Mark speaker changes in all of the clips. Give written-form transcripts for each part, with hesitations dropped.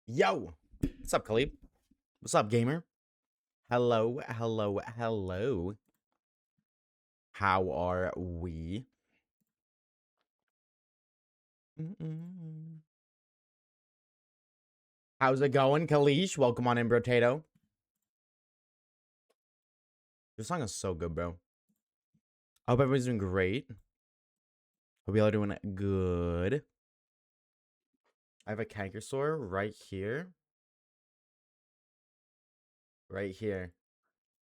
Speaker 1: Yo, what's up, Khalib? What's up, gamer? Hello, hello, hello. How are we? How's it going, Kalish? Welcome on in, Brotato. This song is so good, bro. I hope everybody's doing great. Hope y'all are doing good. I have a canker sore right here. Right here.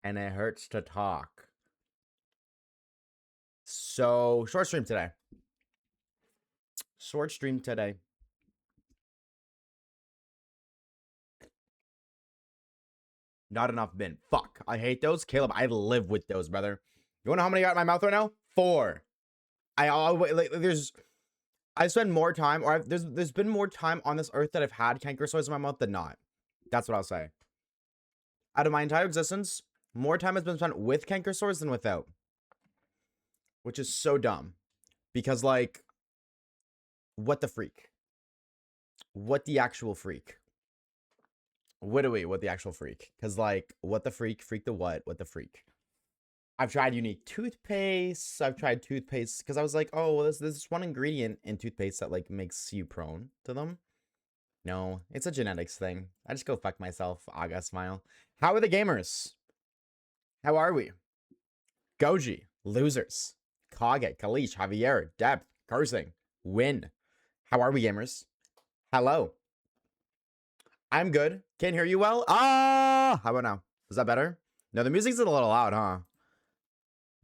Speaker 1: And it hurts to talk. So, short stream today. Short stream today. Not enough bin. Fuck. I hate those. Caleb, I live with those, brother. You wanna know how many I got in my mouth right now? 4. I always like I spend more time, or there's been more time on this earth that I've had canker sores in my mouth than not. That's what I'll say. Out of my entire existence, more time has been spent with canker sores than without, which is so dumb. Because like, what the freak? What the actual freak? What the actual freak? Because like, what the freak? Freak the what? What the freak? I've tried unique toothpaste. I've tried toothpaste because I was like, oh, well, there's one ingredient in toothpaste that like makes you prone to them. No, it's a genetics thing. I just go fuck myself. Aga smile. How are the gamers? How are we? Goji, losers. Kage, Kalish, Javier, Depth, Cursing, Win. How are we, gamers? Hello. I'm good. Can't hear you well. Ah, how about now? Is that better? No, the music's a little loud, huh?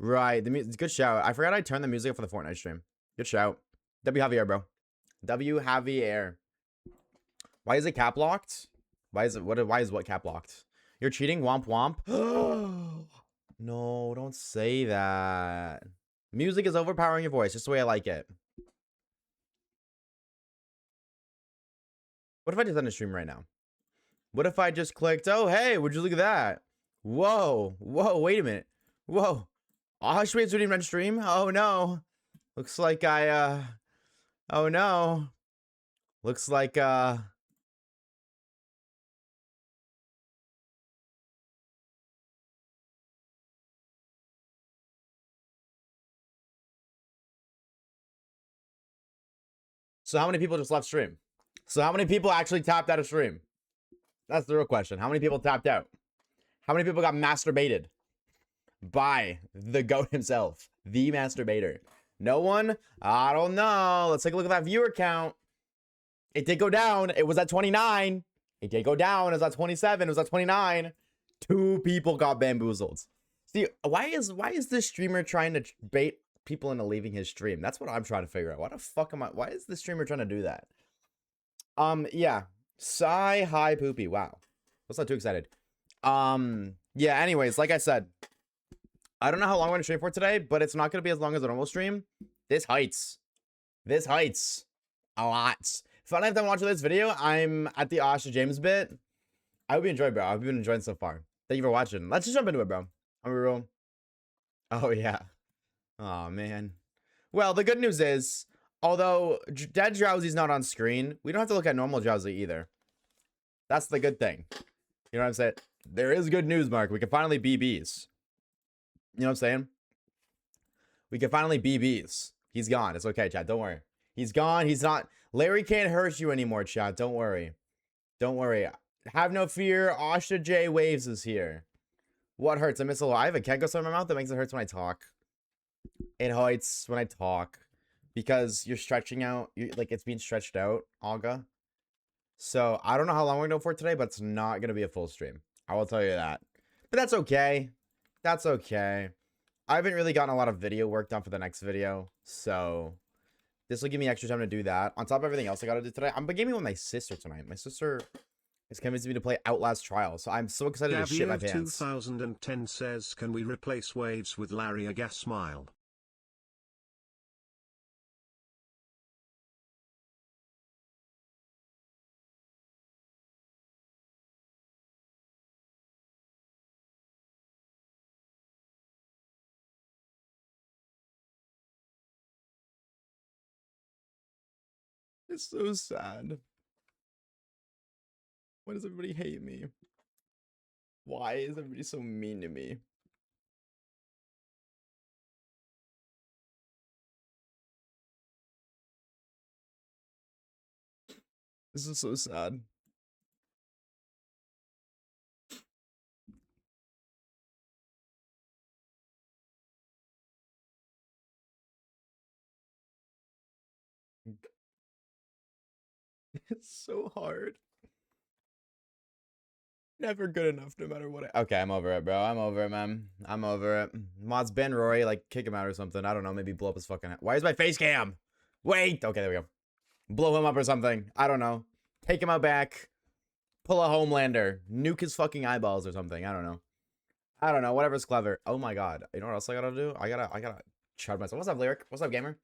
Speaker 1: Right. Good shout. I forgot I turned the music up for the Fortnite stream. Good shout. W Javier, bro. W Javier. Why is it cap locked? Why is what cap locked? You're cheating, womp womp. No, don't say that. Music is overpowering your voice, just the way I like it. What if I just end a stream right now? What if I just clicked, oh hey, would you look at that? Whoa, wait a minute. Whoa. Oshawaves didn't run stream? Oh no. Looks like oh no. Looks like So how many people just left stream? So how many people actually tapped out of stream? That's the real question. How many people tapped out? How many people got masturbated by the goat himself, the masturbator? No one? I don't know. Let's take a look at that viewer count. It did go down. It was at 29. It did go down. It was at 27. It was at 29. 2 people got bamboozled. See, why is this streamer trying to bait people into leaving his stream? That's what I'm trying to figure out. Why is this streamer trying to do that? Yeah. Sigh, hi, poopy. Wow. Let's not too excited. Yeah, anyways, like I said, I don't know how long I'm gonna stream for today, but it's not gonna be as long as a normal stream. This heights a lot. If I don't have time watching this video, I'm at the Asha James bit. I hope you enjoyed, bro. I've been enjoying so far. Thank you for watching. Let's just jump into it, bro. I'm real. Oh yeah. Oh man. Well, the good news is, although Dead Drowsy's not on screen, we don't have to look at normal Drowsy either. That's the good thing. You know what I'm saying? There is good news, Mark. We can finally BBs. You know what I'm saying? We can finally BBs. He's gone. It's okay, chat. Don't worry. He's gone. He's not. Larry can't hurt you anymore, chat. Don't worry. Don't worry. Have no fear. Asha J Waves is here. What hurts? I miss a lot. I have a kegos in my mouth that makes it hurts when I talk. It hurts when I talk because you're stretching out. Like it's being stretched out, Aga. So I don't know how long we're going for today, but it's not going to be a full stream. I will tell you that. But that's okay. That's okay. I haven't really gotten a lot of video work done for the next video. So this will give me extra time to do that. On top of everything else I got to do today, I'm gaming with my sister tonight. My sister is convincing me to play Outlast Trial. So I'm so excited to shit my pants.
Speaker 2: 2010 says, can we replace Waves with Larry? A gas smile.
Speaker 1: It's so sad. Why does everybody hate me? Why is everybody so mean to me? This is so sad. It's so hard. Never good enough, no matter what. Okay, I'm over it, bro. I'm over it, man. I'm over it. Mods ban Rory, like kick him out or something. I don't know. Maybe blow up his fucking head. Why is my face cam? Wait. Okay, there we go. Blow him up or something. I don't know. Take him out back. Pull a Homelander. Nuke his fucking eyeballs or something. I don't know. I don't know. Whatever's clever. Oh my god. You know what else I gotta do? I gotta chug myself. What's up, Lyric? What's up, gamer?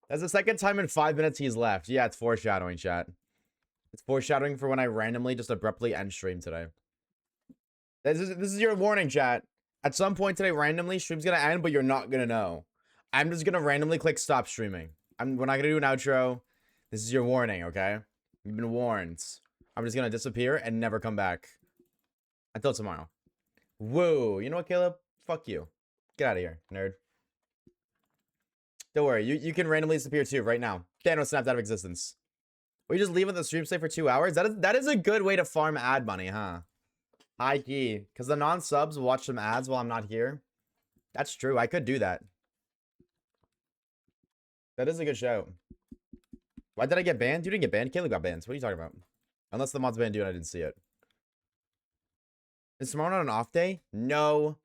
Speaker 1: That's the second time in 5 minutes he's left. Yeah, it's foreshadowing, chat. It's foreshadowing for when I randomly just abruptly end stream today. This is your warning, chat. At some point today, randomly, stream's gonna end, but you're not gonna know. I'm just gonna randomly click stop streaming. We're not gonna do an outro. This is your warning, okay? You've been warned. I'm just gonna disappear and never come back. Until tomorrow. Whoa. You know what, Caleb? Fuck you. Get out of here, nerd. Don't worry. You can randomly disappear too right now. Thanos snapped out of existence. We just leave on the stream stay for 2 hours? That is a good way to farm ad money, huh? High key. Because the non-subs will watch some ads while I'm not here. That's true. I could do that. That is a good show. Why did I get banned? You didn't get banned. Caleb got banned. What are you talking about? Unless the mods banned you and I didn't see it. Is tomorrow not an off day? No.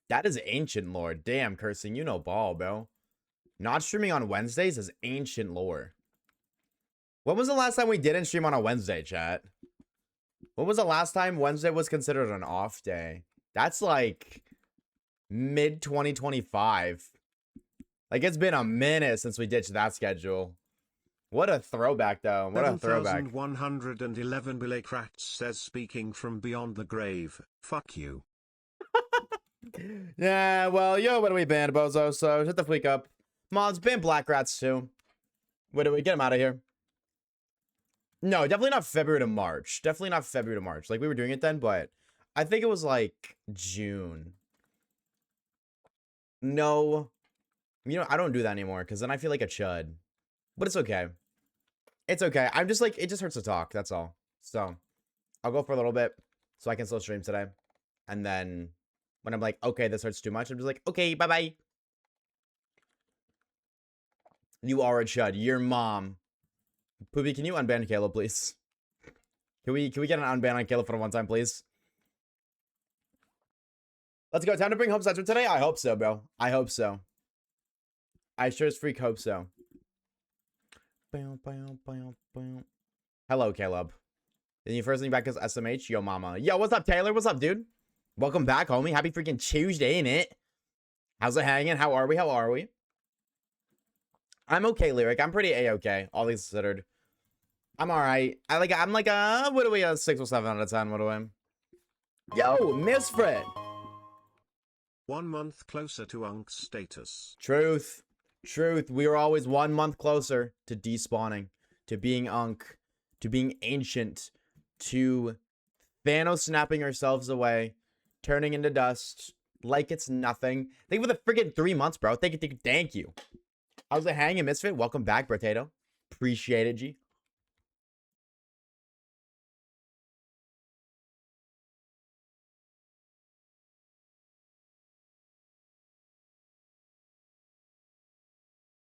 Speaker 1: That is ancient lore. Damn, cursing. You know ball, bro. Not streaming on Wednesdays is ancient lore. When was the last time we didn't stream on a Wednesday, chat? When was the last time Wednesday was considered an off day? That's like mid-2025. Like, it's been a minute since we ditched that schedule. What a throwback, though. What a throwback.
Speaker 2: 7111 Billy Kratz says, speaking from beyond the grave, fuck you.
Speaker 1: Yeah, well, yo, what do we ban, bozo? So, hit the fleek up. Mods, ban Black Rats, too. What do we get him out of here? No, definitely not February to March. Definitely not February to March. Like, we were doing it then, but I think it was, like, June. No. You know, I don't do that anymore, because then I feel like a chud. But it's okay. It's okay. I'm just, like, it just hurts to talk. That's all. So, I'll go for a little bit, so I can still stream today. And then, when I'm like, okay, this hurts too much, I'm just like, okay, bye-bye. You are a chud. Your mom. Poopy, can you unban Caleb, please? Can we get an unban on Caleb for one time, please? Let's go. Time to bring home Censor today? I hope so, bro. I hope so. I sure as freak hope so. Hello, Caleb. And you first thing back as SMH? Yo, mama. Yo, what's up, Taylor? What's up, dude? Welcome back, homie. Happy freaking Tuesday, innit? How's it hanging? How are we? How are we? I'm okay, Lyric. I'm pretty A-okay, all things considered. I'm alright. I'm like a, what are we, a 6 or 7 out of 10? What do I? Yo, Misfred.
Speaker 2: 1 month closer to Unk's status.
Speaker 1: Truth. Truth. We are always 1 month closer to despawning, to being Unk, to being ancient, to Thanos snapping ourselves away, turning into dust like it's nothing. Thank you for the freaking 3 months, bro. Thank you. Thank you. How's it hanging, Misfit? Welcome back, Potato. Appreciate it, G.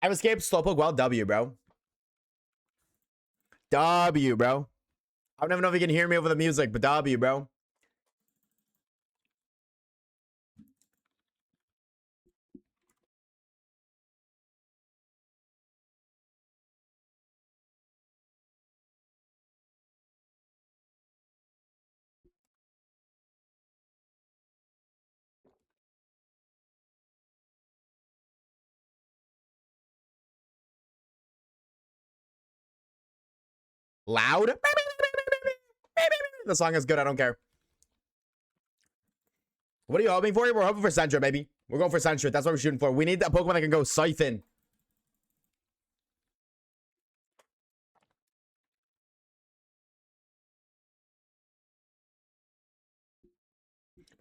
Speaker 1: I've escaped Slowpoke. Well, W, bro. W, bro. I don't even know if you can hear me over the music, but W, bro. Loud. The song is good. I don't care. What are you hoping for? We're hoping for Sentra, baby. We're going for Sentra. That's what we're shooting for. We need that Pokemon that can go Siphon.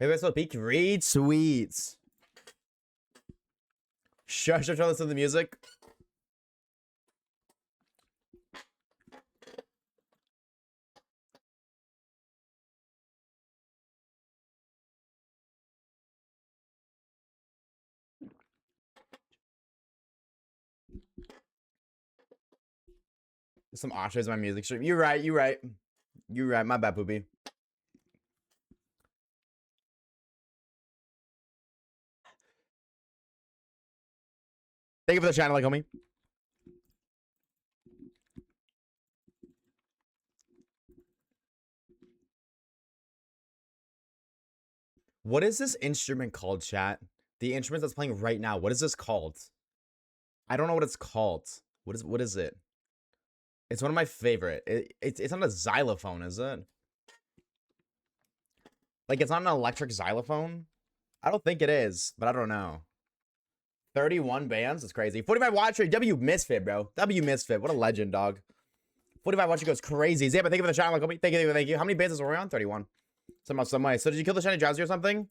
Speaker 1: Maybe I still peak. Read sweets. Shush, listen to the music. Some Oshawaves in my music stream. You're right. You're right. You're right. My bad, poopy. Thank you for the channel, like, homie. What is this instrument called, chat? The instrument that's playing right now. What is this called? I don't know what it's called. What is it? It's one of my favorite. It's not a xylophone, is it? Like, it's not an electric xylophone? I don't think it is, but I don't know. 31 bands? That's crazy. 45 watch rate. W Misfit, bro. W Misfit. What a legend, dog. 45 watch rate goes crazy. Zip, thank you for the channel. Thank you. How many bands were we on? 31. Somehow, some way. So did you kill the shiny Drowsy or something?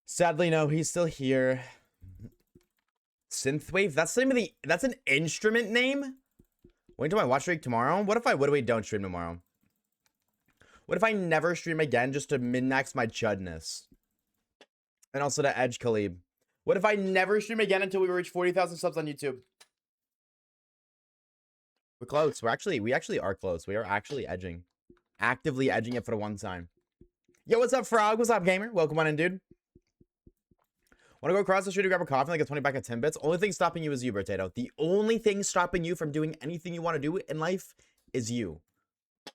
Speaker 1: Sadly, no. He's still here. Synthwave? That's the name of the... That's an instrument name? Wait till my watch streak tomorrow? What if I don't stream tomorrow? What if I never stream again just to min-max my chudness? And also to edge Khalib. What if I never stream again until we reach 40,000 subs on YouTube? We're close. We actually are close. We are actually edging. Actively edging it for the one time. Yo, what's up, Frog? What's up, gamer? Welcome on in, dude. Want to go across the street to grab a coffee and like a 20 pack of Timbits? Only thing stopping you is you, Potato. The only thing stopping you from doing anything you want to do in life is you.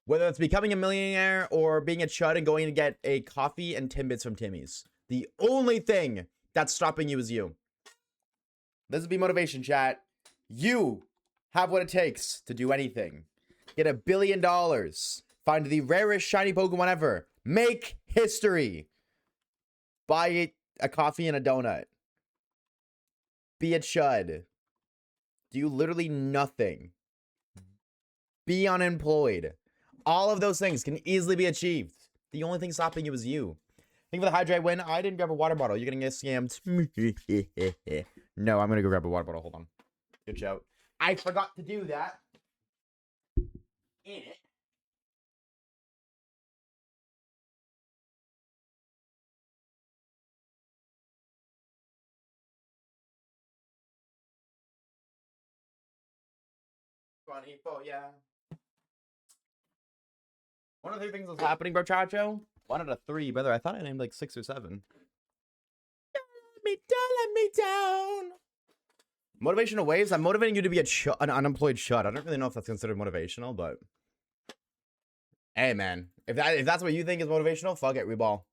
Speaker 1: Whether it's becoming a millionaire or being a chud and going to get a coffee and Timbits from Timmy's. The only thing that's stopping you is you. This would be motivation, chat. You have what it takes to do anything. Get $1 billion. Find the rarest shiny Pokemon ever. Make history. Buy a coffee and a donut. Be a chud. Do literally nothing. Be unemployed. All of those things can easily be achieved. The only thing stopping you is you. Thank you for the hydrate win. I didn't grab a water bottle. You're gonna get scammed. No, I'm gonna go grab a water bottle. Hold on. Good shout. I forgot to do that. In it. Funny, yeah. One of the things that's happening, bro, Chacho. 1 out of 3, brother. I thought I named like 6 or 7. Let me down. Motivational waves. I'm motivating you to be an unemployed shut. I don't really know if that's considered motivational, but hey, man, if that's what you think is motivational, fuck it, we ball.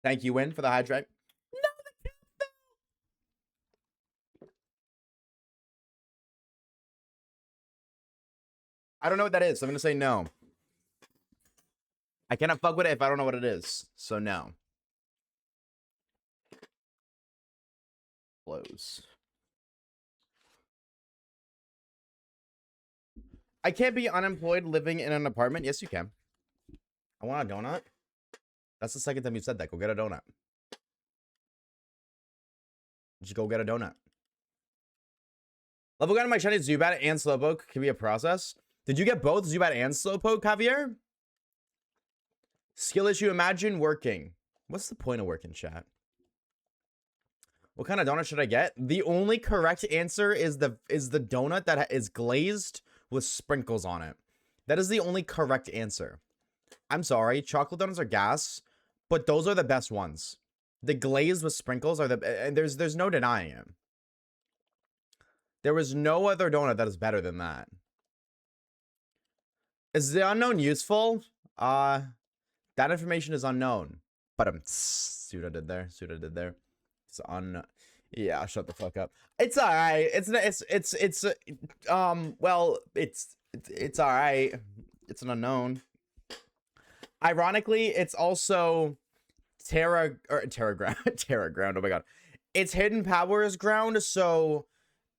Speaker 1: Thank you, Win, for the hydrate. I don't know what that is, so I'm gonna say no. I cannot fuck with it if I don't know what it is, so no. Close. I can't be unemployed living in an apartment. Yes, you can. I want a donut. That's the second time you said that. Go get a donut. Just go get a donut. Level gun in my shiny Zubat and Slowpoke can be a process. Did you get both Zubat and Slowpoke, Javier? Skill issue, imagine working. What's the point of working, chat? What kind of donut should I get? The only correct answer is the donut that is glazed with sprinkles on it. That is the only correct answer. I'm sorry, chocolate donuts are gas, but those are the best ones. The glazed with sprinkles are and there's no denying it. There was no other donut that is better than that. Is the unknown useful? That information is unknown. But Suda did there. It's yeah, shut the fuck up. It's alright. Well, it's alright. It's an unknown. Ironically, it's also Terra ground. Terra ground. Oh my god. It's hidden powers ground, so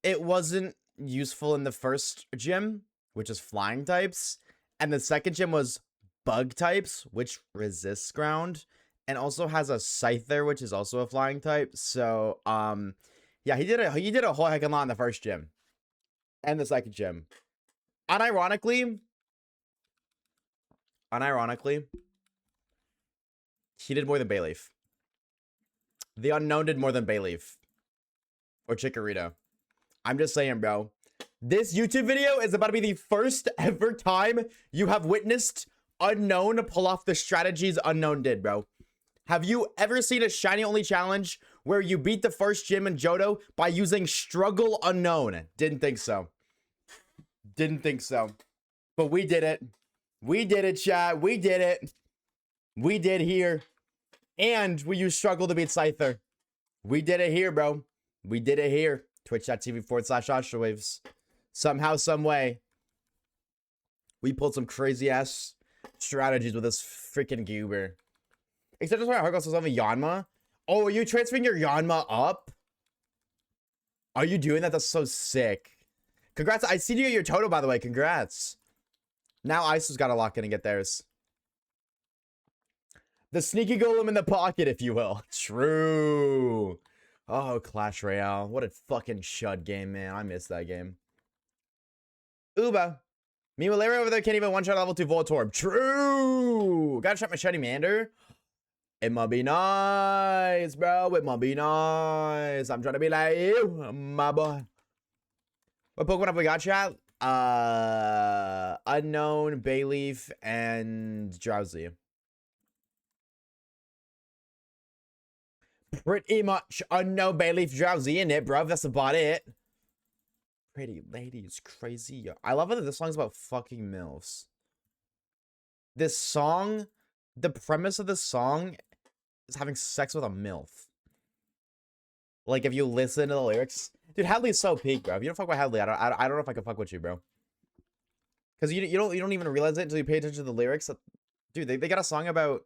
Speaker 1: it wasn't useful in the first gym, which is flying types. And the second gym was bug types, which resists ground, and also has a Scyther, which is also a flying type. So, yeah, he did a whole heck of a lot in the first gym and the second gym. Unironically, he did more than Bayleaf. The unknown did more than Bayleaf or Chikorita. I'm just saying, bro. This YouTube video is about to be the first ever time you have witnessed Unknown pull off the strategies Unknown did, bro. Have you ever seen a shiny only challenge where you beat the first gym in Johto by using Struggle Unknown? Didn't think so. Didn't think so. But we did it. We did it, chat. We did it. We did here. And we used Struggle to beat Scyther. We did it here, bro. We did it here. Twitch.tv/Oshawaves. Somehow, some way, we pulled some crazy ass strategies with this freaking goober. Except that's why Hargos was on the Yanma. Oh, are you transferring your Yanma up? Are you doing that? That's so sick. Congrats. I see you get your Toto, by the way. Congrats. Now Iso's got to lock in and get theirs. The sneaky golem in the pocket, if you will. True. Oh, Clash Royale. What a fucking shud game, man. I miss that game. Uba. Me Malaria over there can't even one-shot level 2 Voltorb. True. Gotta try my shiny Mander. It might be nice, bro. It might be nice. I'm trying to be like you, my boy. What Pokemon have we got, chat? Unknown, Bayleaf, and Drowsy. Pretty much Unknown, Bayleaf, Drowsy in it, bro. That's about it. Pretty lady is crazy. I love it that this song's about fucking MILFs. This song, the premise of the song is having sex with a MILF. Like, if you listen to the lyrics. Dude, Hadley's so peak, bro. If you don't fuck with Hadley, I don't know if I can fuck with you, bro. Because you don't even realize it until you pay attention to the lyrics. Dude, they got a song about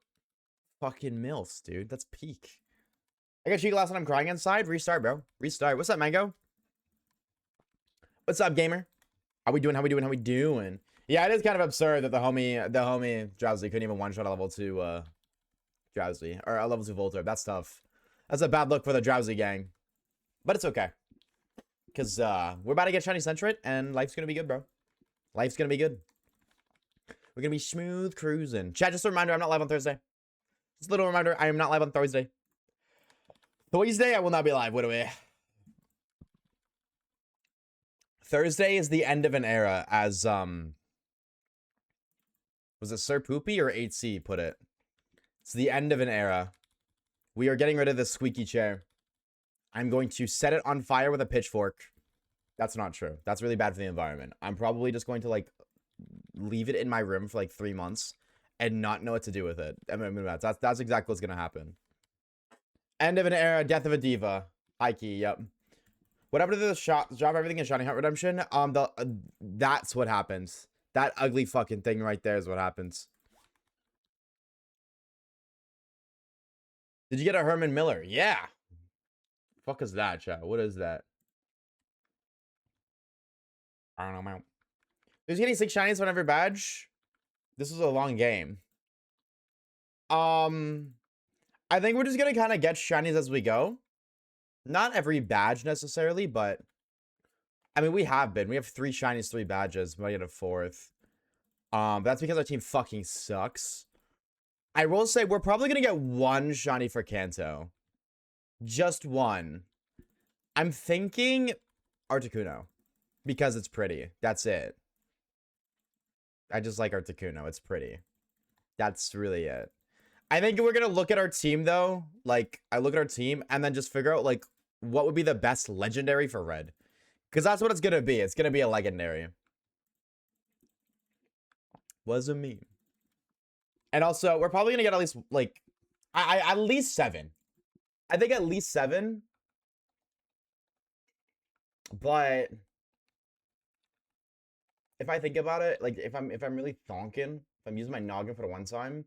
Speaker 1: fucking MILFs, dude. That's peak. I got cheek glass and I'm crying inside. Restart, bro. Restart. What's up, Mango? What's up, gamer? How we doing? How we doing? How we doing? Yeah, it is kind of absurd that the homie Drowsy couldn't even one-shot a level 2 Drowsy. Or a level 2 Voltorb. That's tough. That's a bad look for the Drowsy gang. But it's okay. Because we're about to get shiny Sentret, and life's going to be good, bro. Life's going to be good. We're going to be smooth cruising. Chat, just a reminder, I'm not live on Thursday. Just a little reminder, I am not live on Thursday. Thursday, I will not be live. What do we... Thursday is the end of an era, as, was it Sir Poopy or 8C put it? It's the end of an era. We are getting rid of this squeaky chair. I'm going to set it on fire with a pitchfork. That's not true. That's really bad for the environment. I'm probably just going to, like, leave it in my room for, like, 3 months and not know what to do with it. I mean, that's exactly what's going to happen. End of an era, death of a diva. High key, yep. Whatever the drop everything in Shiny Hunt Redemption, that's what happens. That ugly fucking thing right there is what happens. Did you get a Herman Miller? Yeah. Fuck is that, chat? What is that? I don't know, man. Who's getting 6 shinies on every badge? This is a long game. I think we're just gonna kind of get shinies as we go. Not every badge necessarily, but I mean, we have 3 shinies, 3 badges. We might get a 4th. That's because our team fucking sucks. I will say we're probably gonna get 1 shiny for Kanto. Just 1. I'm thinking Articuno because it's pretty. That's it. I just like Articuno. It's pretty. That's really it. I think we're gonna look at our team though. Like, I look at our team and then just figure out like what would be the best legendary for red. Because that's what it's gonna be. It's gonna be a legendary. Was a meme. And also, we're probably gonna get at least like at least 7. I think at least 7. But if I think about it, like if I'm really thonking, if I'm using my noggin for the one time,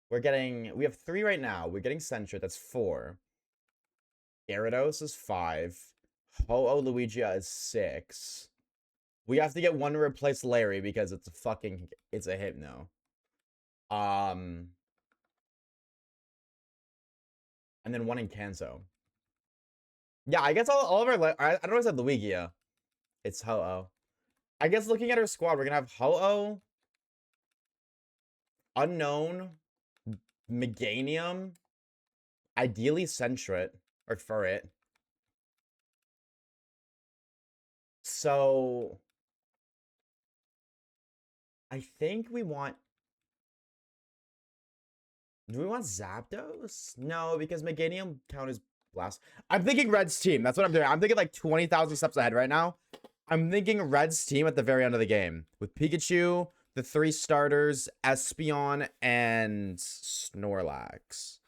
Speaker 1: we have 3 right now. We're getting Sentret, that's 4. Gyarados is 5. Ho-Oh Luigi is 6. We have to get one to replace Larry because it's a hypno. And then one in Kanso. Yeah, I guess all of our, I don't know if I said Luigia. It's Ho-Oh. I guess looking at our squad, we're gonna have Ho-Oh, Unknown, Meganium, ideally Sentret, or Furret. So, I think we want... Do we want Zapdos? No, because Meganium count as Blast. I'm thinking Red's team. That's what I'm doing. I'm thinking like 20,000 steps ahead right now. I'm thinking Red's team at the very end of the game. With Pikachu, the 3 starters, Espeon, and Snorlax.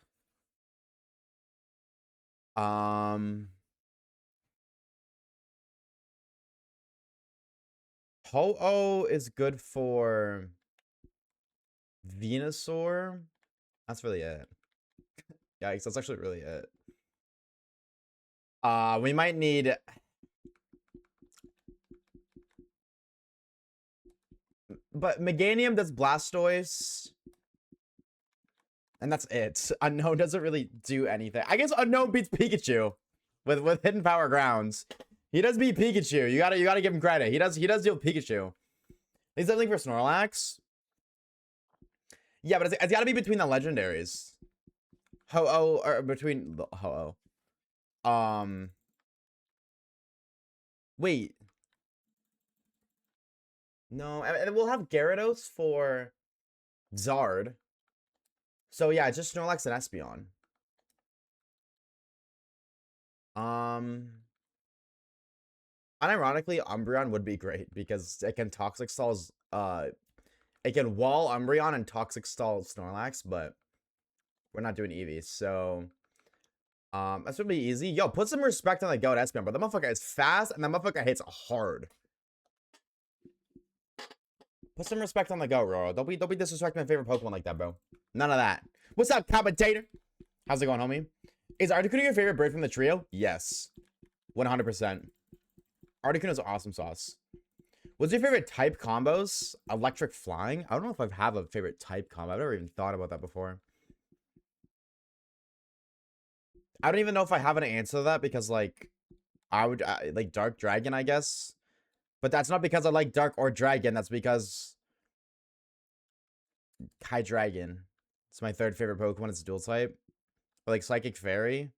Speaker 1: Ho-Oh is good for Venusaur. That's really it. Yikes, that's actually really it. We might need... But Meganium does Blastoise. And that's it. Unknown doesn't really do anything. I guess Unknown beats Pikachu with Hidden Power Grounds. He does beat Pikachu. You gotta give him credit. He does deal with Pikachu. He's something for Snorlax. Yeah, but it's gotta be between the legendaries. Ho-Oh, or between the Ho-Oh. Wait. No, and we'll have Gyarados for Zard. So yeah, just Snorlax and Espeon. Unironically, Umbreon would be great because it can Toxic Stall, it can wall Umbreon and Toxic Stall Snorlax, but we're not doing Eevee, so that's gonna be easy. Yo, put some respect on the goat Espeon, but that motherfucker is fast and that motherfucker hits hard. Put some respect on the goat, Roro. Don't be disrespecting my favorite Pokemon like that, bro. None of that. What's up, commentator? How's it going, homie? Is Articuno your favorite bird from the trio? Yes. 100%. Articuno is awesome sauce. What's your favorite type combos? Electric Flying? I don't know if I have a favorite type combo. I've never even thought about that before. I don't even know if I have an answer to that because, like, I would like Dark Dragon, I guess. But that's not because I like Dark or Dragon. That's because Hydreigon. It's my 3rd favorite Pokemon. It's dual type. Or like Psychic Fairy.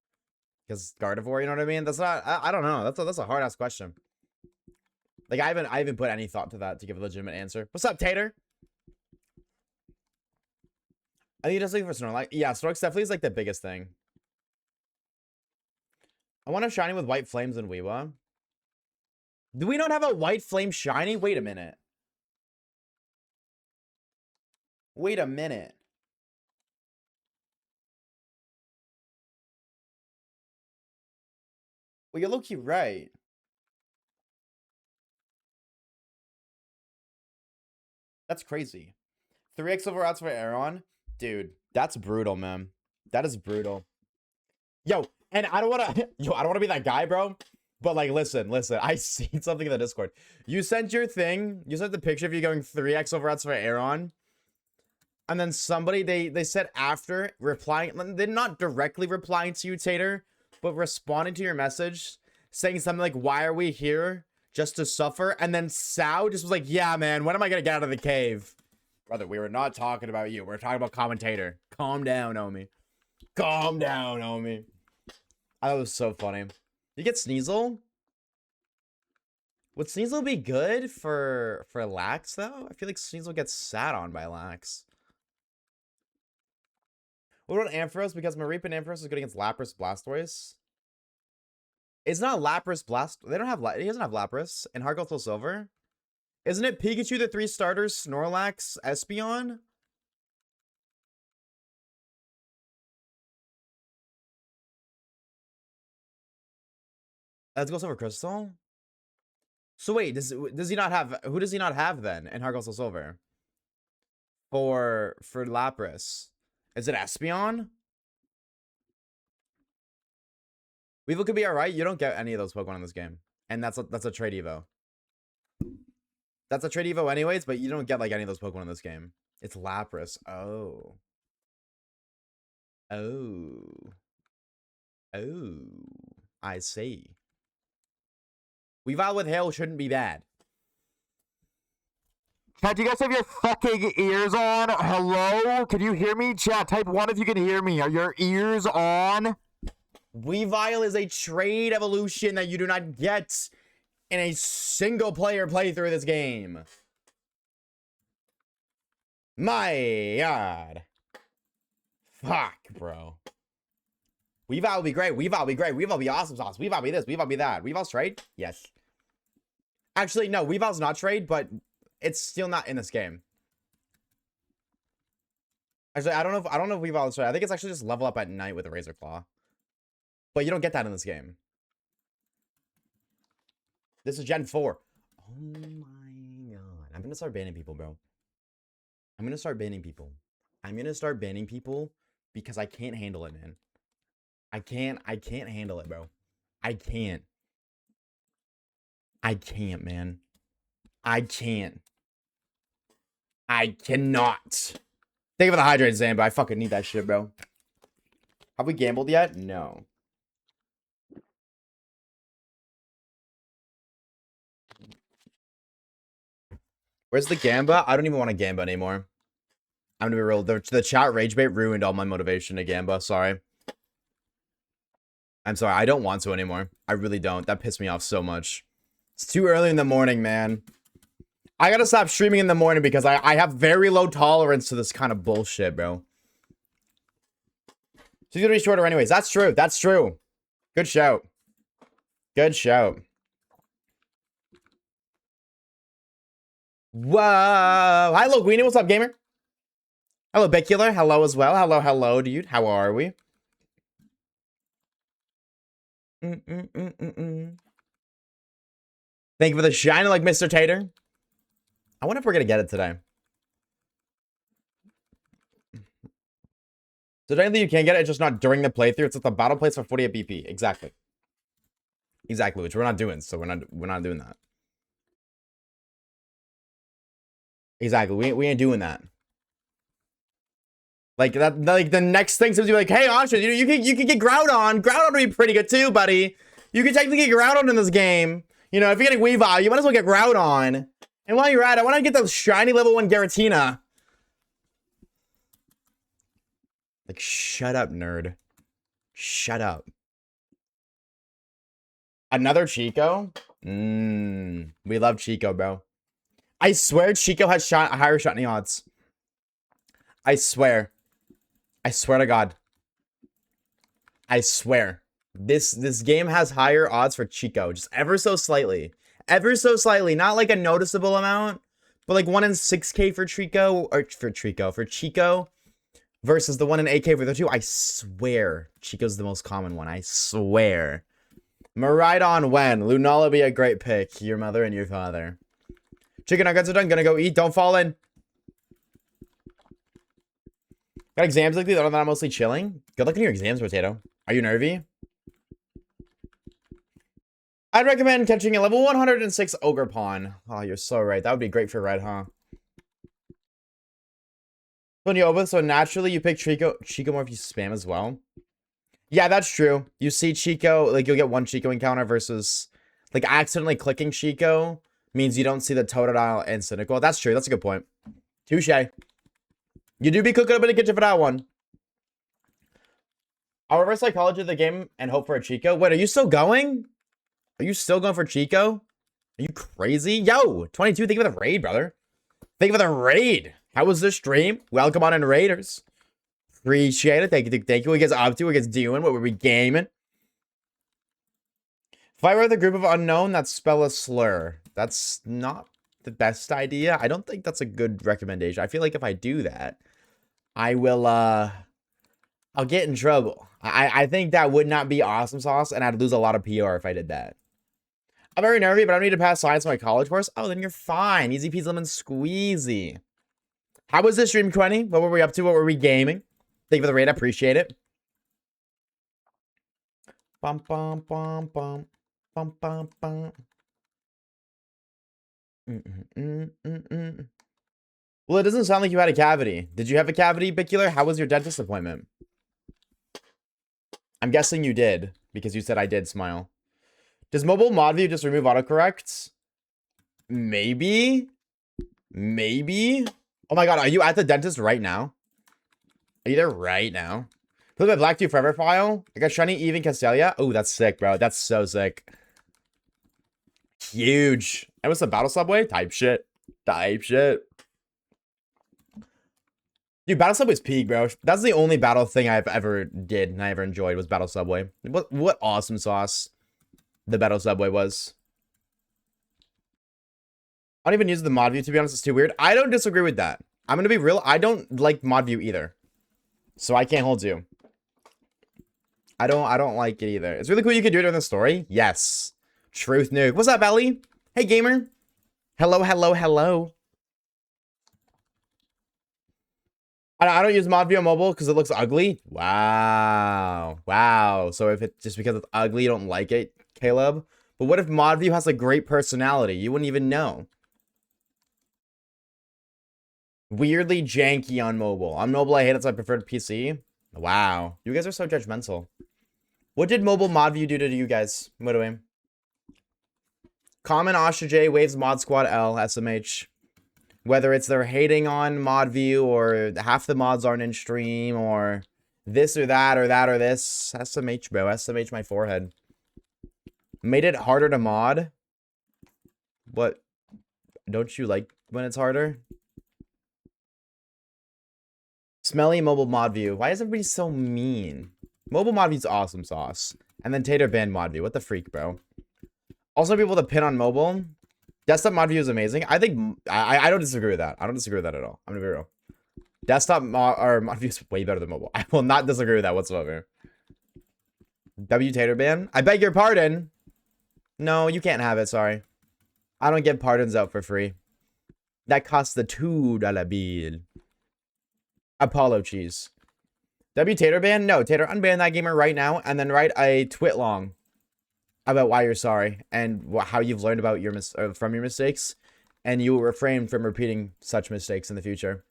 Speaker 1: Because Gardevoir, you know what I mean? That's not... I don't know. That's a hard-ass question. Like, I haven't put any thought to that to give a legitimate answer. What's up, Tater? I think you're just looking for Snorlax. Yeah, Snorlax definitely is like the biggest thing. I want a shiny with white flames in Weewa. Do we not have a white flame shiny? Wait a minute. Wait a minute. Well, you're low-key right. That's crazy. 3x overouts for Aeron? Dude, that's brutal, man. That is brutal. Yo, and I don't want to... Yo, I don't want to be that guy, bro. But, like, listen. I seen something in the Discord. You sent your thing. You sent the picture of you going 3x overouts for Aeron. And then somebody, they said after, replying... They're not directly replying to you, Tater, but responding to your message, saying something like, why are we here? Just to suffer? And then Sao just was like, yeah, man, when am I going to get out of the cave? Brother, we were not talking about you. We're talking about commentator. Calm down, homie. Calm down, homie. That was so funny. You get Sneasel? Would Sneasel be good for Lax, though? I feel like Sneasel gets sat on by Lax. What about Ampharos? Because Mareep and Ampharos is good against Lapras, Blastoise. It's not Lapras, They don't have... He doesn't have Lapras. And Heart Gold Soul Silver? Isn't it Pikachu, the 3 starters, Snorlax, Espeon? Let's go Silver Crystal. So wait, does he not have... Who does he not have then in Heart Gold Soul Silver? For Lapras. Is it Espeon? Weevil could be alright. You don't get any of those Pokemon in this game. And that's a trade Evo. That's a trade Evo anyways, but you don't get like any of those Pokemon in this game. It's Lapras. Oh. Oh. Oh. I see. Weavile with Hail shouldn't be bad.
Speaker 3: Chat, do you guys have your fucking ears on? Hello? Can you hear me? Chat, type 1 if you can hear me. Are your ears on?
Speaker 1: Weavile is a trade evolution that you do not get in a single player playthrough of this game. My God. Fuck, bro. Weavile will be great. Weavile will be great. Weavile will be awesome sauce. Weavile will be this. Weavile will be that. Weavile's trade? Yes. Actually, no. Weavile's not trade, but it's still not in this game. Actually, I don't know if Weavile's trade. I think it's actually just level up at night with a Razor Claw. But you don't get that in this game. This is Gen 4. Oh my God. I'm gonna start banning people, bro. I'm gonna start banning people. I'm gonna start banning people because I can't handle it, man. I can't handle it, bro. I can't, man. I can't. I cannot. Thank you for the hydrate, Zan, but I fucking need that shit, bro. Have we gambled yet? No. Where's the Gamba? I don't even want to Gamba anymore. I'm gonna be real. The chat rage bait ruined all my motivation to Gamba. Sorry. I'm sorry. I don't want to anymore. I really don't. That pissed me off so much. It's too early in the morning, man. I gotta stop streaming in the morning because I have very low tolerance to this kind of bullshit, bro. She's gonna be shorter anyways. That's true. That's true. Good shout. Good shout. Whoa. Hi, Loguini. What's up, gamer? Hello, Bicular. Hello as well. Hello, hello, dude. How are we? Thank you for the shine, like Mr. Tater. I wonder if we're gonna get it today. So technically you can get it, just not during the playthrough. It's at the battle place for 48 BP. Exactly. Exactly, which we're not doing, so we're not doing that. Exactly. We ain't doing that. Like that, like the next thing seems to be like, hey, Osha, you can get Groudon. Groudon would be pretty good too, buddy. You can technically get Groudon in this game. You know, if you're getting Weavile, you might as well get Groudon. And while you're at it, I want to get the shiny level 1 Giratina. Like, shut up, nerd. Shut up. Another Chico? We love Chico, bro. I swear Chico has higher shiny odds. I swear. I swear to God. I swear. This game has higher odds for Chico. Just ever so slightly. Ever so slightly. Not like a noticeable amount. But like 1 in 6k for Chico. Or for Chico. Versus the 1 in 8k for the 2. I swear. Chico's the most common one. I swear. Maridon when? Lunala be a great pick. Your mother and your father. Chicken nuggets are done. Gonna go eat. Don't fall in. Got exams lately, other than I'm mostly chilling. Good luck in your exams, Potato. Are you nervy? I'd recommend catching a level 106 Ogerpon. Oh, you're so right. That would be great for red, huh? When you open, so naturally you pick Chico more if you spam as well. Yeah, that's true. You see Chico, like you'll get 1 Chico encounter versus like accidentally clicking Chico means you don't see the Totodile and Cynical. That's true. That's a good point. Touche. You do be cooking up in the kitchen for that one. I'll reverse psychology of the game and hope for a Chico. Wait, are you still going? Are you still going for Chico? Are you crazy? Yo, 22, thank you for the raid, brother. Thank you for the raid. How was the stream? Welcome on in, Raiders. Appreciate it. Thank you. What you guys up to? What you guys doing? What were we gaming? Fight with a group of unknown that spell a slur. That's not the best idea. I don't think that's a good recommendation. I feel like if I do that, I will, I'll get in trouble. I think that would not be awesome sauce, and I'd lose a lot of PR if I did that. I'm very nervy, but I don't need to pass science on my college course. Oh, then you're fine. Easy peasy lemon squeezy. How was this stream, 20? What were we up to? What were we gaming? Thank you for the raid. I appreciate it. Bum, bum, bum, bum. Bum, bum, bum. Well, it doesn't sound like you had a cavity. Did you have a cavity, Bicular? How was your dentist appointment? I'm guessing you did, because you said I did, Smile. Does mobile mod view just remove autocorrects? Maybe? Maybe? Oh my god, are you at the dentist right now? Are you there right now? Put my Black 2 Forever file. I got Shiny Even Castelia. Oh, that's sick, bro. That's so sick. Huge. And what's the battle subway? Type shit. Type shit. Dude, Battle Subway's peak, bro. That's the only battle thing I've ever did and I ever enjoyed was Battle Subway. What awesome sauce the Battle Subway was. I don't even use the mod view, to be honest. It's too weird. I don't disagree with that. I'm gonna be real. I don't like mod view either. So I can't hold you. I don't like it either. It's really cool you can do it during the story. Yes. Truth nuke. What's up, Ellie? Hey, gamer. Hello, hello, hello. I don't use mod view on mobile because it looks ugly. Wow. Wow. So if it's just because it's ugly, you don't like it, Caleb? But what if mod view has a great personality? You wouldn't even know. Weirdly janky on mobile. On mobile, I hate it, so I preferred PC. Wow. You guys are so judgmental. What did mobile mod view do to you guys? By the way. Common Osha J, Waves Mod Squad L, SMH. Whether it's they're hating on mod view or half the mods aren't in stream or this or that or that or this. SMH, bro. SMH my forehead. Made it harder to mod. What? Don't you like when it's harder? Smelly mobile mod view. Why is everybody so mean? Mobile mod view's awesome sauce. And then Tater Band mod view. What the freak, bro? Also, people to pin on mobile. Desktop mod view is amazing. I think I don't disagree with that. I don't disagree with that at all. I'm gonna be real. Desktop mod view is way better than mobile. I will not disagree with that whatsoever. W Tater Ban. I beg your pardon. No, you can't have it. Sorry. I don't get pardons out for free. That costs the $2 bill. Apollo cheese. W Tater Ban. No, Tater, unban that gamer right now and then write a twit long about why you're sorry and how you've learned about your from your mistakes, and you will refrain from repeating such mistakes in the future.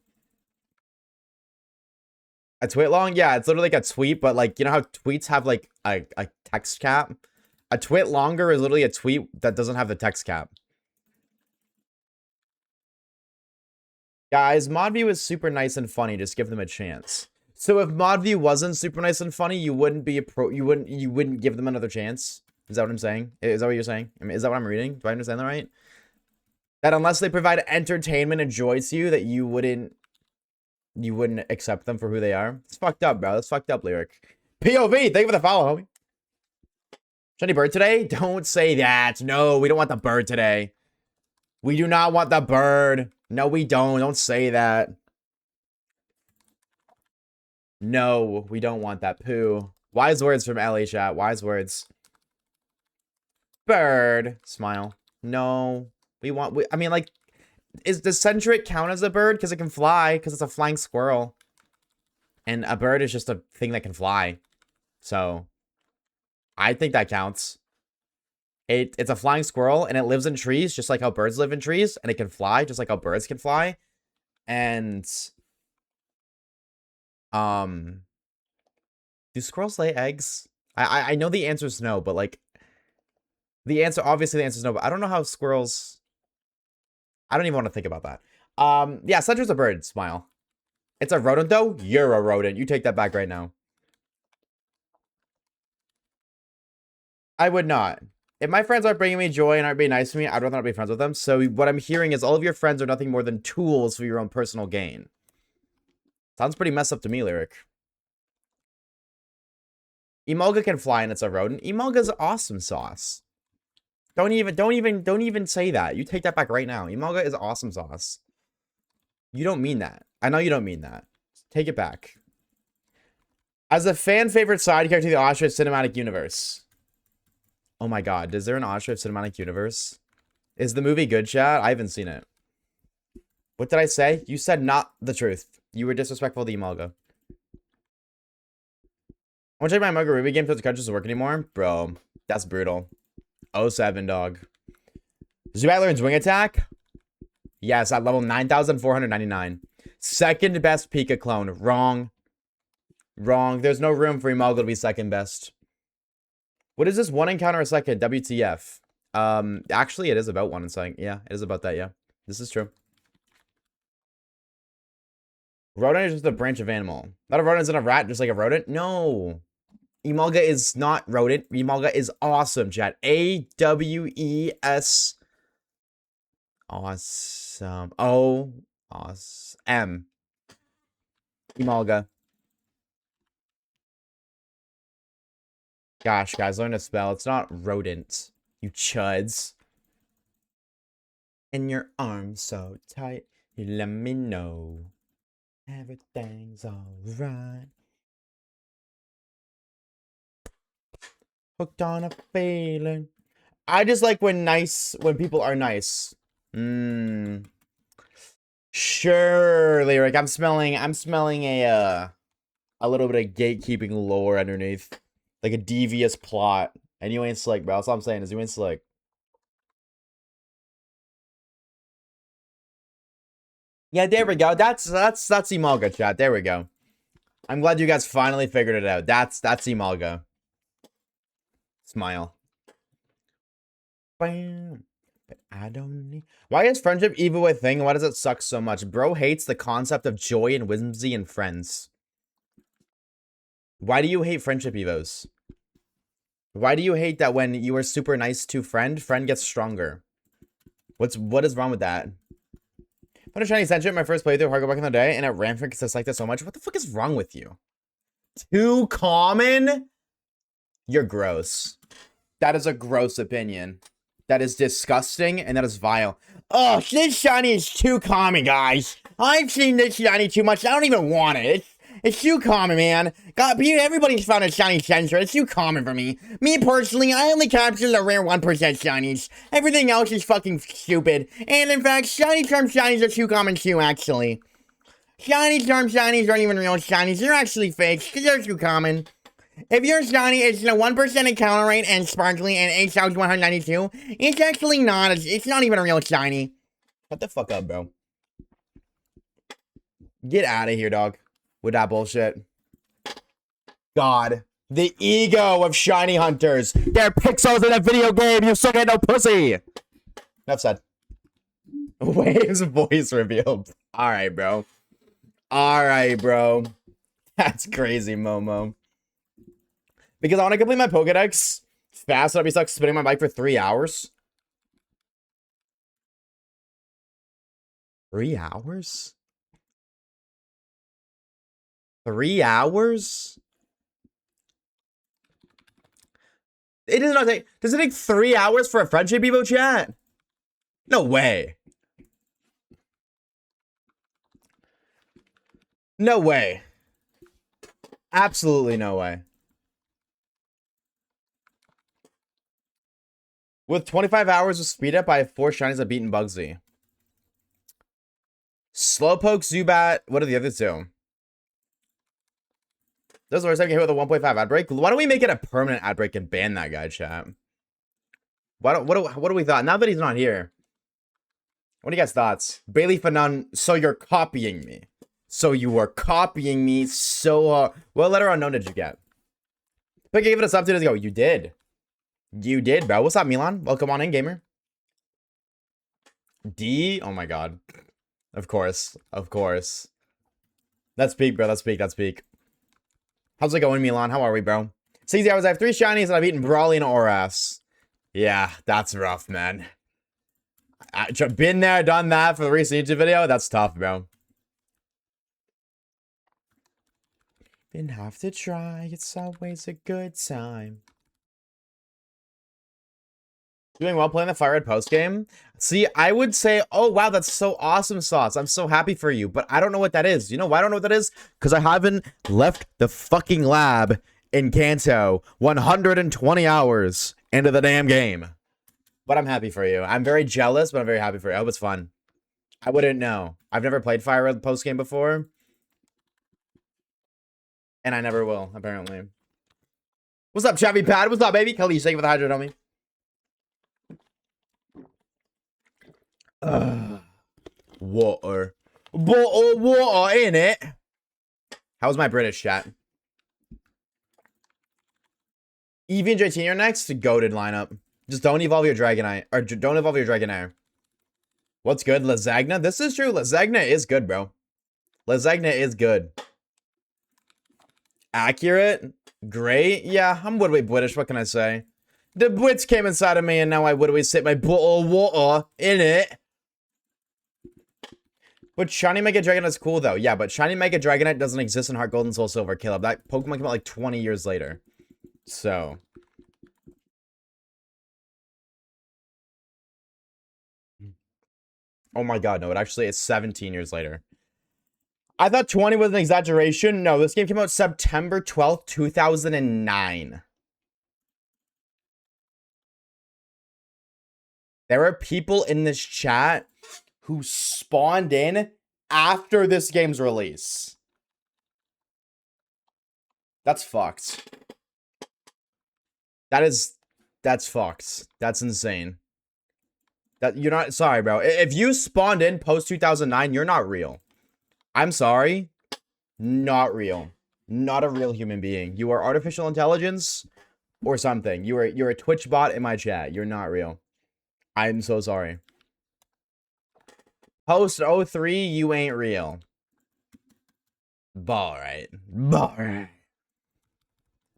Speaker 1: A tweet long? Yeah, it's literally like a tweet, but like, you know how tweets have like a text cap? A tweet longer is literally a tweet that doesn't have the text cap. Guys, ModView is super nice and funny. Just give them a chance. So if ModView wasn't super nice and funny, you wouldn't be you wouldn't give them another chance. Is that what I'm saying? Is that what you're saying? I mean, is that what I'm reading? Do I understand that right? That unless they provide entertainment and joy to you, that you wouldn't accept them for who they are. It's fucked up, bro. That's fucked up lyric. POV, thank you for the follow, homie. Shiny bird today? Don't say that. No, we don't want the bird today. We do not want the bird. No, we don't. Don't say that. No, we don't want that poo. Wise words from Ellie chat. Wise words. Bird. Smile. No. I mean, like, does Centric count as a bird? Because it can fly. Because it's a flying squirrel. And a bird is just a thing that can fly. So, I think that counts. It's a flying squirrel, and it lives in trees, just like how birds live in trees. And it can fly, just like how birds can fly. And, do squirrels lay eggs? I know the answer is no, but, like, obviously the answer is no, but I don't know how squirrels... I don't even want to think about that. Yeah, Centra's a bird, Smile. It's a rodent, though? You're a rodent. You take that back right now. I would not. If my friends aren't bringing me joy and aren't being nice to me, I'd rather not be friends with them. So what I'm hearing is all of your friends are nothing more than tools for your own personal gain. Sounds pretty messed up to me, Lyric. Emolga can fly and it's a rodent. Emolga's awesome sauce. Don't even say that. You take that back right now. Emolga is awesome sauce. You don't mean that. I know you don't mean that. Take it back. As a fan favorite side character of the Oshawaves cinematic universe. Oh my god, is there an Oshawaves cinematic universe? Is the movie good, chat? I haven't seen it. What did I say? You said not the truth. You were disrespectful to Emolga. I want to check my Mugger Ruby game because the card doesn't work anymore. Bro, that's brutal. 07, dog. Zubat learns wing attack? Yes, at level 9,499. Second best Pika clone. Wrong. Wrong. There's no room for Imalga to be second best. What is this? One encounter a second. WTF. Actually, it is about one in second. Yeah, it is about that, yeah. This is true. Rodent is just a branch of animal. Not a rodent isn't a rat, just like a rodent? No. Imalga is not rodent. Imalga is awesome, chat. A-W-E-S. Awesome. O-S-M. Imalga. Gosh, guys, learn to spell. It's not rodent. You chuds. And your arms so tight. You let me know. Everything's alright. Hooked on a feeling. I just like when people are nice. Sure, Lyric. I'm smelling a little bit of gatekeeping lore underneath. Like a devious plot. And you ain't slick, bro. That's all I'm saying is you ain't slick. Yeah, there we go. That's Imalga, chat. There we go. I'm glad you guys finally figured it out. That's Imalga. Smile. Bam. But I don't need... Why is friendship even a thing? Why does it suck so much? Bro hates the concept of joy and whimsy in friends. Why do you hate friendship evos? Why do you hate that when you are super nice to friend gets stronger? What is wrong with that? I found a shiny Sentry in my first playthrough hardcore back in the day, and it ran for because I liked it so much. What the fuck is wrong with you? Too common? You're gross. That is a gross opinion. That is disgusting, and that is vile. Oh, this shiny is too common, guys. I've seen this shiny too much. I don't even want it. It's too common, man. God, everybody's found a shiny sensor. It's too common for me. Me personally, I only capture the rare 1% shinies. Everything else is fucking stupid. And in fact, shiny charm shinies are too common too, actually. Shiny charm shinies aren't even real shinies. They're actually fakes, because they're too common. If your shiny is a 1% encounter rate and sparkly and 8,192, it's actually not. It's not even a real shiny. Shut the fuck up, bro. Get out of here, dog. With that bullshit. God. The ego of shiny hunters. They're pixels in a video game. You still get no pussy. Enough said. Wave's voice revealed. Alright, bro. Alright, bro. That's crazy, Momo. Because I want to complete my Pokedex fast, so I'll be stuck spinning my bike for 3 hours. 3 hours? 3 hours? It does not take. Does it take 3 hours for a friendship Evo chat? No way. No way. Absolutely no way. With 25 hours of speed up, I have 4 shinies I've beaten Bugsy. Slowpoke, Zubat. What are the other two? Those are the worst I get hit with a 1.5 ad break. Why don't we make it a permanent ad break and ban that guy, chat? What do we thought? Now that he's not here. What are you guys' thoughts? Bailey Fanon, so you're copying me. So you are copying me so hard. What letter unknown did you get? I gave it a sub 2 days ago. You did. You did, bro. What's up, Milan? Welcome on in, gamer. D? Oh my god. Of course. Of course. That's peak, bro. That's peak. That's peak. How's it going, Milan? How are we, bro? 60 hours. I have 3 shinies and I've eaten Brawly and Oras. Yeah, that's rough, man. I've been there, done that for the recent YouTube video. That's tough, bro. Didn't have to try. It's always a good time. Doing well playing the Fire Red post game. See, I would say, oh wow, that's so awesome, Sauce. I'm so happy for you, but I don't know what that is. You know why I don't know what that is? Because I haven't left the fucking lab in Kanto 120 hours into the damn game. But I'm happy for you. I'm very jealous, but I'm very happy for you. I hope it's fun. I wouldn't know. I've never played Fire Red post game before. And I never will, apparently. What's up, Chavy Pad? What's up, baby? Kelly, thank you for the hydrate on me. bottle of water in it. How's my British chat? Evie and JT are next. Goated lineup. Just don't evolve your Dragonite. Or don't evolve your Dragonair. What's good? Lasagna? This is true. Lasagna is good, bro. Lasagna is good. Accurate? Great? Yeah, I'm Woodway British. What can I say? The Brits came inside of me and now I Woodway sit my bottle of water in it. But Shiny Mega Dragonite is cool though. Yeah, but Shiny Mega Dragonite doesn't exist in Heart Gold and Soul Silver, Caleb. That Pokemon came out like 20 years later. So. Oh my god, no, it's 17 years later. I thought 20 was an exaggeration. No, this game came out September 12th, 2009. There are people in this chat who spawned in after this game's release. That's fucked. That's fucked. That's insane. That you're not sorry, bro. If you spawned in post 2009, you're not real. I'm sorry. Not real. Not a real human being. You are artificial intelligence or something. You're a Twitch bot in my chat. You're not real. I'm so sorry. Post 03, you ain't real. Ball right. Ball right.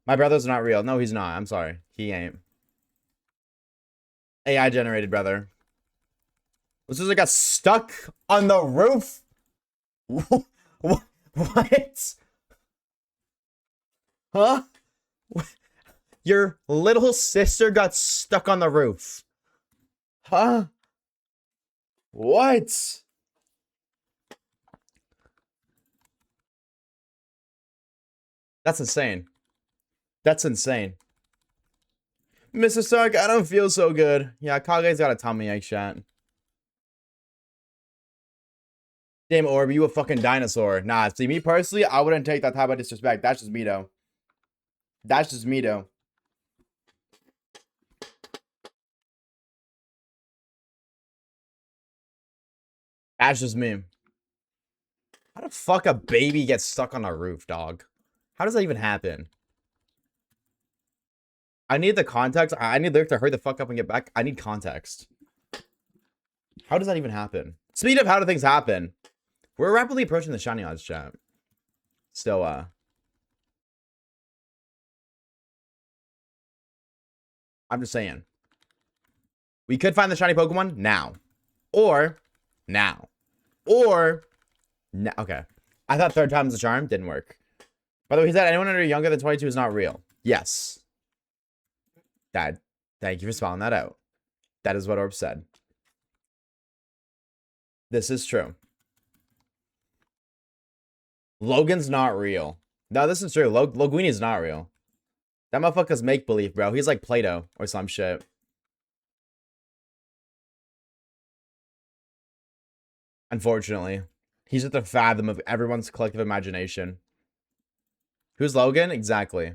Speaker 1: My brother's not real. No, he's not. I'm sorry. He ain't. AI generated, brother. This is like got stuck on the roof. What? Huh? Your little sister got stuck on the roof. Huh? What? That's insane. That's insane. Mr. Stark, I don't feel so good. Yeah, Kage's got a tummy ache, chat. Damn, Orb, you a fucking dinosaur. Nah, see, me personally, I wouldn't take that type of disrespect. That's just me, though. That's just me, though. That's just me. How the fuck a baby gets stuck on a roof, dog? How does that even happen? I need the context. I need Lyric to hurry the fuck up and get back. I need context. How does that even happen? Speed of how do things happen? We're rapidly approaching the shiny odds, chat. Still, I'm just saying. We could find the shiny Pokemon now. Or now. Or now. Okay. I thought third time's the charm. Didn't work. By the way, he said anyone under younger than 22 is not real. Yes. Dad, thank you for spelling that out. That is what Orb said. This is true. Logan's not real. No, this is true. Loguini's not real. That motherfucker's make-believe, bro. He's like Play-Doh or some shit. Unfortunately. He's at the fathom of everyone's collective imagination. Who's Logan? Exactly.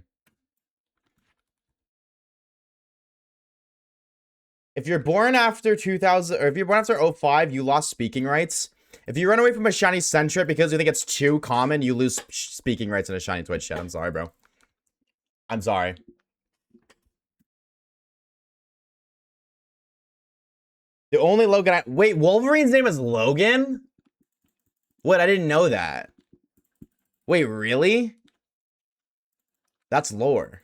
Speaker 1: If you're born after 2000, or if you're born after 05, you lost speaking rights. If you run away from a shiny Sentret because you think it's too common, you lose speaking rights in a shiny Twitch chat. I'm sorry, bro. I'm sorry. The only Logan wait, Wolverine's name is Logan? What? I didn't know that. Wait, really? That's lore.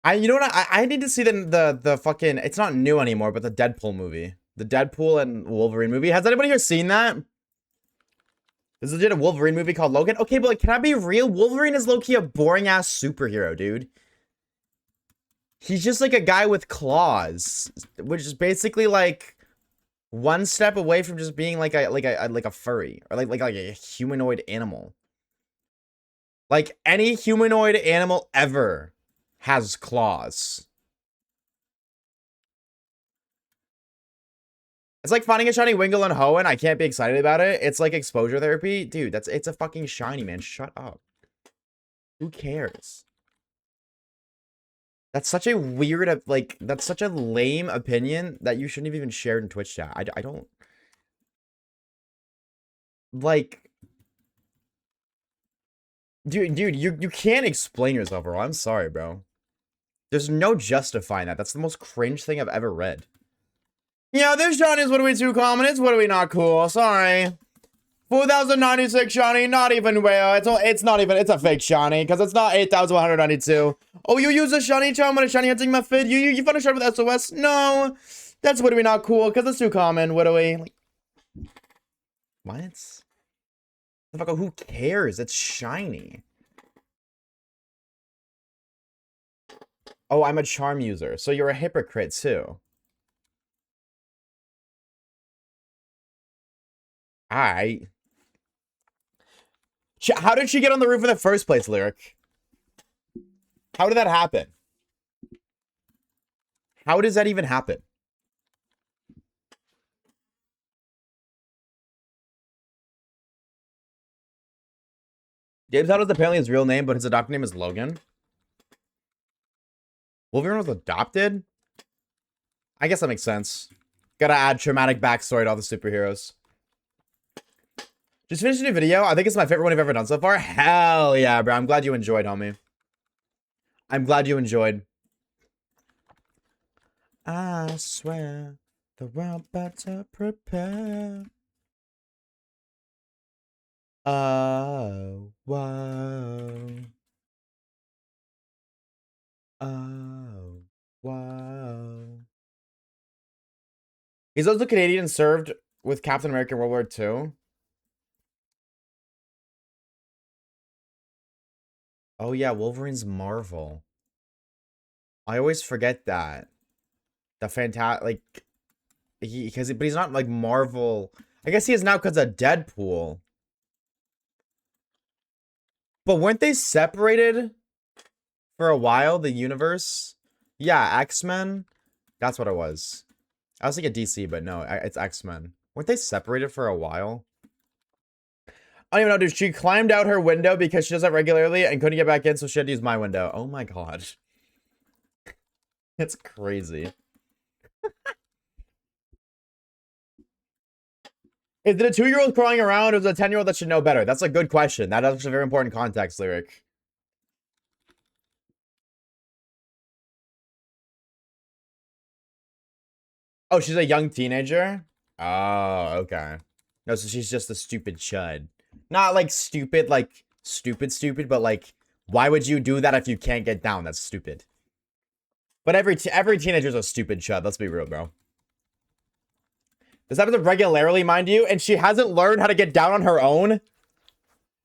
Speaker 1: You know what? I need to see the fucking. It's not new anymore, but the Deadpool movie, the Deadpool and Wolverine movie. Has anybody here seen that? There's legit a Wolverine movie called Logan. Okay, but like, can I be real? Wolverine is low-key a boring ass superhero, dude. He's just like a guy with claws, which is basically like one step away from just being like a furry or like a humanoid animal. Like any humanoid animal ever has claws. It's like finding a shiny Wingull and Hoenn. I can't be excited about it. It's like exposure therapy. Dude, it's a fucking shiny, man. Shut up. Who cares? That's such a weird, like, that's such a lame opinion that you shouldn't have even shared in Twitch chat. I don't, like, dude, you can't explain yourself, bro. I'm sorry, bro. There's no justifying that. That's the most cringe thing I've ever read. Yeah, this Johnny's what are we too common? It's what are we not cool? Sorry. 4,096 Shani, not even real. It's not even, it's a fake Shani, because it's not 8,192. Oh, you use a Shani charm when a Shani hitting my feed? You found a shard with SOS? No. That's what are we not cool, because it's too common. What are we? Like, what? Fuck, who cares? It's shiny. Oh, I'm a charm user, so you're a hypocrite too. Alright. How did she get on the roof in the first place, Lyric? How did that happen? How does that even happen? James Hudd is apparently his real name, but his adopted name is Logan. Wolverine was adopted? I guess that makes sense. Gotta add traumatic backstory to all the superheroes. Just finished a new video. I think it's my favorite one I've ever done so far. Hell yeah, bro. I'm glad you enjoyed, homie. I'm glad you enjoyed. I swear the world better prepare. Oh, whoa. Oh, wow. He's also Canadian, served with Captain America in World War II. Oh yeah, Wolverine's Marvel. I always forget that. The but he's not like Marvel. I guess he is now because of Deadpool. But weren't they separated for a while, the universe? Yeah, X-Men. That's what it was. I was thinking DC, but no, it's X-Men. Weren't they separated for a while? I don't even know, dude. She climbed out her window because she does that regularly and couldn't get back in, so she had to use my window. Oh my god. It's crazy. Is it a 2-year-old crawling around or is it a 10-year-old that should know better? That's a good question. That is a very important context, Lyric. Oh, she's a young teenager? Oh, okay. No, so she's just a stupid chud. Not like stupid, stupid, but like, why would you do that if you can't get down? That's stupid. But every teenager's a stupid chud. Let's be real, bro. This happens regularly, mind you, and she hasn't learned how to get down on her own.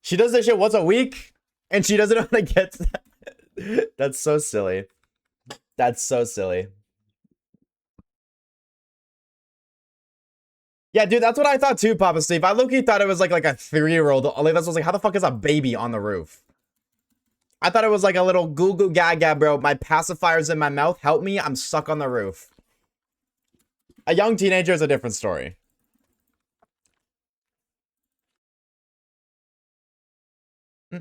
Speaker 1: She does this shit once a week, and she doesn't know how to get that. That's so silly. That's so silly. Yeah, dude, that's what I thought too, Papa Steve. I low-key thought it was like a 3-year-old. Like, that's was like, how the fuck is a baby on the roof? I thought it was like a little goo goo gaga, bro. My pacifier's in my mouth. Help me. I'm stuck on the roof. A young teenager is a different story. He'd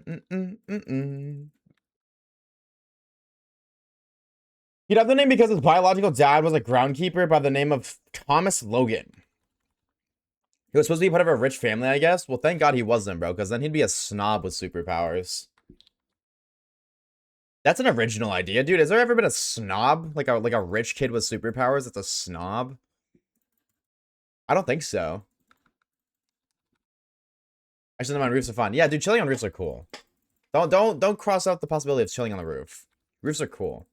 Speaker 1: have the name because his biological dad was a groundkeeper by the name of Thomas Logan. He was supposed to be part of a rich family, I guess. Well, thank God he wasn't, bro, because then he'd be a snob with superpowers. That's an original idea, dude. Has there ever been a snob? Like a rich kid with superpowers that's a snob? I don't think so. Actually, on roofs are fun. Yeah, dude, chilling on roofs are cool. Don't cross out the possibility of chilling on the roof. Roofs are cool.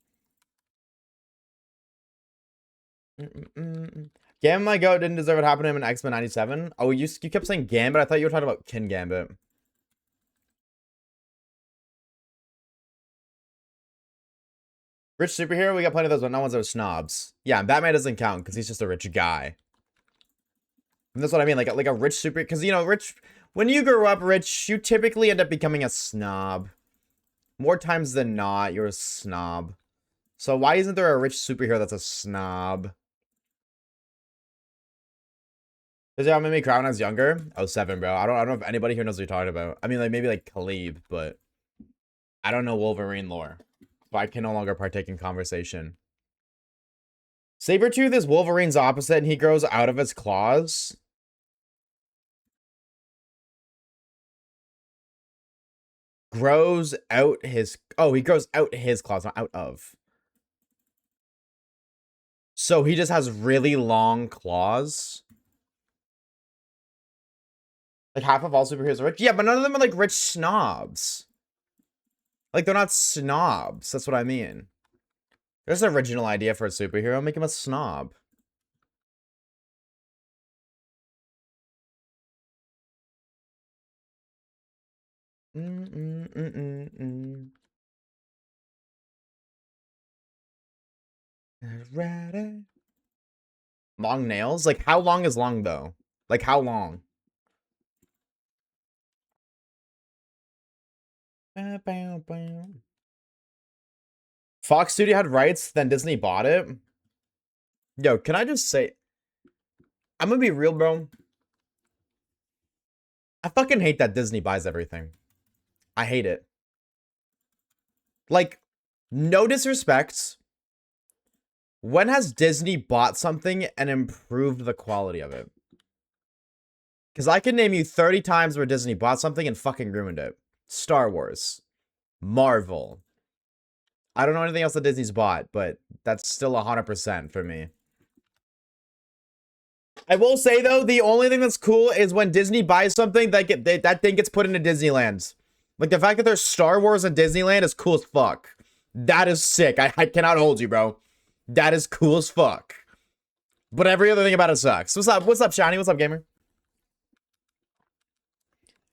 Speaker 1: Gambit, my goat, didn't deserve what happened to him in X-Men 97. Oh, you kept saying Gambit. I thought you were talking about Kin Gambit. Rich superhero, we got plenty of those, but no ones that are snobs. Yeah, Batman doesn't count because he's just a rich guy. And that's what I mean, like a rich super, because you know, when you grow up rich, you typically end up becoming a snob. More times than not, you're a snob. So why isn't there a rich superhero that's a snob? Does y'all made me cry when I was younger? 07, bro. I don't know if anybody here knows what you're talking about. I mean, like maybe like Khalib, but I don't know Wolverine lore. So I can no longer partake in conversation. Sabretooth is Wolverine's opposite, and he grows out of his claws. Grows out his... Oh, he grows out his claws, not out of. So he just has really long claws. Like, half of all superheroes are rich. Yeah, but none of them are, like, rich snobs. Like, they're not snobs. That's what I mean. There's an original idea for a superhero. Make him a snob. Long nails? Like, how long is long, though? Like, how long? Fox Studio had rights, then Disney bought it. Yo, can I just say... I'm gonna be real, bro. I fucking hate that Disney buys everything. I hate it. Like, no disrespect. When has Disney bought something and improved the quality of it? Because I can name you 30 times where Disney bought something and fucking ruined it. Star Wars. Marvel. I don't know anything else that Disney's bought, but that's still 100% for me. I will say, though, the only thing that's cool is when Disney buys something, that thing gets put into Disneyland. Like, the fact that there's Star Wars in Disneyland is cool as fuck. That is sick. I cannot hold you, bro. That is cool as fuck. But every other thing about it sucks. What's up? What's up, Shiny? What's up, gamer?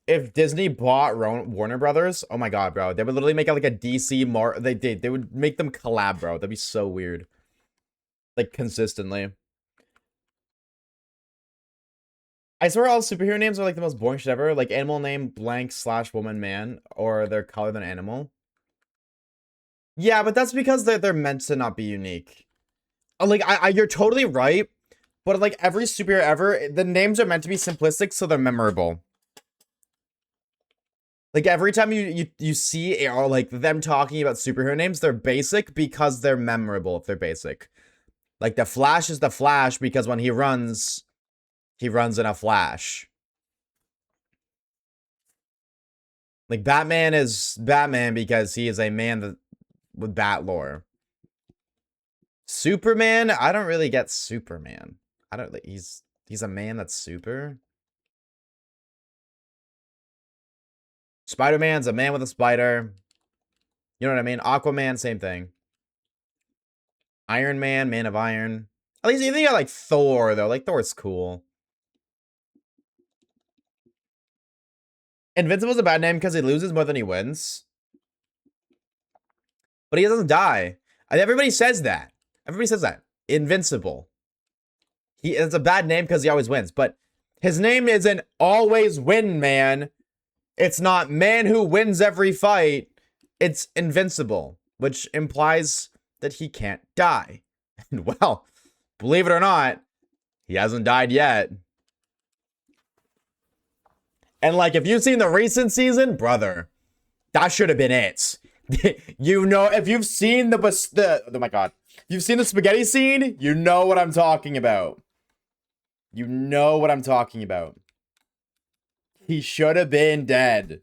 Speaker 1: If Disney bought Warner Brothers, oh my god, bro. They would literally make it like a DC more. They would make them collab, bro. That'd be so weird. Like, consistently. I swear all superhero names are like the most boring shit ever. Like animal name blank / woman man, or they're colored than animal. Yeah, but that's because they're meant to not be unique. Like you're totally right, but like every superhero ever, the names are meant to be simplistic, so they're memorable. Like every time you see or like them talking about superhero names, they're basic because they're memorable if they're basic. Like the Flash is the Flash because when he runs in a flash. Like Batman is Batman because he is a man that with bat lore. Superman, I don't really get Superman. I don't like he's a man that's super. Spider-Man's a man with a spider. You know what I mean? Aquaman, same thing. Iron Man, man of iron. At least you think I like Thor though. Like Thor's cool. Invincible's a bad name because he loses more than he wins. But he doesn't die. Everybody says that. Everybody says that. Invincible. It's a bad name because he always wins. But his name isn't always win, man. It's not man who wins every fight. It's invincible, which implies that he can't die. And well, believe it or not, he hasn't died yet. And like, if you've seen the recent season, brother, that should have been it. You know, if you've seen oh my god, if you've seen the spaghetti scene, you know what I'm talking about. You know what I'm talking about. He should have been dead.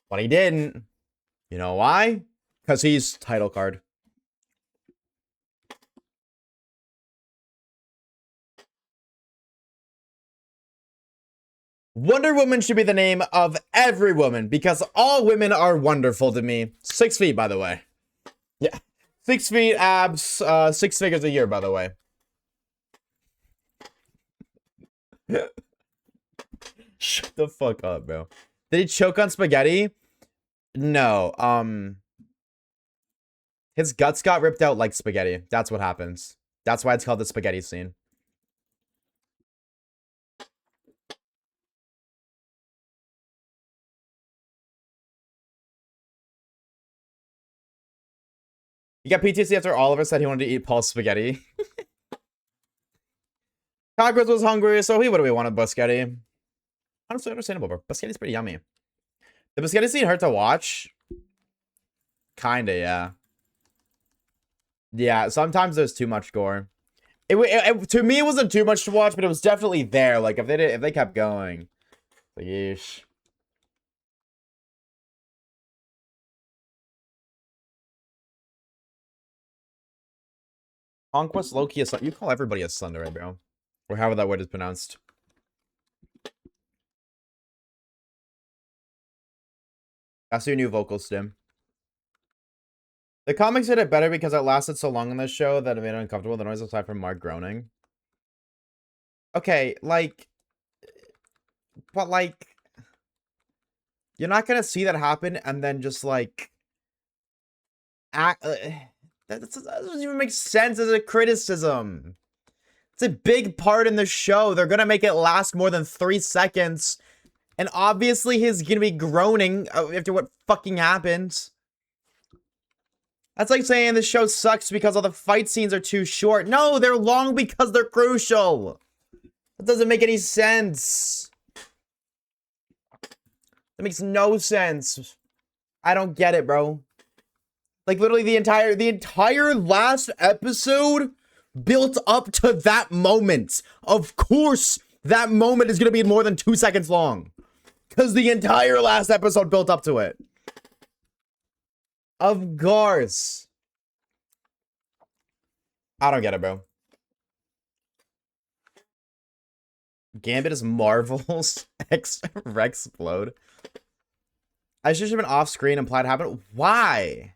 Speaker 1: But he didn't. You know why? Because he's title card. Wonder Woman should be the name of every woman because all women are wonderful to me. 6 feet, by the way. Yeah. 6 feet, abs, 6 figures a year, by the way. Shut the fuck up, bro. Did he choke on spaghetti? No. His guts got ripped out like spaghetti. That's what happens. That's why it's called the spaghetti scene. You got PTSD after Oliver said he wanted to eat Paul's spaghetti. Cockroach was hungry, so he would have wanted biscotti. Honestly understandable, bro. Biscotti's pretty yummy. The biscotti scene hurt to watch. Kinda, yeah. Yeah, sometimes there's too much gore. To me, it wasn't too much to watch, but it was definitely there. Like, if they kept going. Like, yeesh. Conquest Loki is... You call everybody a Thunder, right, bro? Or however that word is pronounced. That's your new vocal stim. The comics did it better because it lasted so long in this show that it made it uncomfortable. The noise aside from Mark groaning. Okay, like... But, like... You're not gonna see that happen and then just, like... That doesn't even make sense as a criticism. It's a big part in the show. They're gonna make it last more than 3 seconds. And obviously he's gonna be groaning after what fucking happened. That's like saying the show sucks because all the fight scenes are too short. No, they're long because they're crucial. That doesn't make any sense. That makes no sense. I don't get it, bro. Like, literally the entire last episode built up to that moment. Of course, that moment is going to be more than 2 seconds long. Because the entire last episode built up to it. Of course. I don't get it, bro. Gambit is Marvel's X Rexplode. I should have been off screen implied happen. Why?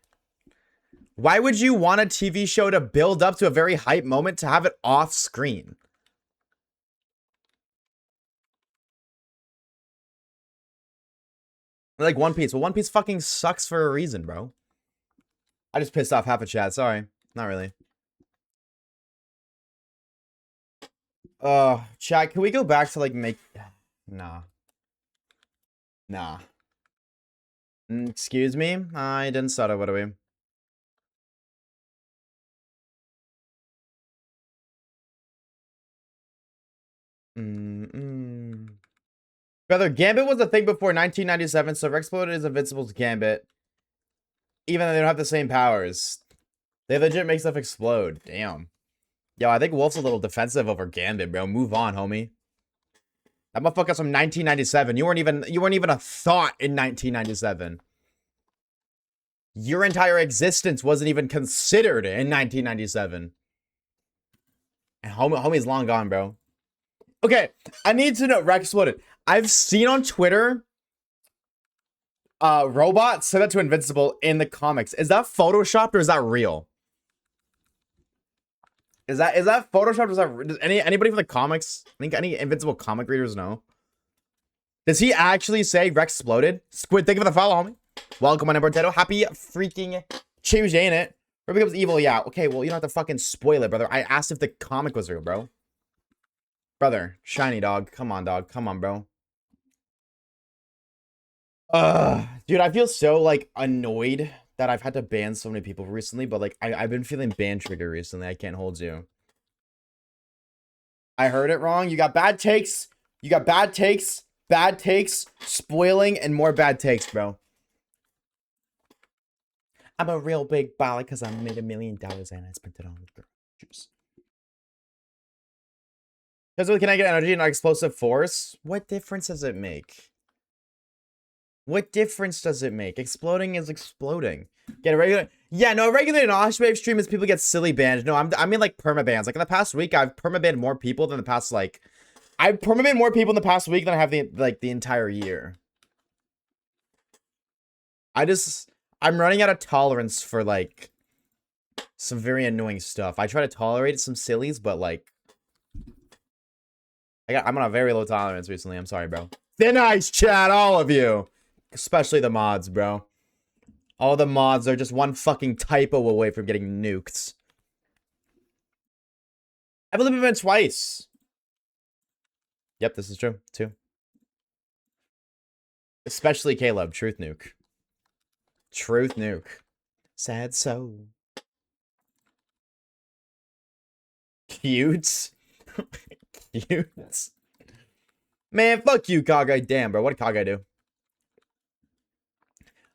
Speaker 1: Why would you want a TV show to build up to a very hype moment to have it off screen? Like One Piece. Well, One Piece fucking sucks for a reason, bro. I just pissed off half a chat. Sorry. Not really. Chat, can we go back to like make... Nah. Nah. Excuse me? I didn't start it. What are we? Brother, Gambit was a thing before 1997, so Rexplode is Invincible's Gambit. Even though they don't have the same powers. They legit make stuff explode. Damn. Yo, I think Wolf's a little defensive over Gambit, bro. Move on, homie. That motherfucker's from 1997. You weren't even a thought in 1997. Your entire existence wasn't even considered in 1997. And homie's long gone, bro. Okay, I need to know, Rexploded. I've seen on Twitter Robot said that to Invincible in the comics. Is that photoshopped or is that real? Is that photoshopped? Does anybody from the comics? I think any Invincible comic readers know. Does he actually say Rex exploded? Squid, thank you for the follow, homie. Welcome on Potato. Happy freaking Tuesday, ain't it? Or becomes evil, yeah. Okay, well, you don't have to fucking spoil it, brother. I asked if the comic was real, bro. Brother, shiny dog. Come on, dog. Come on, bro. Dude, I feel so, like, annoyed that I've had to ban so many people recently, but, like, I've been feeling ban trigger recently. I can't hold you. I heard it wrong. You got bad takes. You got bad takes, spoiling, and more bad takes, bro. I'm a real big baller because I made $1 million and I spent it on juice. Because can I get energy and not explosive force? What difference does it make? What difference does it make? Exploding is exploding. Get a regular... Yeah, no, a regular Oshawaves stream is people get silly banned. No, I mean like permabans. Like in the past week, I've permabanned more people than the past, like... I've permabanned more people in the past week than I have the entire year. I'm running out of tolerance for, like, some very annoying stuff. I try to tolerate some sillies, but, like... I'm on a very low tolerance recently. I'm sorry, bro. Thin ice chat, all of you. Especially the mods, bro. All the mods are just one fucking typo away from getting nuked. I've only been banned twice. Yep, this is true, too. Especially Caleb. Truth nuke. Truth nuke. Sad soul. Cute. Cute. Man, fuck you, Kage. Damn, bro. What did Kage do?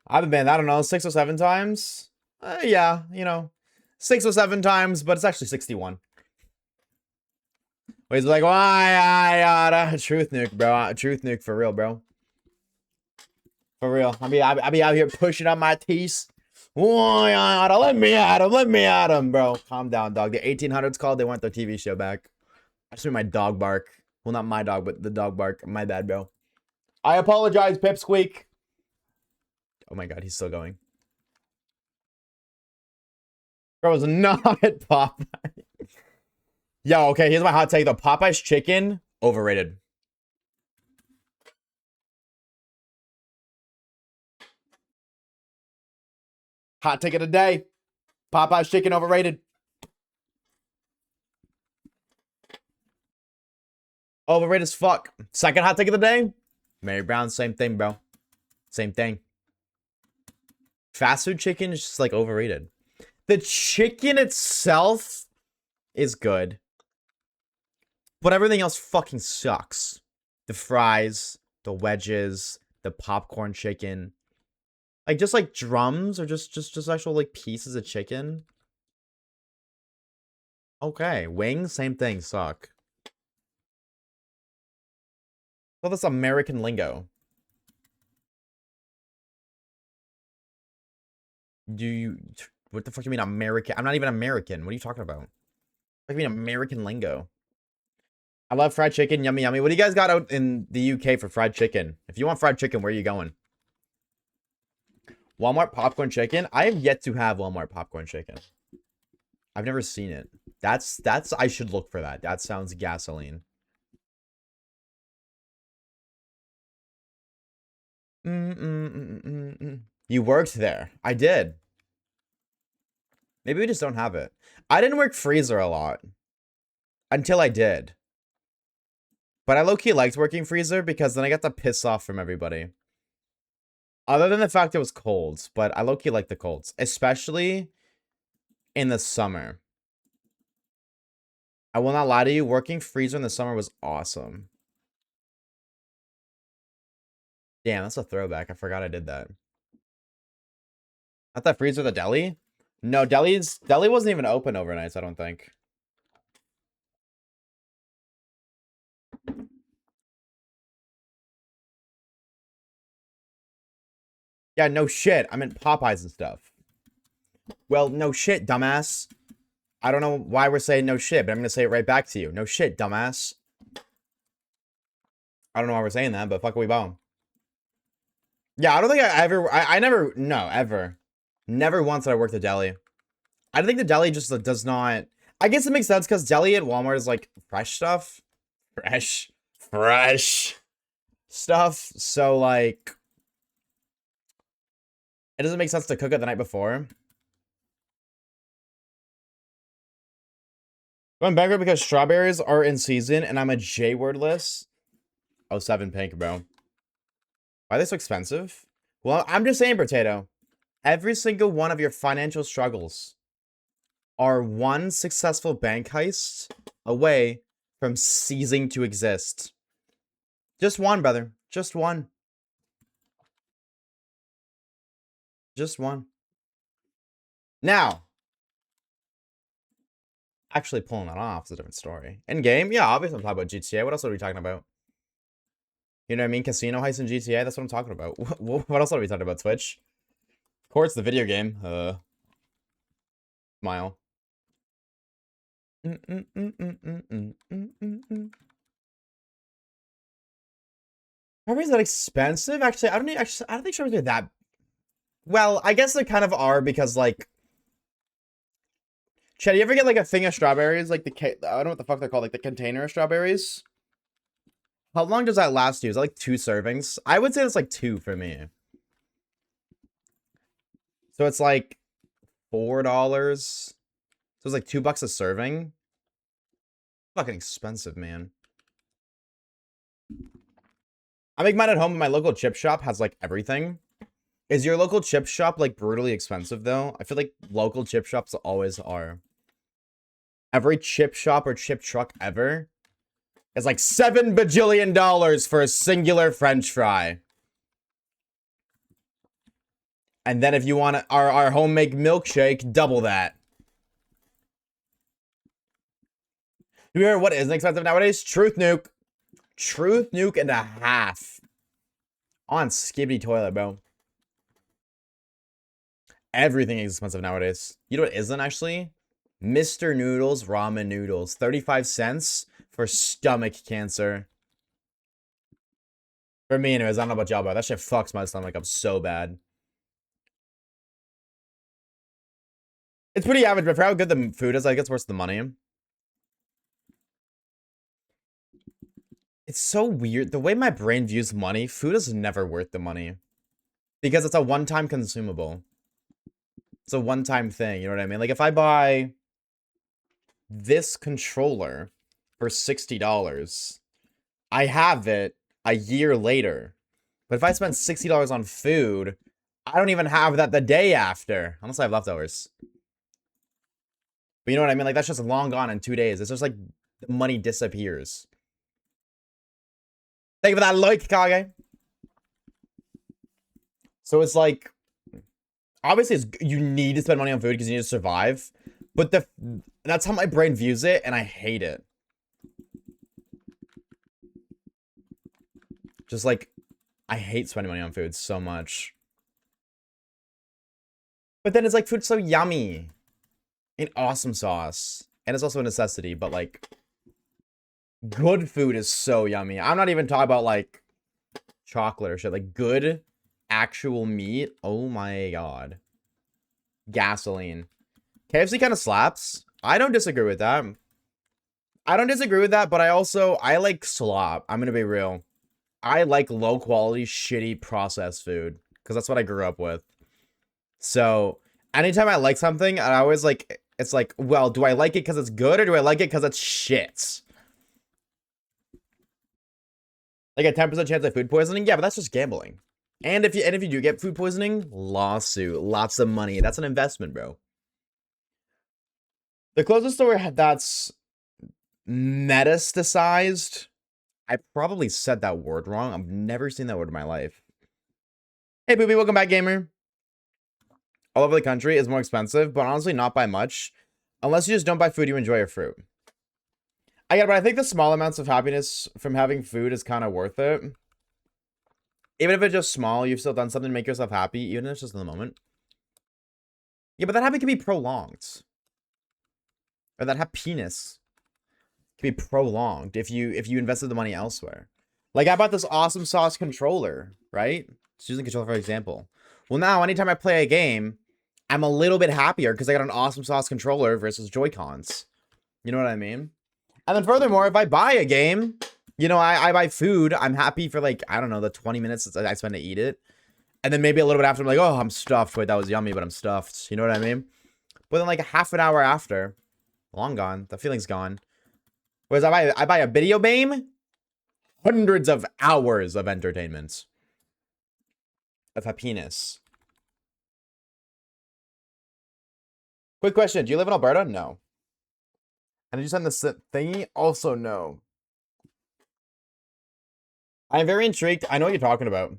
Speaker 1: I've been banned, I don't know, 6 or 7 times. Yeah, you know, 6 or 7 times, but it's actually 61. He's like, why? Truth nuke, bro. Truth nuke for real, bro. For real. I be out here pushing up my teeth. Why? Let me at him. Let me at him, bro. Calm down, dog. The 1800s called. They want their TV show back. I just heard my dog bark. Well, not my dog, but the dog bark. My bad, bro. I apologize, Pipsqueak. Oh my god, he's still going. Bro, it's not Popeye. Yo, okay, here's my hot take though. Popeye's chicken, overrated. Hot take of the day. Popeye's chicken, overrated. Overrated as fuck. Second hot take of the day. Mary Brown, same thing, bro. Same thing. Fast food chicken is just like overrated. The chicken itself is good. But everything else fucking sucks. The fries, the wedges, the popcorn chicken. Like just like drums or just actual like pieces of chicken. Okay, wings, same thing, suck. Well, that's American lingo. What the fuck do you mean American? I'm not even American. What are you talking about? What do you mean American lingo? I love fried chicken, yummy, yummy. What do you guys got out in the UK for fried chicken? If you want fried chicken, where are you going? Walmart popcorn chicken? I have yet to have Walmart popcorn chicken. I've never seen it. That's I should look for that. That sounds gasoline. You worked there. I did. Maybe we just don't have it. I didn't work freezer a lot. Until I did. But I low-key liked working freezer because then I got to piss off from everybody. Other than the fact it was cold. But I low-key like the colds. Especially in the summer. I will not lie to you. Working freezer in the summer was awesome. Damn, that's a throwback. I forgot I did that. Not that freezer, the deli? No, deli wasn't even open overnights, I don't think. Yeah, no shit. I meant Popeyes and stuff. Well, no shit, dumbass. I don't know why we're saying no shit, but I'm gonna say it right back to you. No shit, dumbass. I don't know why we're saying that, but fuck we bomb. Yeah, I don't think I never, no, ever. Never once did I work the deli. I think the deli just does not, I guess it makes sense because deli at Walmart is like fresh stuff. Fresh stuff. So like, it doesn't make sense to cook it the night before. Going bankrupt because strawberries are in season and I'm a J-wordless. Oh, 7 pink, bro. Why are they so expensive? Well, I'm just saying, Potato. Every single one of your financial struggles are one successful bank heist away from ceasing to exist. Just one, brother. Just one. Just one. Now, actually pulling that off is a different story. In game, yeah, obviously I'm talking about GTA. What else are we talking about? You know what I mean? Casino heist in GTA. That's what I'm talking about. What else are we talking about? Twitch. Of course, the video game. Smile. Strawberries that expensive? Actually, I don't think strawberries are that. Well, I guess they kind of are because like. Chad, you ever get like a thing of strawberries? Like I don't know what the fuck they're called. Like the container of strawberries. How long does that last you? Is that like 2 servings? I would say it's like 2 for me. So it's like $4. So it's like $2 a serving. Fucking expensive, man. I make mine at home, and my local chip shop has like everything. Is your local chip shop like brutally expensive though? I feel like local chip shops always are. Every chip shop or chip truck ever is like $7 bajillion for a singular French fry. And then if you want our homemade milkshake, double that. You hear what is expensive nowadays? Truth Nuke. Truth Nuke and a half. On Skibbity Toilet, bro. Everything is expensive nowadays. You know what isn't actually? Mr. Noodles ramen noodles. 35 cents for stomach cancer. For me anyways, I don't know about y'all, but that shit fucks my stomach up so bad. It's pretty average, but for how good the food is, I guess worth the money. It's so weird. The way my brain views money, food is never worth the money. Because it's a one-time consumable. It's a one-time thing, you know what I mean? Like, if I buy this controller for $60, I have it a year later. But if I spend $60 on food, I don't even have that the day after. Unless I have leftovers. But you know what I mean? Like, that's just long gone in 2 days. It's just like the money disappears. Thank you for that like, Kage. So it's like, obviously you need to spend money on food because you need to survive. But that's how my brain views it, and I hate it. Just like, I hate spending money on food so much. But then it's like, food's so yummy. And awesome sauce. And it's also a necessity, but like, good food is so yummy. I'm not even talking about like chocolate or shit. Like good actual meat. Oh my god. Gasoline. KFC kind of slaps. I don't disagree with that. But I like slop. I'm gonna be real. I like low quality, shitty processed food. Because that's what I grew up with. So, anytime I like something, I always like, it's like, well, do I like it because it's good or do I like it because it's shit? Like a 10% chance of food poisoning? Yeah, but that's just gambling. And if you do get food poisoning, lawsuit, lots of money. That's an investment, bro. The closest store that's metastasized, I probably said that word wrong. I've never seen that word in my life. Hey, Poopy, welcome back, gamer. All over the country is more expensive, but honestly not by much. Unless you just don't buy food, you enjoy your fruit. But I think the small amounts of happiness from having food is kind of worth it. Even if it's just small, you've still done something to make yourself happy, even if it's just in the moment. Yeah, but that happy can be prolonged. Or that happiness can be prolonged if you invested the money elsewhere. Like, I bought this awesome sauce controller, right? Just using controller for example. Well, now, anytime I play a game, I'm a little bit happier because I got an awesome sauce controller versus Joy-Cons. You know what I mean? And then furthermore, if I buy a game, you know, I buy food, I'm happy for like, I don't know, the 20 minutes I spend to eat it. And then maybe a little bit after, I'm like, oh, I'm stuffed. Wait, that was yummy, but I'm stuffed. You know what I mean? But then like a half an hour after, long gone, the feeling's gone. Whereas I buy a video game, hundreds of hours of entertainment. Of happiness. Quick question, do you live in Alberta? No. And did you send this thingy? Also, no. I'm very intrigued. I know what you're talking about.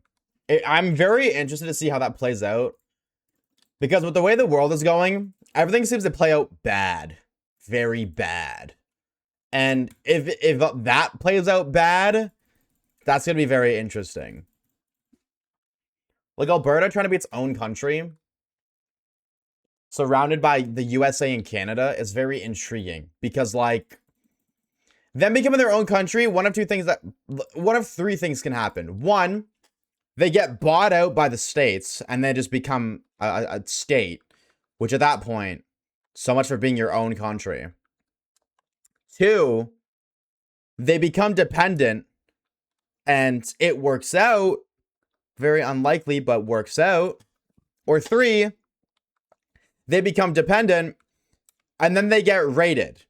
Speaker 1: I'm very interested to see how that plays out. Because with the way the world is going, everything seems to play out bad. Very bad. And if that plays out bad, that's going to be very interesting. Like Alberta trying to be its own country, surrounded by the USA and Canada, is very intriguing. Because, like, them becoming their own country, one of three things can happen. One, they get bought out by the states, and they just become a state. Which at that point, so much for being your own country. Two, they become dependent, and it works out. Very unlikely, but works out. Or three, they become dependent, and then they get raided.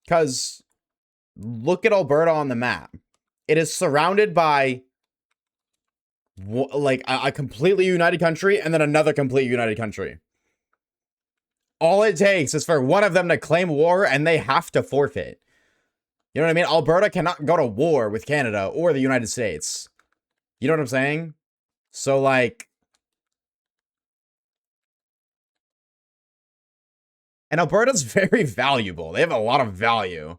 Speaker 1: Because look at Alberta on the map. It is surrounded by like a completely united country and then another completely united country. All it takes is for one of them to claim war and they have to forfeit. You know what I mean? Alberta cannot go to war with Canada or the United States. You know what I'm saying? So like, and Alberta's very valuable. They have a lot of value.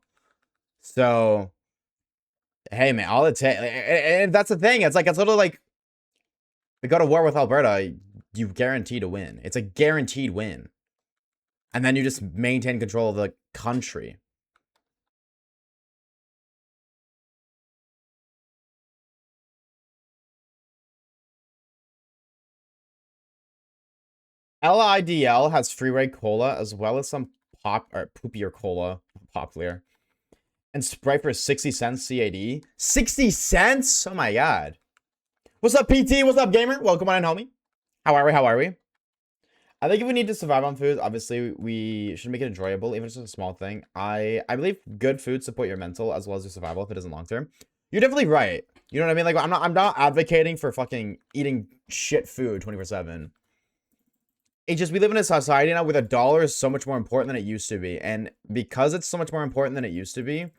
Speaker 1: So, hey man, all it takes, and that's the thing. It's like it's literally like we go to war with Alberta, you guarantee to win. It's a guaranteed win, and then you just maintain control of the country. LIDL has freeway cola as well as some pop or poopier cola, popular, and Sprite for 60 cents CAD. 60 cents? Oh my god. What's up, PT? What's up, gamer? Welcome on in, homie. How are we? How are we? I think if we need to survive on food, obviously we should make it enjoyable, even if it's just a small thing. I believe good food support your mental as well as your survival if it isn't long term. You're definitely right. You know what I mean? Like I'm not advocating for fucking eating shit food 24/7. It's just we live in a society now where the dollar is so much more important than it used to be. And because it's so much more important than it used to be,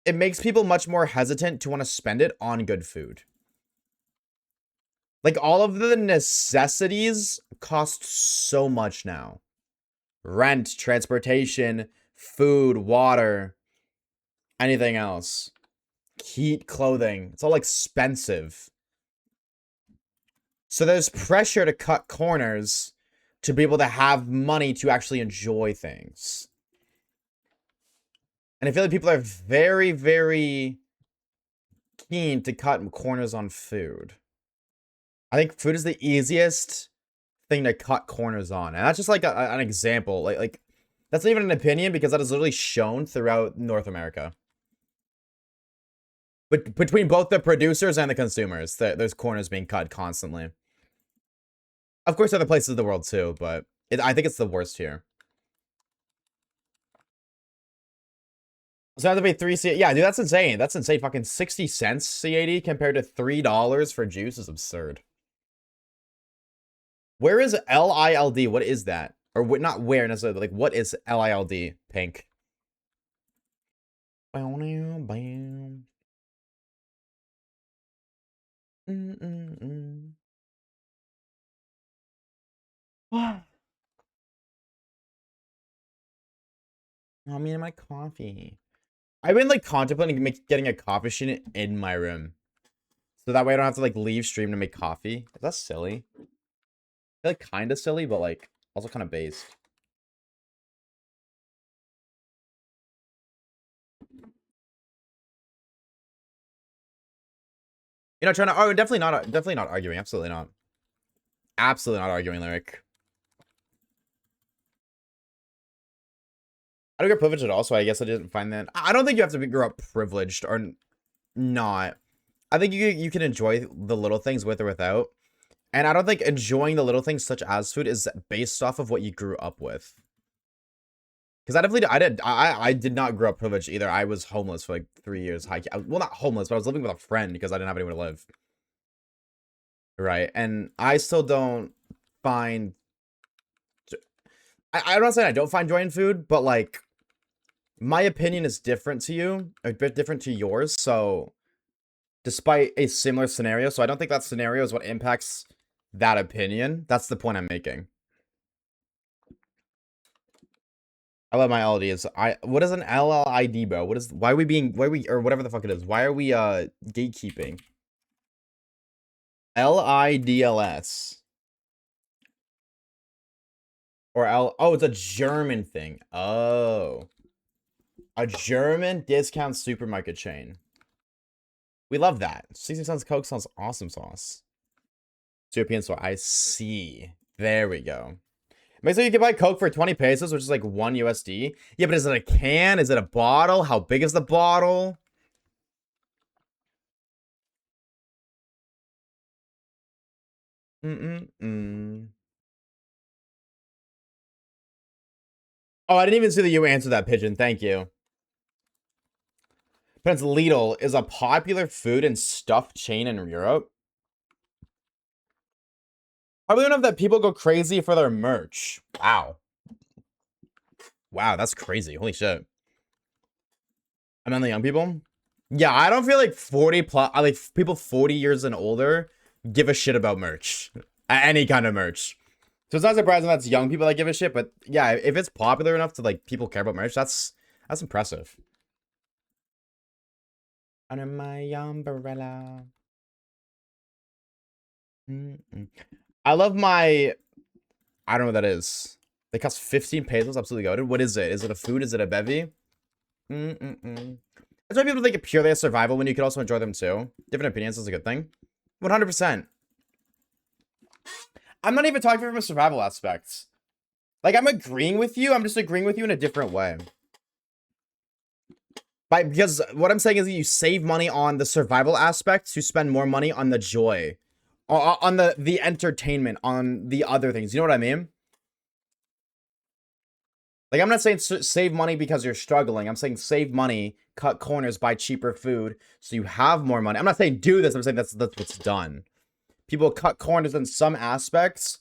Speaker 1: it makes people much more hesitant to want to spend it on good food. Like, all of the necessities cost so much now. Rent, transportation, food, water, anything else. Heat, clothing. It's all expensive. So there's pressure to cut corners to be able to have money to actually enjoy things. And I feel like people are very, very keen to cut corners on food. I think food is the easiest thing to cut corners on. And that's just like an example. Like that's not even an opinion because that is literally shown throughout North America. But between both the producers and the consumers, there's corners being cut constantly. Of course, other places of the world too, but I think it's the worst here. So I have to pay 3 CAD. Yeah, dude, that's insane. That's insane. Fucking 60 cents CAD compared to $3 for juice is absurd. Where is LILD? What is that? Or what? Not where necessarily. Like, what is LILD? Pink. Bam, bam. Oh, me and my coffee. I've been like contemplating getting a coffee machine in my room, so that way I don't have to like leave stream to make coffee. That's silly. I feel like kind of silly, but like also kind of based. You know, trying to. Oh, definitely not arguing. Absolutely not. Absolutely not arguing, Lyric. I don't get privileged at all, so I guess I didn't find that. I don't think you have to grow up privileged or not. I think you can enjoy the little things with or without. And I don't think enjoying the little things such as food is based off of what you grew up with. Because I did not grow up privileged either. I was homeless for like 3 years. Well, not homeless, but I was living with a friend because I didn't have anywhere to live. Right. And I still don't find... I'm not saying I don't find joy in food, but like... My opinion is different to you, a bit different to yours, so despite a similar scenario, so I don't think that scenario is what impacts that opinion. That's the point I'm making. I love my LLDs. What is an LLID, bro? Why are we, or whatever the fuck it is, why are we gatekeeping? LIDLS. Or oh, it's a German thing. Oh. A German discount supermarket chain. We love that. 60 cents Coke sounds awesome sauce. It's European store. I see. There we go. Makes sense you can buy Coke for 20 pesos, which is like 1 USD. Yeah, but is it a can? Is it a bottle? How big is the bottle? Oh, I didn't even see that you answered that, Pigeon. Thank you. Prince Lidl is a popular food and stuff chain in Europe. Probably enough that people go crazy for their merch. Wow. Wow, that's crazy. Holy shit. And then the young people? Yeah, I don't feel like 40 plus, like people 40 years and older give a shit about merch. Any kind of merch. So it's not surprising that's young people that give a shit, but yeah, if it's popular enough to like people care about merch, that's impressive. Under my umbrella. I love my, I don't know what that is. They cost 15 pesos, absolutely goated. What is it? Is it a food? Is it a bevy? That's why people think it purely as survival when you could also enjoy them too. Different opinions is a good thing. 100%. I'm not even talking from a survival aspect. Like, I'm agreeing with you. I'm just agreeing with you in a different way. Because what I'm saying is that you save money on the survival aspect to spend more money on the joy. On the entertainment, on the other things. You know what I mean? Like, I'm not saying save money because you're struggling. I'm saying save money, cut corners, buy cheaper food, so you have more money. I'm not saying do this. I'm saying that's what's done. People cut corners in some aspects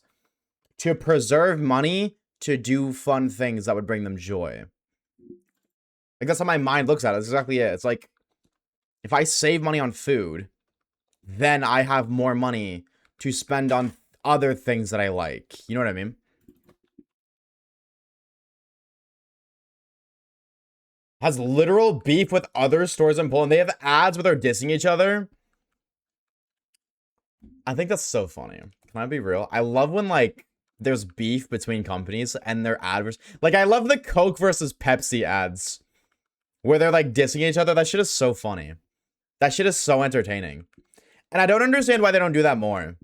Speaker 1: to preserve money to do fun things that would bring them joy. Like, that's how my mind looks at it. That's exactly it. It's like, if I save money on food, then I have more money to spend on other things that I like. You know what I mean? Has literal beef with other stores in Poland. They have ads where they're dissing each other. I think that's so funny. Can I be real? I love when, like, there's beef between companies and their adverts. Like, I love the Coke versus Pepsi ads where they're, like, dissing each other. That shit is so funny. That shit is so entertaining. And I don't understand why they don't do that more.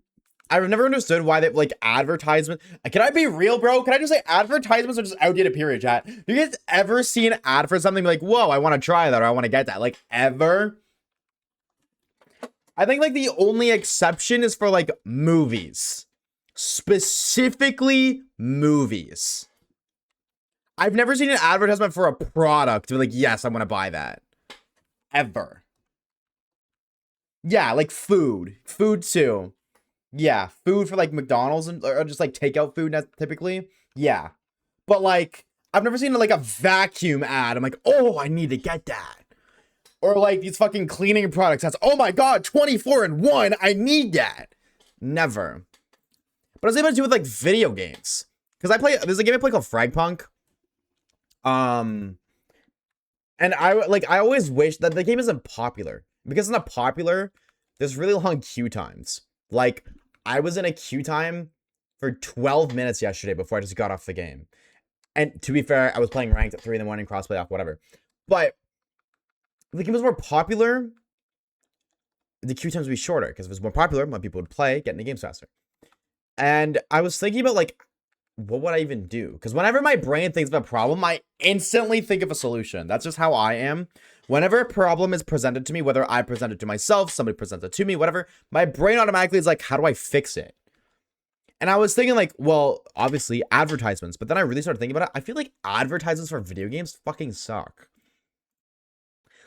Speaker 1: I've never understood why they, like, advertisements. Can I be real, bro? Can I just say advertisements are just outdated, period, chat? You guys ever see an ad for something like, whoa, I want to try that or I want to get that? Like, ever? I think, like, the only exception is for, like, movies. Specifically, movies. I've never seen an advertisement for a product to be like, yes, I want to buy that. Ever. Yeah, like food. Food, too. Yeah, food for, like, McDonald's and or just, like, takeout food typically. Yeah. But, like, I've never seen, like, a vacuum ad. I'm like, oh, I need to get that. Or, like, these fucking cleaning products. That's, oh my god, 24 in 1. I need that. Never. But I was able to do with, like, video games. Because there's a game I play called Fragpunk. And I always wish that the game isn't popular. Because it's not popular, there's really long queue times. Like, I was in a queue time for 12 minutes yesterday before I just got off the game. And to be fair, I was playing ranked at 3 in the morning, crossplay off, whatever. But if the game was more popular, the queue times would be shorter. Because if it was more popular, more people would play, get into games faster. And I was thinking about, like, what would I even do? Because whenever my brain thinks of a problem, I instantly think of a solution. That's just how I am. Whenever a problem is presented to me, whether I present it to myself, somebody presents it to me, whatever, my brain automatically is like, how do I fix it? And I was thinking, like, well, obviously advertisements. But then I really started thinking about it. I feel like advertisements for video games fucking suck.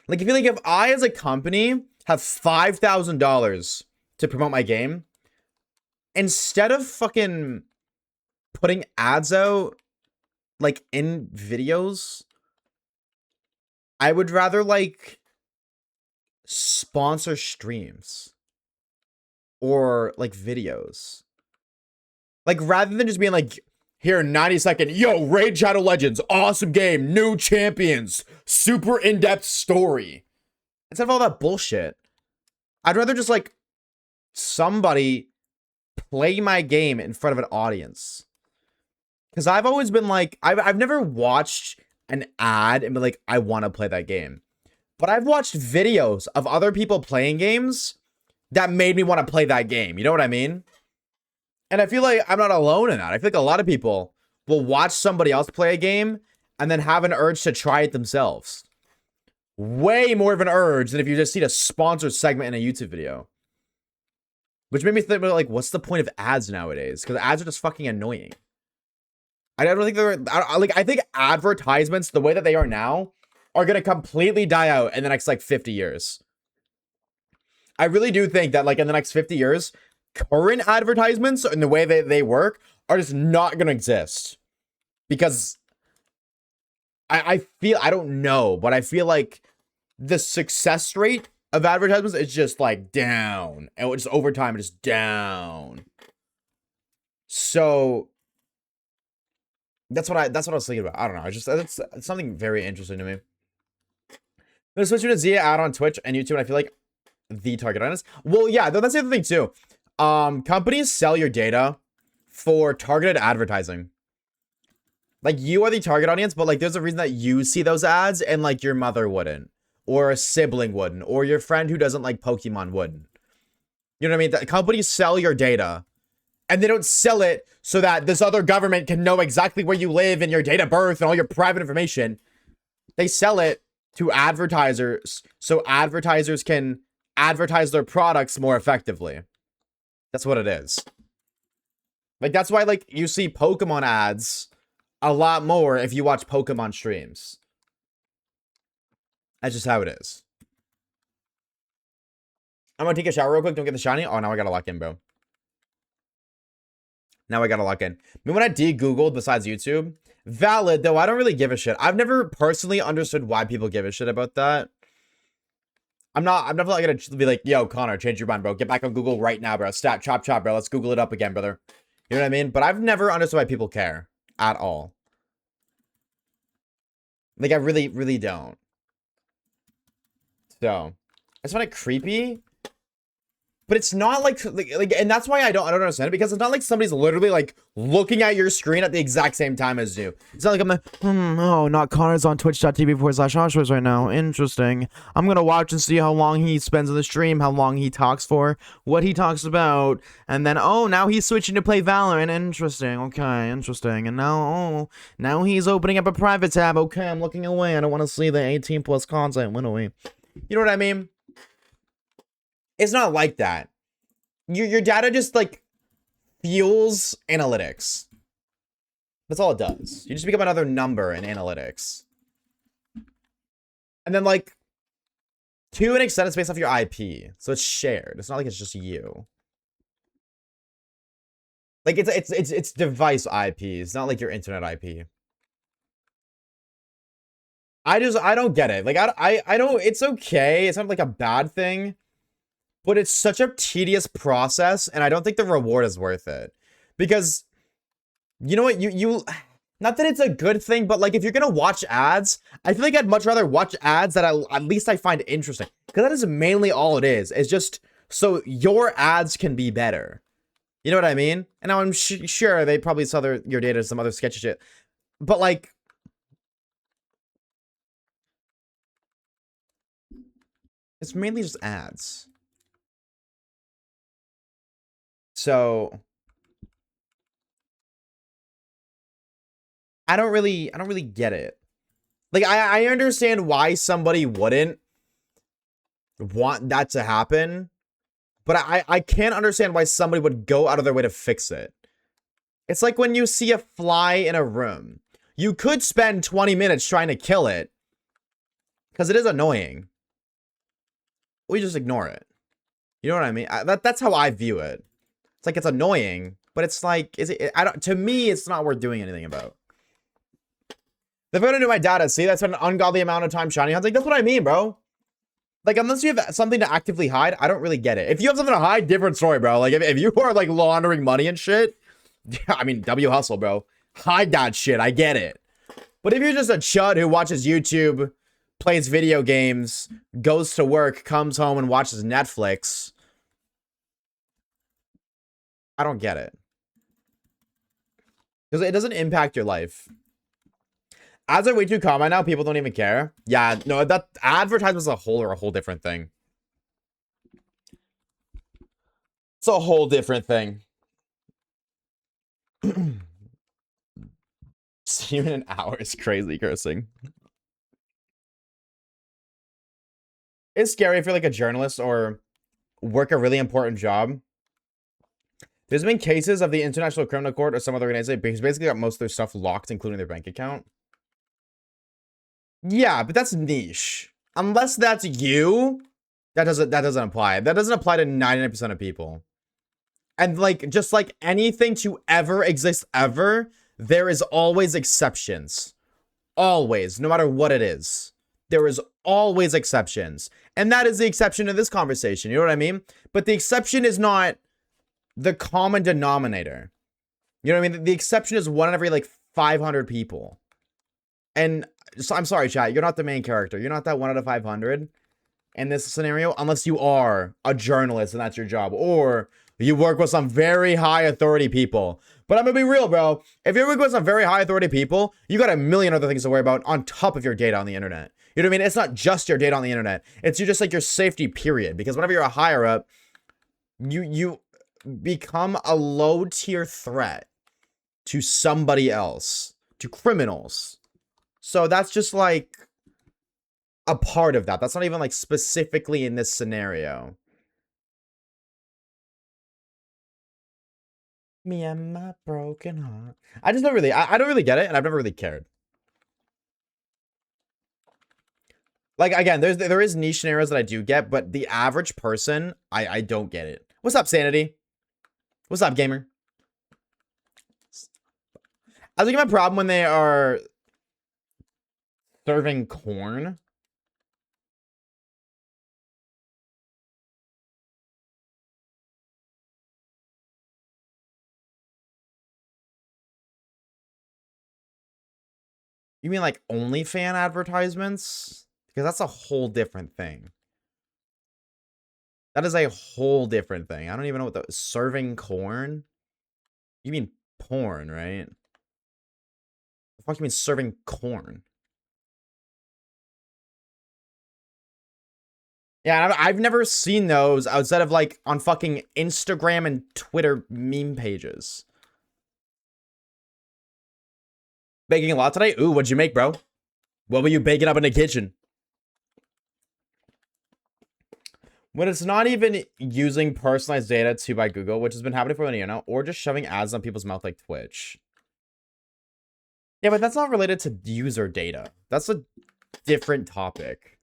Speaker 1: Like, if I as a company have $5,000 to promote my game, instead of fucking putting ads out, like, in videos, I would rather, like, sponsor streams or, like, videos. Like, rather than just being like, here, 90-second, yo, Raid Shadow Legends, awesome game, new champions, super in-depth story. Instead of all that bullshit, I'd rather just, like, somebody play my game in front of an audience. Because I've always been like, I've never watched an ad and be like, I want to play that game. But I've watched videos of other people playing games that made me want to play that game. You know what I mean? And I feel like I'm not alone in that. I feel like a lot of people will watch somebody else play a game and then have an urge to try it themselves. Way more of an urge than if you just see a sponsored segment in a YouTube video. Which made me think about, like, what's the point of ads nowadays? Because ads are just fucking annoying. I don't think I think advertisements, the way that they are now, are going to completely die out in the next, like, 50 years. I really do think that, like, in the next 50 years, current advertisements and the way they work are just not going to exist. Because I don't know, but I feel like the success rate of advertisements is just like down, and just over time it's down. So that's what I was thinking about. I don't know. It's something very interesting to me. I'm switch to Zia ad on Twitch and YouTube, and I feel like the target audience. Well, yeah, that's the other thing too. Companies sell your data for targeted advertising. Like, you are the target audience, but like there's a reason that you see those ads and like your mother wouldn't, or a sibling wouldn't, or your friend who doesn't like Pokemon wouldn't. You know what I mean? The companies sell your data, and they don't sell it so that this other government can know exactly where you live and your date of birth and all your private information. They sell it to advertisers so advertisers can advertise their products more effectively. That's what it is. Like, that's why, like, you see Pokemon ads a lot more if you watch Pokemon streams. That's just how it is. I'm gonna take a shower real quick. Don't get the shiny. Oh, now I gotta lock in, bro. Now I gotta lock in. I mean, when I de-googled besides YouTube, valid, though I don't really give a shit. I've never personally understood why people give a shit about that. I'm not gonna be like, yo, Connor, change your mind, bro. Get back on Google right now, bro. Stat, chop, bro. Let's Google it up again, brother. You know what I mean? But I've never understood why people care at all. Like, I really, really don't. So, I just find it creepy. But it's not like, and that's why I don't understand it, because it's not like somebody's literally like looking at your screen at the exact same time as you. It's not like I'm like, oh, not Connor's on twitch.tv/Oshawaves right now. Interesting. I'm gonna watch and see how long he spends in the stream, how long he talks for, what he talks about, and then, oh, now he's switching to play Valorant. Interesting. Okay, interesting. And now, oh, now he's opening up a private tab. Okay, I'm looking away. I don't want to see the 18 plus content. Went away. You know what I mean? It's not like that. Your data just, like, fuels analytics. That's all it does. You just become another number in analytics. And then, like, to an extent, it's based off your IP. So it's shared. It's not like it's just you. Like, it's device IP. It's not like your internet IP. I don't get it. Like, I don't, it's okay. It's not like a bad thing. But it's such a tedious process, and I don't think the reward is worth it. Because, you know what, you not that it's a good thing, but like, if you're gonna watch ads, I feel like I'd much rather watch ads that at least I find interesting. Because that is mainly all it is. It's just so your ads can be better. You know what I mean? And now I'm sure they probably sell your data to some other sketchy shit. But like, it's mainly just ads. So I don't really get it. Like, I understand why somebody wouldn't want that to happen, but I can't understand why somebody would go out of their way to fix it. It's like when you see a fly in a room. You could spend 20 minutes trying to kill it because it is annoying. We just ignore it. You know what I mean? That's how I view it. It's like, it's annoying, but it's like, to me, it's not worth doing anything about. If I go into my data, see, that's an ungodly amount of time shining. I was like, that's what I mean, bro. Like, unless you have something to actively hide, I don't really get it. If you have something to hide, different story, bro. Like, if you are, like, laundering money and shit, yeah, I mean, W hustle, bro. Hide that shit, I get it. But if you're just a chud who watches YouTube, plays video games, goes to work, comes home and watches Netflix, I don't get it. Because it doesn't impact your life. Ads are way too common now. People don't even care. Yeah, no, that advertisements are a whole different thing. It's a whole different thing. See you in an hour is crazy cursing. It's scary if you're like a journalist or work a really important job. There's been cases of the International Criminal Court or some other organization who's basically got most of their stuff locked, including their bank account. Yeah, but that's niche. Unless that's you, that doesn't apply. That doesn't apply to 99% of people. And like, just like anything to ever exist ever, there is always exceptions. Always, no matter what it is. There is always exceptions. And that is the exception to this conversation. You know what I mean? But the exception is not the common denominator. You know what I mean? The exception is one in every like 500 people. And so I'm sorry, chat. You're not the main character. You're not that 1 out of 500 in this scenario, unless you are a journalist and that's your job, or you work with some very high authority people. But I'm gonna be real, bro. If you work with some very high authority people, you got a million other things to worry about on top of your data on the internet. You know what I mean? It's not just your data on the internet. It's just like your safety period. Because whenever you're a higher up, you become a low tier threat to somebody else, to criminals. So that's just like a part of that. That's not even like specifically in this scenario. Me and my broken heart. I just don't really, I don't really get it, and I've never really cared. Like, again, there is niche scenarios that I do get, but the average person, I don't get it. What's up, Sanity? What's up, gamer? I think my problem when they are serving corn. You mean like OnlyFans advertisements? Because that's a whole different thing. That is a whole different thing. I don't even know what the serving corn. You mean porn, right? The fuck you mean serving corn? Yeah, I've never seen those outside of like on fucking Instagram and Twitter meme pages. Baking a lot today? Ooh, what'd you make, bro? What were you baking up in the kitchen? When it's not even using personalized data to by Google, which has been happening for a year now, or just shoving ads on people's mouth like Twitch. Yeah, but that's not related to user data. That's a different topic.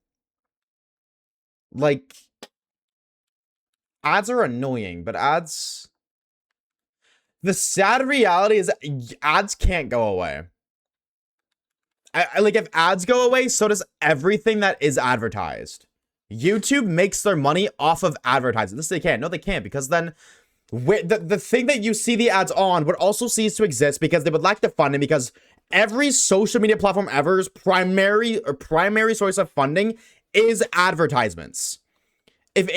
Speaker 1: Like, ads are annoying, but ads... The sad reality is ads can't go away. Like, if ads go away, so does everything that is advertised. YouTube makes their money off of advertising. This they can't. No, they can't, because then the thing that you see the ads on would also cease to exist because they would lack the funding, because every social media platform ever's primary source of funding is advertisements. If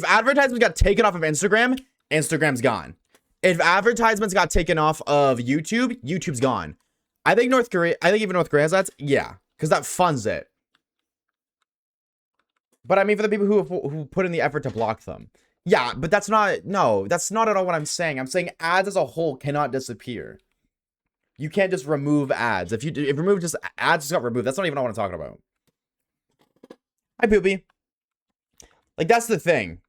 Speaker 1: advertisements got taken off of Instagram, Instagram's gone. If advertisements got taken off of YouTube, YouTube's gone. I think even North Korea has ads. Yeah, because that funds it. But I mean, for the people who put in the effort to block them. Yeah, but that's not at all what I'm saying. I'm saying ads as a whole cannot disappear. You can't just remove ads. If remove just ads just got removed, that's not even what I'm talking about. Hi, Poopy. Like, that's the thing.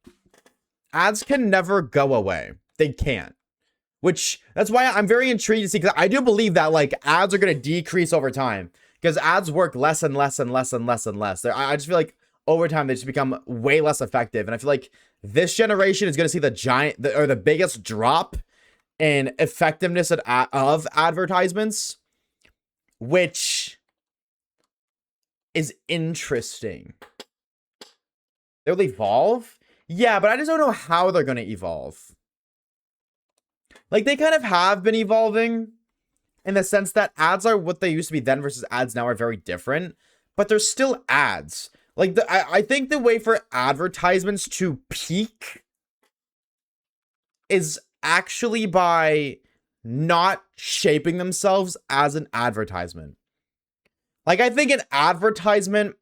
Speaker 1: Ads can never go away. They can't. Which, that's why I'm very intrigued to see, because I do believe that, like, ads are going to decrease over time. Because ads work less and less and less and less and less. I just feel like over time they just become way less effective. And I feel like this generation is going to see the biggest drop in effectiveness of advertisements, which is interesting. They'll evolve? Yeah, but I just don't know how they're going to evolve. Like, they kind of have been evolving in the sense that ads are what they used to be then versus ads now are very different, but they're still ads. Like, I think the way for advertisements to peak is actually by not shaping themselves as an advertisement. Like, I think an advertisement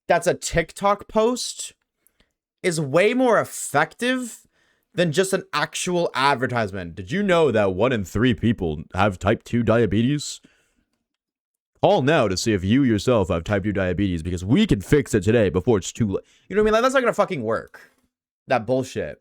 Speaker 1: that's a TikTok post is way more effective than just an actual advertisement. Did you know that 1 in 3 people have type 2 diabetes? Call now to see if you yourself have type 2 diabetes, because we can fix it today before it's too late. You know what I mean? Like, that's not gonna fucking work. That bullshit.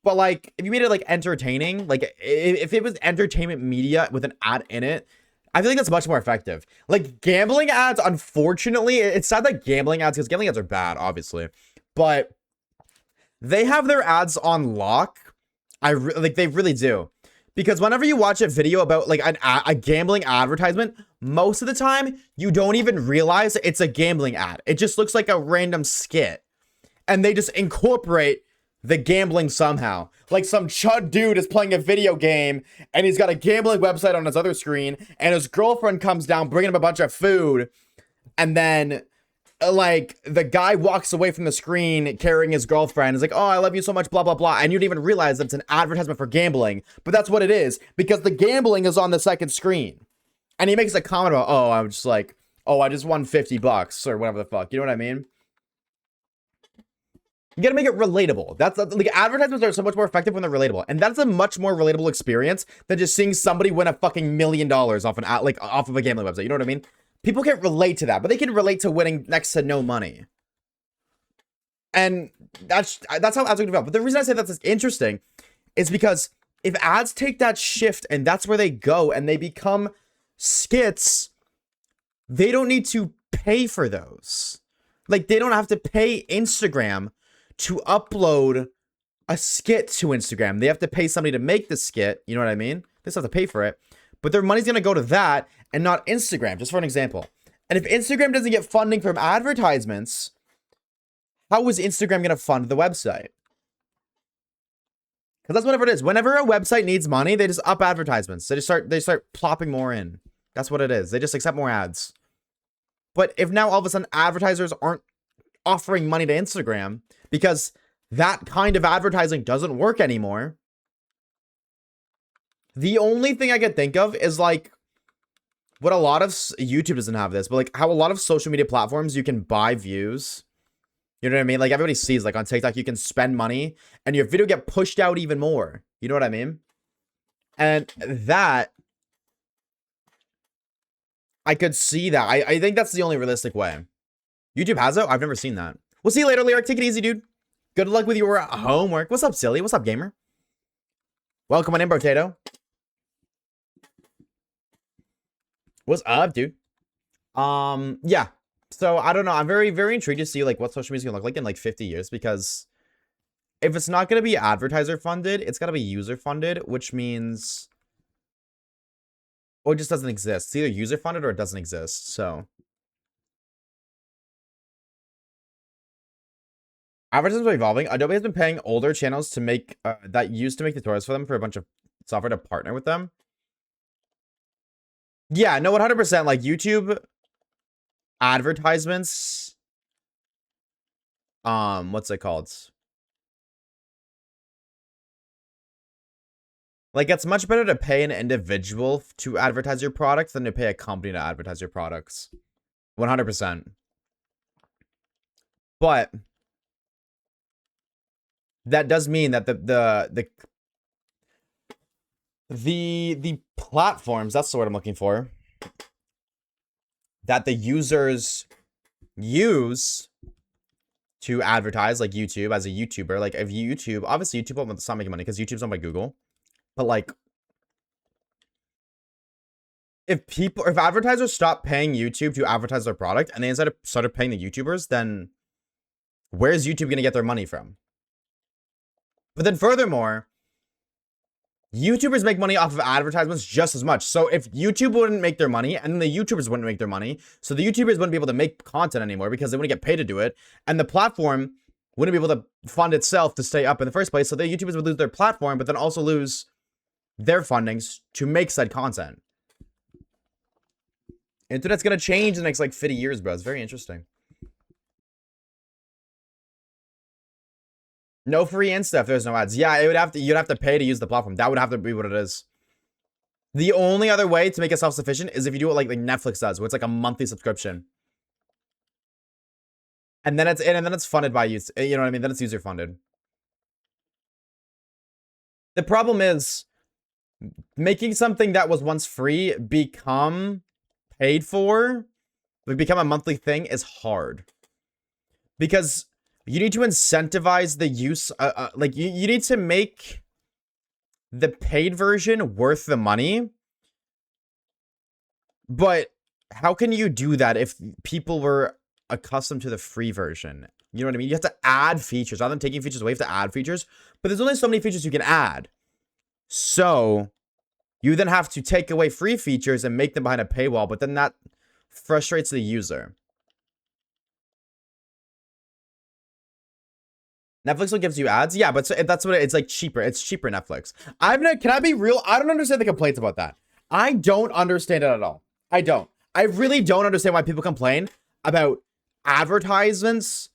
Speaker 1: But, like, if you made it, like, entertaining, like, if it was entertainment media with an ad in it, I feel like that's much more effective. Like, gambling ads, unfortunately, it's sad that gambling ads, because gambling ads are bad, obviously, but they have their ads on lock. Like, they really do. Because whenever you watch a video about like a gambling advertisement, most of the time you don't even realize it's a gambling ad. It just looks like a random skit. And they just incorporate the gambling somehow. Like some chud dude is playing a video game and he's got a gambling website on his other screen and his girlfriend comes down bringing him a bunch of food, and then like the guy walks away from the screen carrying his girlfriend. He's like, oh, I love you so much, blah, blah, blah. And you didn't even realize that it's an advertisement for gambling, but that's what it is because the gambling is on the second screen. And he makes a comment about, oh, I'm just like, oh, I just won $50 or whatever the fuck. You know what I mean? You gotta make it relatable. That's like advertisements are so much more effective when they're relatable, and that's a much more relatable experience than just seeing somebody win a fucking $1 million off off of a gambling website. You know what I mean? People can't relate to that, but they can relate to winning next to no money. And that's how ads are gonna develop. But the reason I say that's interesting is because if ads take that shift and that's where they go and they become skits, they don't need to pay for those. Like they don't have to pay Instagram to upload a skit to Instagram. They have to pay somebody to make the skit. You know what I mean? They still have to pay for it. But their money's going to go to that and not Instagram, just for an example. And if Instagram doesn't get funding from advertisements, how is Instagram going to fund the website? Because that's whatever it is. Whenever a website needs money, they just up advertisements. They start plopping more in. That's what it is. They just accept more ads. But if now all of a sudden advertisers aren't offering money to Instagram because that kind of advertising doesn't work anymore, the only thing I could think of is like what a lot of YouTube doesn't have this, but like how a lot of social media platforms you can buy views. You know what I mean? Like everybody sees like on TikTok, you can spend money and your video get pushed out even more. You know what I mean? And that I could see that. I think that's the only realistic way. YouTube has it? I've never seen that. We'll see you later, Lyric. Take it easy, dude. Good luck with your homework. What's up, silly? What's up, gamer? Welcome on in, Potato. What's up, dude? Yeah. So I don't know. I'm very, very intrigued to see like what social media is gonna look like in like 50 years, because if it's not gonna be advertiser funded, it's gotta be user funded, which means it just doesn't exist. It's either user funded or it doesn't exist. So advertisements are evolving. Adobe has been paying older channels to make that used to make tutorials for them for a bunch of software to partner with them. Yeah, no, 100%. Like YouTube advertisements. What's it called? Like, it's much better to pay an individual to advertise your product than to pay a company to advertise your products. 100%. But that does mean that the platforms, that's the word I'm looking for, that the users use to advertise, like YouTube, as a YouTuber, like if YouTube, obviously YouTube won't stop making money because YouTube's owned by Google, but like if advertisers stop paying YouTube to advertise their product and they instead started paying the YouTubers, then where's YouTube going to get their money from? But then furthermore, YouTubers make money off of advertisements just as much. So if YouTube wouldn't make their money, and then the YouTubers wouldn't make their money, so the YouTubers wouldn't be able to make content anymore because they wouldn't get paid to do it, and the platform wouldn't be able to fund itself to stay up in the first place, so the YouTubers would lose their platform, but then also lose their fundings to make said content. Internet's gonna change in the next like 50 years, bro. It's very interesting. No free Insta if there's no ads. Yeah, you'd have to pay to use the platform. That would have to be what it is. The only other way to make it self-sufficient is if you do it like Netflix does, where it's like a monthly subscription. And then it's funded by you. You know what I mean? Then it's user funded. The problem is making something that was once free become paid for, become a monthly thing, is hard. Because you need to incentivize the use, like you need to make the paid version worth the money. But how can you do that if people were accustomed to the free version? You know what I mean? You have to add features. Rather than taking features away, you have to add features. But there's only so many features you can add. So You then have to take away free features and make them behind a paywall, but then that frustrates the user. Netflix still gives you ads? Yeah, but that's what it's like cheaper. It's cheaper Netflix. Can I be real? I don't understand the complaints about that. I don't understand it at all. I don't. I really don't understand why people complain about advertisements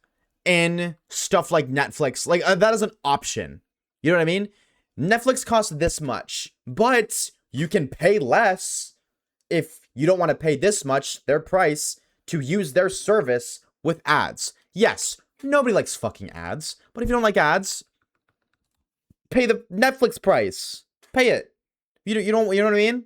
Speaker 1: in stuff like Netflix. Like, that is an option. You know what I mean? Netflix costs this much, but you can pay less if you don't want to pay this much, their price, to use their service with ads. Yes, nobody likes fucking ads, but if you don't like ads, pay the Netflix price. Pay it. You know what I mean?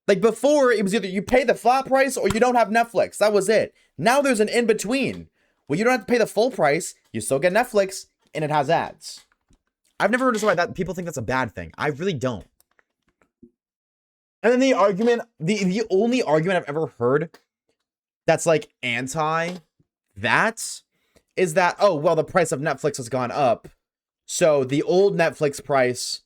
Speaker 1: Like before, it was either you pay the flat price or you don't have Netflix. That was it. Now there's an in-between. Well, you don't have to pay the full price. You still get Netflix, and it has ads. I've never understood why that people think that's a bad thing. I really don't. And then the argument, the only argument I've ever heard that's like anti that is that, oh, well, the price of Netflix has gone up. So the old Netflix price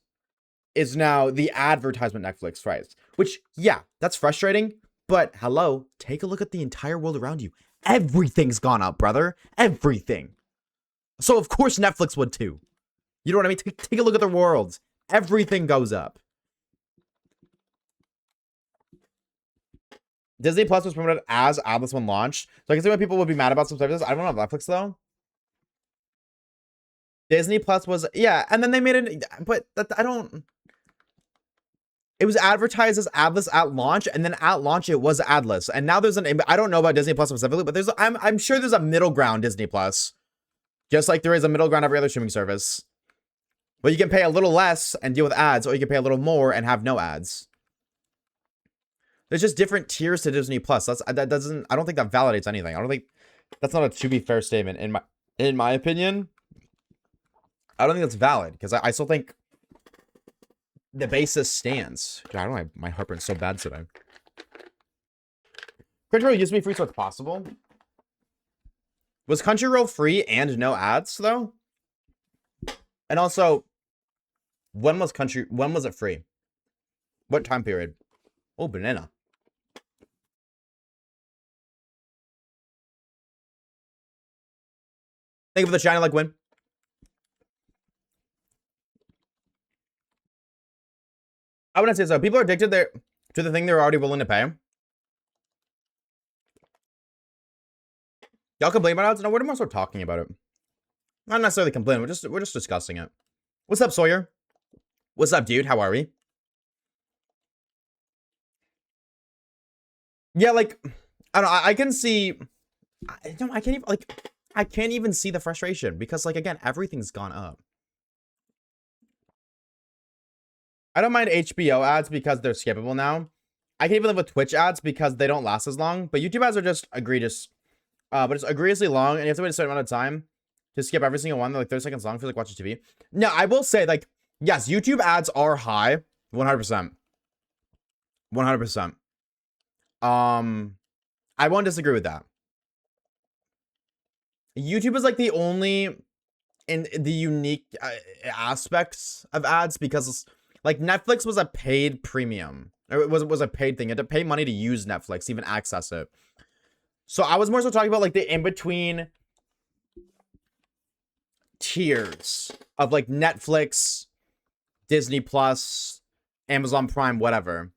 Speaker 1: is now the advertisement Netflix price. Which, yeah, that's frustrating. But hello, take a look at the entire world around you. Everything's gone up, brother. Everything. So of course Netflix would too. You know what I mean? Take a look at the world. Everything goes up. Disney Plus was promoted as adless when launched. So I can see why people would be mad about some services. I don't have Netflix though. Disney Plus was, yeah, and then they made it, but I don't. It was advertised as adless at launch, and then at launch it was adless. And now there's I don't know about Disney Plus specifically, but I'm sure there's a middle ground Disney Plus. Just like there is a middle ground every other streaming service. But you can pay a little less and deal with ads, or you can pay a little more and have no ads. There's just different tiers to Disney Plus. I don't think that validates anything. I don't think that's not a to be fair statement in my opinion. I don't think that's valid because I still think the basis stands. God, I don't know, my heartburn's so bad today. Crunchyroll used to be free, so it's possible. Was Crunchyroll free and no ads though? And also, when was it free? What time period? Oh, banana. Thank you for the shiny like win. I wouldn't say so. People are addicted to the thing they're already willing to pay. Y'all complain about ads? No, we're more so talking about it. Not necessarily complaining. We're just discussing it. What's up, Sawyer? What's up, dude? How are we? Yeah, like, I don't know. I can see. I can't even see the frustration because, like, again, everything's gone up. I don't mind HBO ads because they're skippable now. I can even live with Twitch ads because they don't last as long. But YouTube ads are just egregious. But it's egregiously long, and you have to wait a certain amount of time to skip every single one. They're like 30 seconds long for like watching TV. No, I will say, like, yes, YouTube ads are high. 100%. 100%. I won't disagree with that. YouTube is like the only in the unique aspects of ads because like Netflix was a paid premium. Or it was a paid thing. You had to pay money to use Netflix, even access it. So I was more so talking about like the in-between tiers of like Netflix, Disney Plus, Amazon Prime, whatever.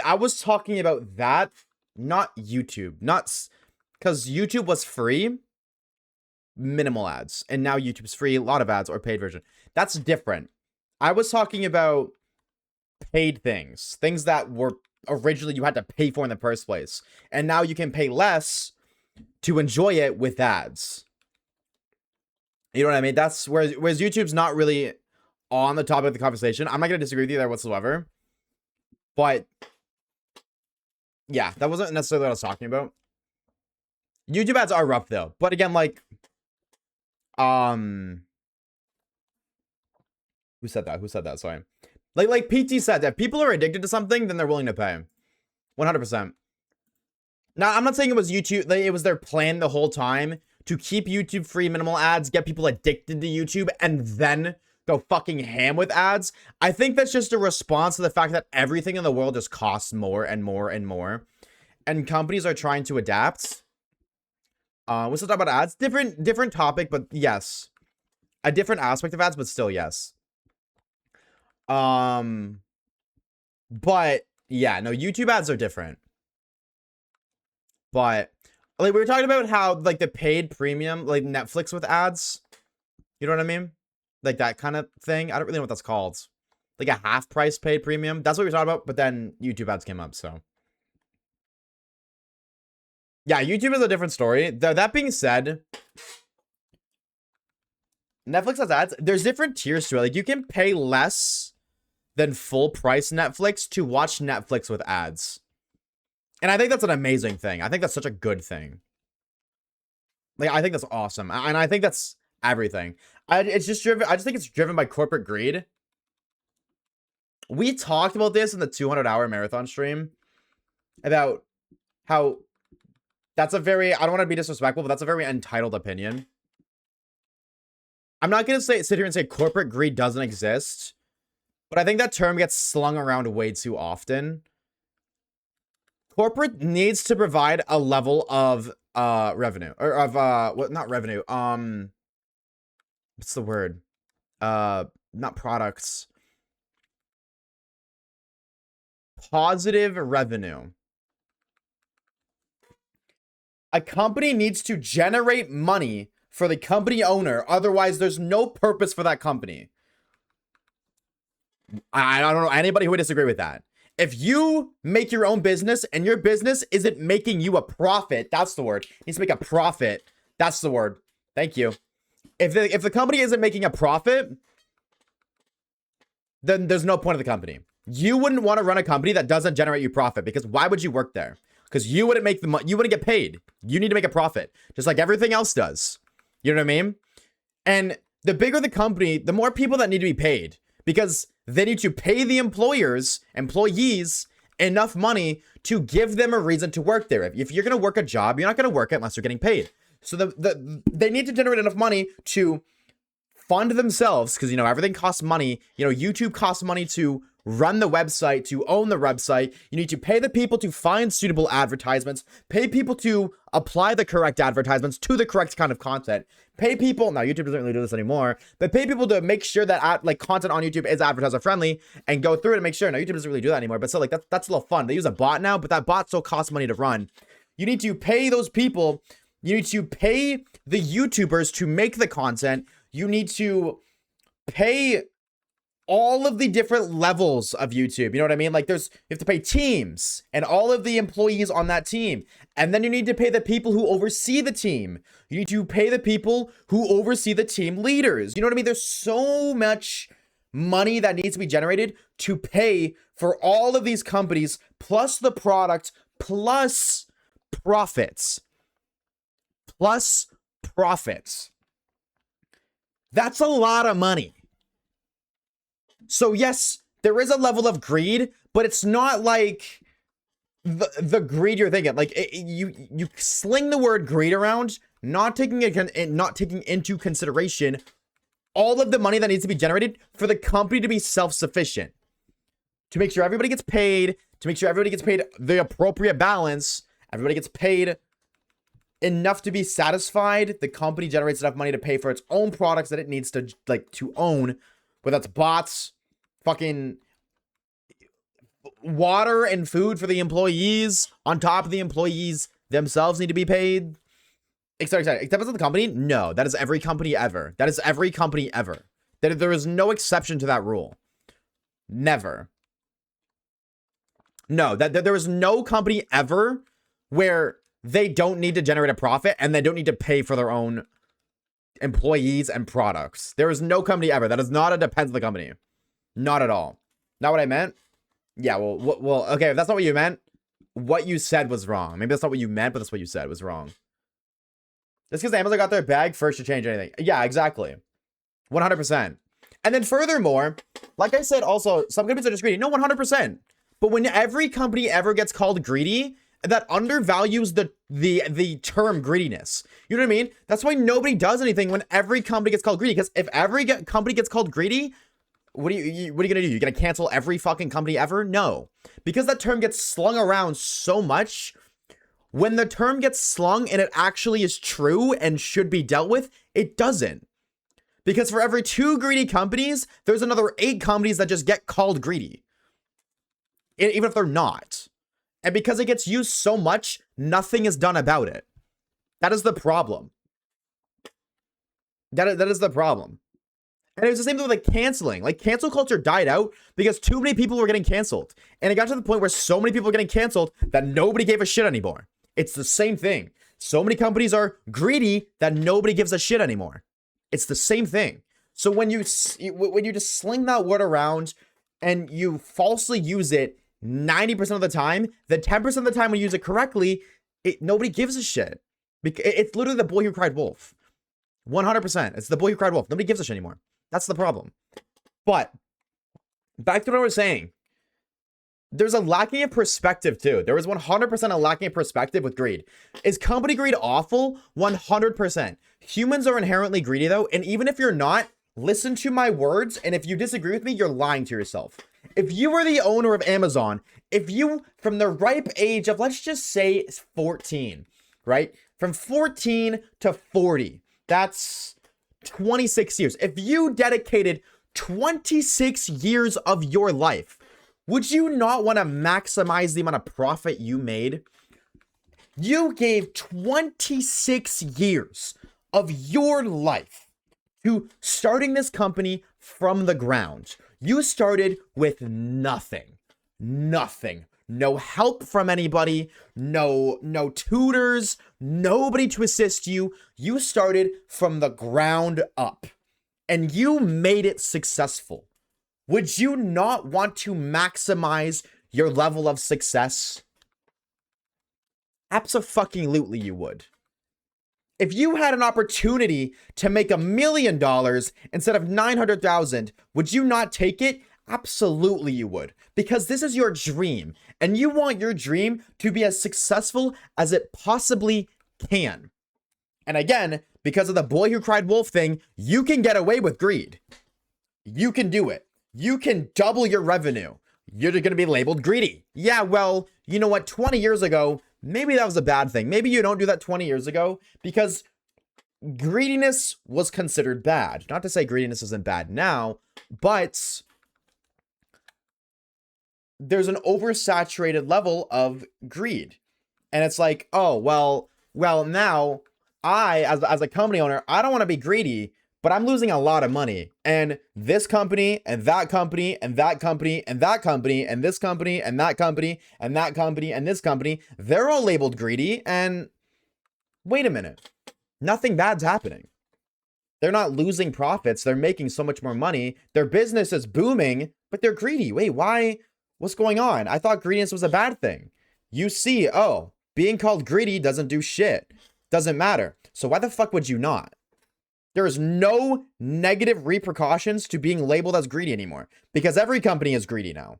Speaker 1: I was talking about that, not YouTube. Not because YouTube was free, minimal ads, and now YouTube's free, a lot of ads or paid version. That's different. I was talking about paid things that were originally you had to pay for in the first place, and now you can pay less to enjoy it with ads. You know what I mean? That's whereas YouTube's not really on the topic of the conversation. I'm not gonna disagree with you there whatsoever, but yeah, that wasn't necessarily what I was talking about. YouTube ads are rough though, but again, like, who said that? Who said that? Sorry. Like PT said, if people are addicted to something, then they're willing to pay. 100%. Now, I'm not saying it was YouTube. It was their plan the whole time to keep YouTube free, minimal ads, get people addicted to YouTube, and then go fucking ham with ads. I think that's just a response to the fact that everything in the world just costs more and more and more. And companies are trying to adapt. Let's talk about ads. Different topic, but yes. A different aspect of ads, but still yes. But yeah, no, YouTube ads are different. But like we were talking about how like the paid premium, like Netflix with ads, you know what I mean? Like that kind of thing. I don't really know what that's called. Like a half price paid premium. That's what we were talking about, but then YouTube ads came up, so. Yeah, YouTube is a different story. That being said, Netflix has ads. There's different tiers to it. Like you can pay less than full price Netflix to watch Netflix with ads. And I think that's an amazing thing. I think that's such a good thing. Like, I think that's awesome. And I think that's everything. I just think it's driven by corporate greed. We talked about this in the 200-hour marathon stream about how that's a very, I don't want to be disrespectful, but that's a very entitled opinion. I'm not going to sit here and say corporate greed doesn't exist, but I think that term gets slung around way too often. Corporate needs to provide a level of revenue, or of what, not revenue, what's the word, not products, positive revenue. A company needs to generate money for the company owner, otherwise there's no purpose for that company. I don't know anybody who would disagree with that. If you make your own business and your business isn't making you a profit, that's the word. It needs to make a profit. That's the word. Thank you. If the company isn't making a profit, then there's no point of the company. You wouldn't want to run a company that doesn't generate you profit, because why would you work there? Because you wouldn't make the money. You wouldn't get paid. You need to make a profit, just like everything else does. You know what I mean? And the bigger the company, the more people that need to be paid, because they need to pay the employees enough money to give them a reason to work there. If you're going to work a job, you're not going to work it unless you're getting paid. So they need to generate enough money to fund themselves, because, you know, everything costs money. You know, YouTube costs money to run the website, to own the website. You need to pay the people to find suitable advertisements, pay people to apply the correct advertisements to the correct kind of content, pay people, now YouTube doesn't really do this anymore, but pay people to make sure that like content on YouTube is advertiser friendly and go through it and make sure. Now YouTube doesn't really do that anymore, but still, like that's a little fun. They use a bot now, but that bot still costs money to run. You need to pay those people. You need to pay the YouTubers to make the content. You need to pay all of the different levels of YouTube. You know what I mean? Like you have to pay teams and all of the employees on that team. And then you need to pay the people who oversee the team. You need to pay the people who oversee the team leaders. You know what I mean? There's so much money that needs to be generated to pay for all of these companies, plus the product, plus profits. Plus profits. That's a lot of money. So yes, there is a level of greed, but it's not like the greed you're thinking. Like you sling the word greed around, not taking into consideration all of the money that needs to be generated for the company to be self-sufficient, to make sure everybody gets paid, to make sure everybody gets paid the appropriate balance, everybody gets paid enough to be satisfied. The company generates enough money to pay for its own products that it needs to to own, whether that's bots, fucking water and food for the employees, on top of the employees themselves need to be paid, etc. Except for the company? No, that is every company ever. That is every company ever. There is no exception to that rule. Never. No, there is no company ever where they don't need to generate a profit and they don't need to pay for their own employees and products. There is no company ever. That is not a depends on the company. Not at all. Not what I meant. Yeah, well, okay, if that's not what you meant, what you said was wrong. Maybe that's not what you meant, but that's what you said was wrong. Just because Amazon got their bag first to change anything. Yeah, exactly. 100%. And then furthermore, like I said, also, some companies are just greedy. No, 100%. But when every company ever gets called greedy, that undervalues the term greediness. You know what I mean? That's why nobody does anything when every company gets called greedy. Because if every company gets called greedy, what are you gonna do? You're gonna cancel every fucking company ever? No, because that term gets slung around so much. When the term gets slung and it actually is true and should be dealt with, it doesn't. Because for every 2 greedy companies, there's another 8 companies that just get called greedy, even if they're not. And because it gets used so much, nothing is done about it. That is the problem. That is the problem. And it was the same thing with like canceling. Like cancel culture died out because too many people were getting canceled. And it got to the point where so many people were getting canceled that nobody gave a shit anymore. It's the same thing. So many companies are greedy that nobody gives a shit anymore. It's the same thing. So when you just sling that word around and you falsely use it 90% of the time, the 10% of the time when you use it correctly, nobody gives a shit. It's literally the boy who cried wolf. 100%. It's the boy who cried wolf. Nobody gives a shit anymore. That's the problem. But back to what I was saying. There's a lacking of perspective too. There was 100% a lacking of perspective with greed. Is company greed awful? 100%. Humans are inherently greedy though. And even if you're not, listen to my words. And if you disagree with me, you're lying to yourself. If you were the owner of Amazon, if you, from the ripe age of, let's just say 14, right? From 14 to 40, that's 26 years. If you dedicated 26 years of your life, would you not want to maximize the amount of profit you made? You gave 26 years of your life to starting this company from the ground. You started with nothing. Nothing. No help from anybody. No tutors. Nobody to assist you. You started from the ground up. And you made it successful. Would you not want to maximize your level of success? Abso-fucking-lutely you would. If you had an opportunity to make $1 million instead of 900,000, would you not take it? Absolutely you would. Because this is your dream. And you want your dream to be as successful as it possibly can. And again, because of the boy who cried wolf thing, you can get away with greed. You can do it. You can double your revenue. You're going to be labeled greedy. Yeah, well, you know what? 20 years ago, maybe that was a bad thing. Maybe you don't do that 20 years ago because greediness was considered bad. Not to say greediness isn't bad now, but there's an oversaturated level of greed. And it's like, oh, well, now I, as a company owner, I don't want to be greedy, but I'm losing a lot of money. And this company, and that company, and that company, and that company, and this company, and that company, and that company, and this company, they're all labeled greedy. And wait a minute, nothing bad's happening. They're not losing profits. They're making so much more money. Their business is booming, but they're greedy. Wait, why? What's going on? I thought greediness was a bad thing. You see, oh, being called greedy doesn't do shit. Doesn't matter. So why the fuck would you not? There is no negative repercussions to being labeled as greedy anymore because every company is greedy now.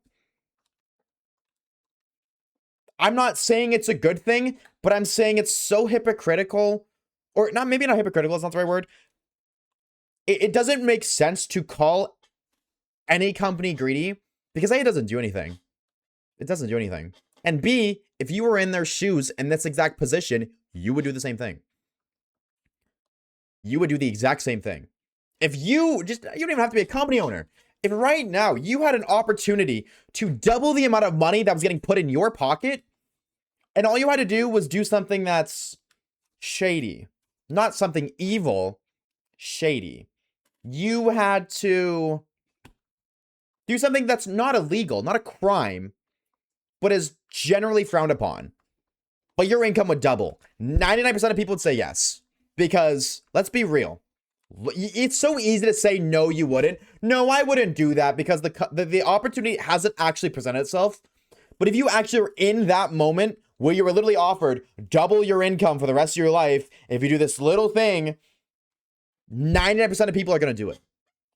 Speaker 1: I'm not saying it's a good thing, but I'm saying it's so hypocritical, or not, maybe not hypocritical, that's not the right word. It doesn't make sense to call any company greedy because A, it doesn't do anything. It doesn't do anything. And B, if you were in their shoes in this exact position, you would do the same thing. You would do the exact same thing. If you don't even have to be a company owner. If right now you had an opportunity to double the amount of money that was getting put in your pocket, and all you had to do was do something that's shady, not something evil, shady. You had to do something that's not illegal, not a crime, but is generally frowned upon. But your income would double. 99% of people would say yes. Because, let's be real, it's so easy to say, no, you wouldn't. No, I wouldn't do that because the opportunity hasn't actually presented itself. But if you actually were in that moment where you were literally offered double your income for the rest of your life, if you do this little thing, 99% of people are going to do it.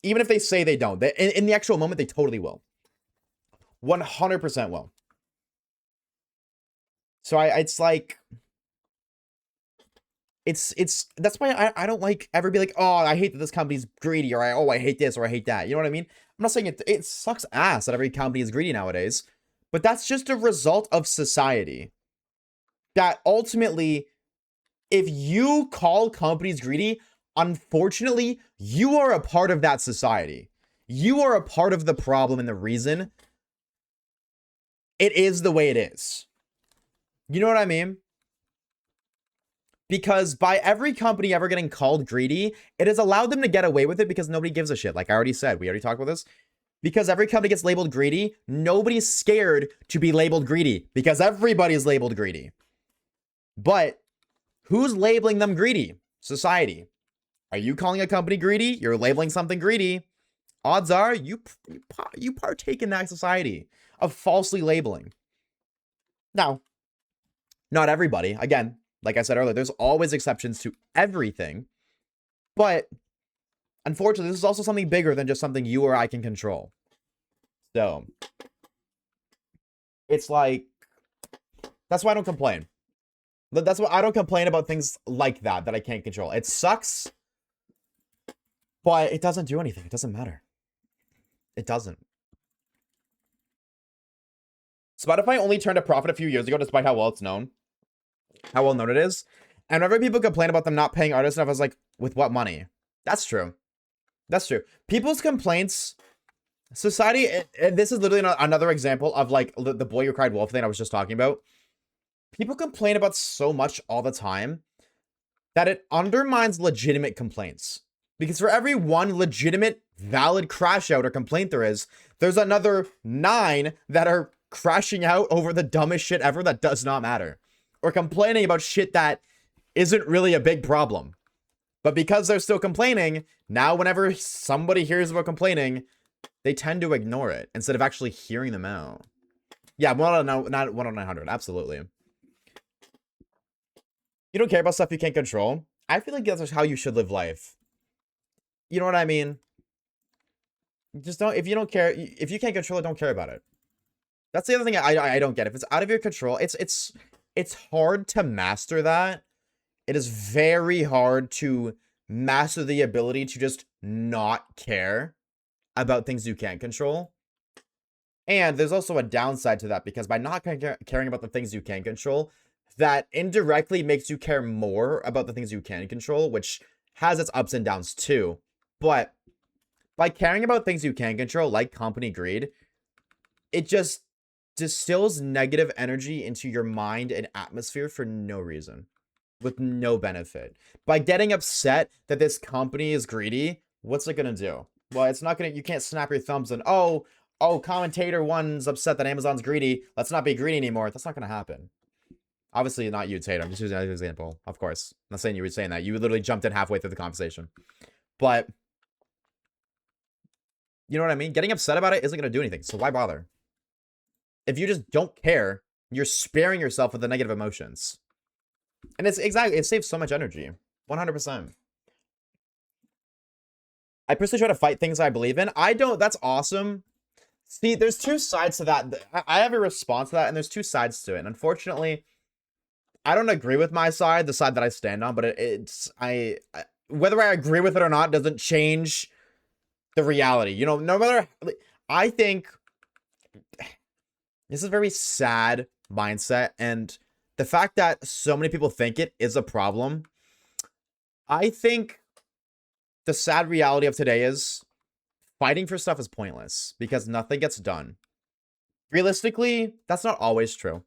Speaker 1: Even if they say they don't. In the actual moment, they totally will. 100% will. So it's like, that's why I don't like ever be like, oh, I hate that this company's greedy, or I hate this, or I hate that. You know what I mean? I'm not saying it sucks ass that every company is greedy nowadays, but that's just a result of society. That ultimately, if you call companies greedy, unfortunately, you are a part of that society. You are a part of the problem and the reason it is the way it is. You know what I mean? Because by every company ever getting called greedy, it has allowed them to get away with it because nobody gives a shit. Like I already said, we already talked about this. Because every company gets labeled greedy, nobody's scared to be labeled greedy because everybody's labeled greedy. But who's labeling them greedy? Society. Are you calling a company greedy? You're labeling something greedy. Odds are you partake in that society of falsely labeling. Now, not everybody. Again, like I said earlier, there's always exceptions to everything. But unfortunately, this is also something bigger than just something you or I can control. So it's like, that's why I don't complain. That's why I don't complain about things like that I can't control. It sucks, but it doesn't do anything. It doesn't matter. It doesn't. Spotify only turned a profit a few years ago, despite how well it's known. How well known it is. And whenever people complain about them not paying artists enough, I was like, with what money? That's true. That's true. People's complaints, society, and this is literally another example of like the boy who cried wolf thing I was just talking about. People complain about so much all the time that it undermines legitimate complaints. Because for every one legitimate, valid crash out or complaint there is, there's another 9 that are crashing out over the dumbest shit ever that does not matter. Or complaining about shit that isn't really a big problem. But because they're still complaining, now whenever somebody hears about complaining, they tend to ignore it instead of actually hearing them out. Yeah, not 1 on 900, absolutely. You don't care about stuff you can't control. I feel like that's how you should live life. You know what I mean? Just don't, if you don't care, if you can't control it, don't care about it. That's the other thing I don't get. If it's out of your control, it's hard to master that. It is very hard to master the ability to just not care about things you can't control. And there's also a downside to that, because by not caring about the things you can control, that indirectly makes you care more about the things you can control, which has its ups and downs too. But by caring about things you can control, like company greed, it just distills negative energy into your mind and atmosphere for no reason, with no benefit. By getting upset that this company is greedy, what's it gonna do? Well, it's not gonna, you can't snap your thumbs and, oh, commentator one's upset that Amazon's greedy, let's not be greedy anymore. That's not gonna happen. Obviously not you, Tater. I'm just using that as an example, of course. I'm not saying you were saying that. You literally jumped in halfway through the conversation. But, you know what I mean? Getting upset about it isn't gonna do anything, so why bother? If you just don't care, you're sparing yourself with the negative emotions. And it's exactly, it saves so much energy. 100%. I personally try to fight things I believe in. I don't, that's awesome. See, there's two sides to that. I have a response to that, and there's two sides to it. And unfortunately, I don't agree with my side, the side that I stand on, but whether I agree with it or not doesn't change the reality. You know, no matter, I think this is a very sad mindset, and the fact that so many people think it is a problem. I think the sad reality of today is fighting for stuff is pointless because nothing gets done. Realistically, that's not always true.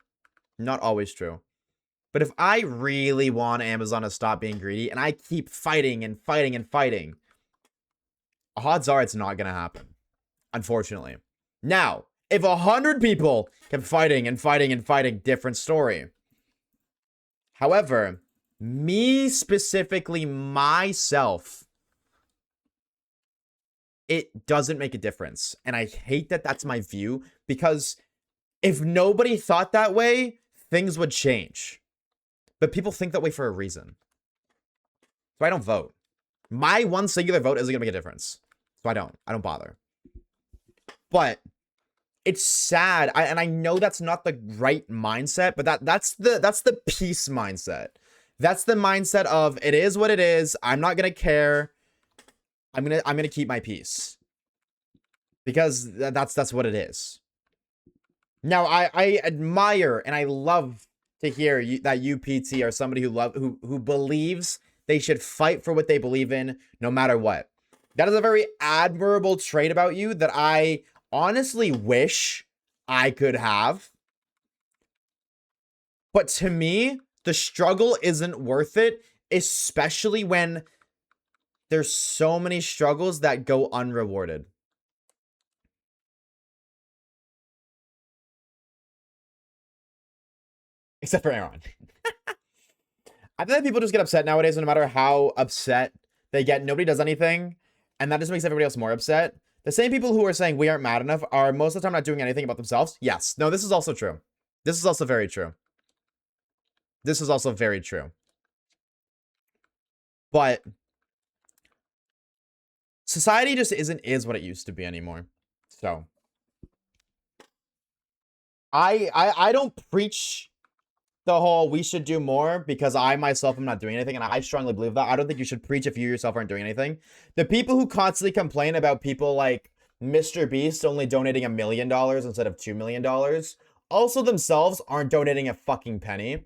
Speaker 1: Not always true. But if I really want Amazon to stop being greedy and I keep fighting and fighting and fighting, odds are it's not going to happen. Unfortunately. Now, if 100 people kept fighting and fighting and fighting, different story. However, me specifically, myself, it doesn't make a difference. And I hate that that's my view, because if nobody thought that way, things would change. But people think that way for a reason. So I don't vote. My one singular vote isn't going to make a difference. So I don't bother. But it's sad. And I know that's not the right mindset, but that's the peace mindset. That's the mindset of it is what it is. I'm not gonna care. I'm gonna keep my peace. Because that's what it is. Now I admire and I love to hear that you PT are somebody who believes they should fight for what they believe in no matter what. That is a very admirable trait about you that I honestly wish I could have. But to me, the struggle isn't worth it, especially when there's so many struggles that go unrewarded. Except for Aaron. I feel like people just get upset nowadays, no matter how upset they get, nobody does anything, and that just makes everybody else more upset. The same people who are saying we aren't mad enough are most of the time not doing anything about themselves. Yes. No, this is also true. This is also very true. This is also very true. But society just is what it used to be anymore. So I don't preach the whole we should do more because I myself am not doing anything, and I strongly believe that. I don't think you should preach if you yourself aren't doing anything. The people who constantly complain about people like Mr. Beast only donating $1 million instead of $2 million also themselves aren't donating a fucking penny.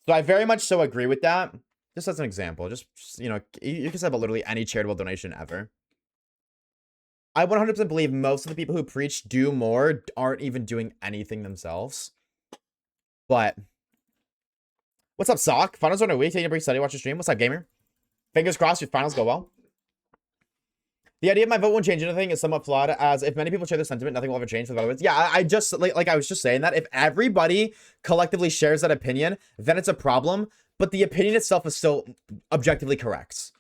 Speaker 1: So I very much so agree with that. Just as an example, just you know, you can say about literally any charitable donation ever. I 100% believe most of the people who preach do more aren't even doing anything themselves. But what's up, Sock? Finals are in a week. Taking a brief study, watch your stream. What's up, gamer? Fingers crossed your finals go well. The idea of my vote won't change anything is somewhat flawed, as if many people share this sentiment, nothing will ever change for the votes. Yeah, I just like I was just saying that if everybody collectively shares that opinion, then it's a problem. But the opinion itself is still objectively correct.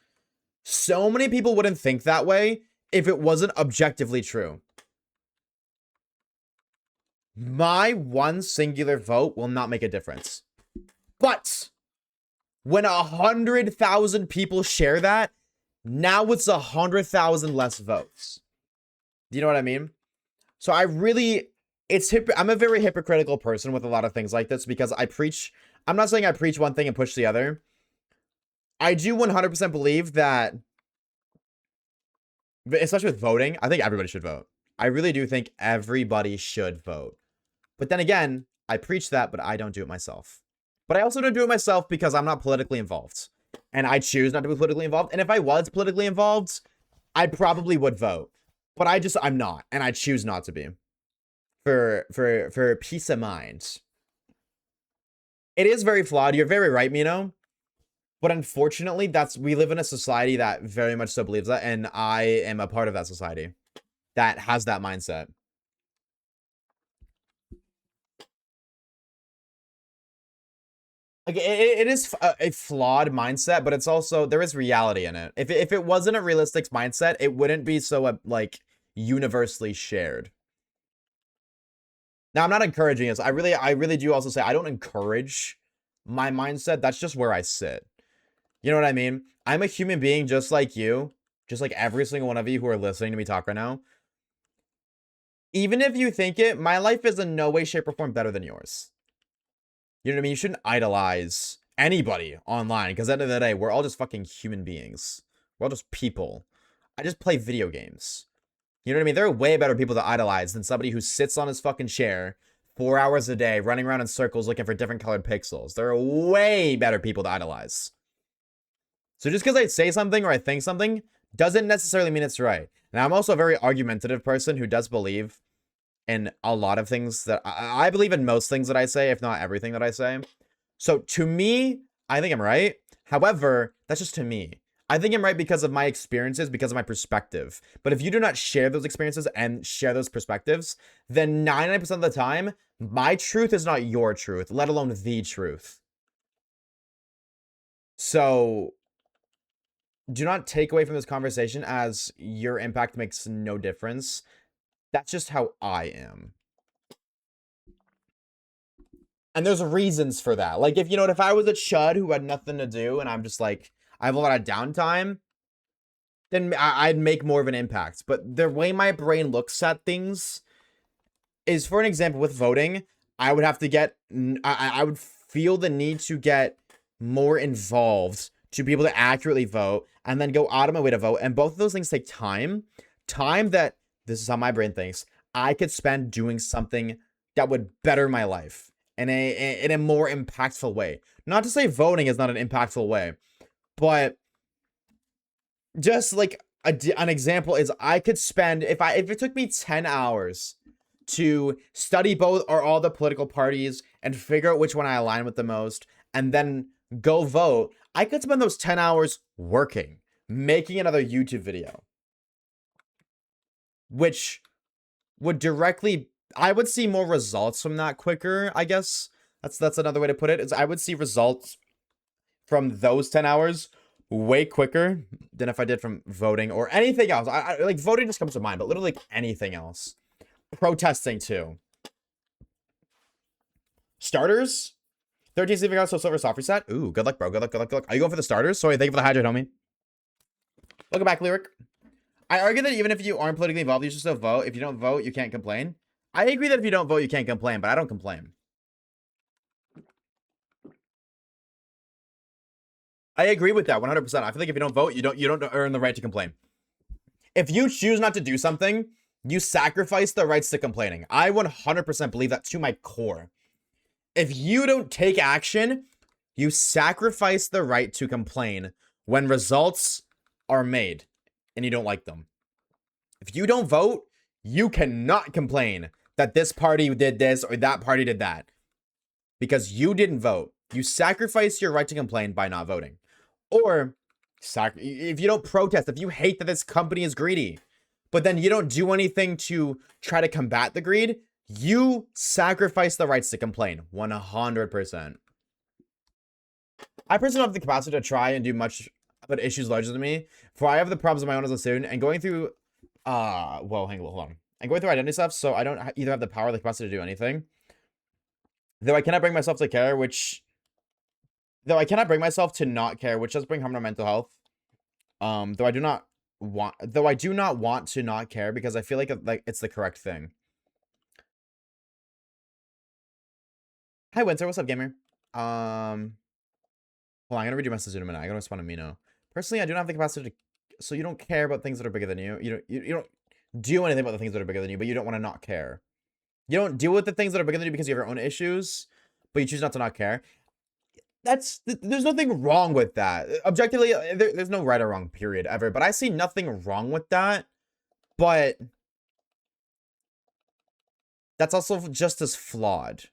Speaker 1: So many people wouldn't think that way if it wasn't objectively true. My one singular vote will not make a difference. But when 100,000 people share that, now it's 100,000 less votes. Do you know what I mean? So I really, I'm a very hypocritical person with a lot of things like this because I'm not saying I preach one thing and push the other. I do 100% believe that, especially with voting, I think everybody should vote. I really do think everybody should vote. But then again, I preach that, but I don't do it myself. But I also don't do it myself because I'm not politically involved. And I choose not to be politically involved. And if I was politically involved, I probably would vote. But I'm not. And I choose not to be. For peace of mind. It is very flawed. You're very right, Mino. But unfortunately, we live in a society that very much so believes that. And I am a part of that society that has that mindset. Like it is a flawed mindset, but it's also, there is reality in it. If it wasn't a realistic mindset, it wouldn't be so like universally shared. Now, I'm not encouraging this. I really do also say I don't encourage my mindset. That's just where I sit. You know what I mean? I'm a human being just like you, just like every single one of you who are listening to me talk right now. Even if you think it, my life is in no way, shape, or form better than yours. You know what I mean? You shouldn't idolize anybody online because at the end of the day, we're all just fucking human beings. We're all just people. I just play video games. You know what I mean? There are way better people to idolize than somebody who sits on his fucking chair 4 hours a day running around in circles looking for different colored pixels. There are way better people to idolize. So just because I say something or I think something doesn't necessarily mean it's right. Now, I'm also a very argumentative person who does believe in a lot of things that I believe in most things that I say, if not everything that I say. So to me, I think I'm right. However, that's just to me. I think I'm right because of my experiences, because of my perspective. But if you do not share those experiences and share those perspectives, then 99% of the time, my truth is not your truth, let alone the truth. So do not take away from this conversation as your impact makes no difference. That's just how I am. And there's reasons for that. Like, if I was a chud who had nothing to do and I'm just like, I have a lot of downtime, then I'd make more of an impact. But the way my brain looks at things is, for an example, with voting, I would have to get, I would feel the need to get more involved to be able to accurately vote and then go out of my way to vote. And both of those things take time. Time that, this is how my brain thinks, I could spend doing something that would better my life in a more impactful way. Not to say voting is not an impactful way, but just like an example is I could spend, if it took me 10 hours to study both or all the political parties and figure out which one I align with the most and then go vote, I could spend those 10 hours working, making another YouTube video, which would directly, I would see more results from that quicker, I guess. That's another way to put it, is I would see results from those 10 hours way quicker than if I did from voting or anything else. I like, voting just comes to mind, but literally anything else. Protesting too. Starters? 13 sleeping out, so silver soft reset. Ooh, good luck, bro. Good luck, good luck, good luck. Are you going for the starters? Sorry, thank you for the hydrate, homie. Welcome back, Lyric. I argue that even if you aren't politically involved, you should still vote. If you don't vote, you can't complain. I agree that if you don't vote, you can't complain, but I don't complain. I agree with that 100%. I feel like if you don't vote, you don't earn the right to complain. If you choose not to do something, you sacrifice the rights to complaining. I 100% believe that to my core. If you don't take action, you sacrifice the right to complain when results are made and you don't like them. If you don't vote, you cannot complain that this party did this or that party did that because you didn't vote. You sacrifice your right to complain by not voting. Or if you don't protest, if you hate that this company is greedy, but then you don't do anything to try to combat the greed, you sacrifice the rights to complain 100%. I personally don't have the capacity to try and do much about issues larger than me, for I have the problems of my own as a student and going through, well, hold on. I'm going through identity stuff, so I don't either have the power or the capacity to do anything. Though I cannot bring myself to care, though I cannot bring myself to not care, which does bring harm to mental health. Though I do not want to not care because I feel like it's the correct thing. Hi, Winter. What's up, gamer? Hold on, I'm gonna read your message in a minute. I gotta respond to Mino. Personally, I do not have the capacity to. So you don't care about things that are bigger than you. You don't do anything about the things that are bigger than you, but you don't want to not care. You don't deal with the things that are bigger than you because you have your own issues, but you choose not to not care. There's nothing wrong with that. Objectively, there's no right or wrong period ever, but I see nothing wrong with that. But that's also just as flawed.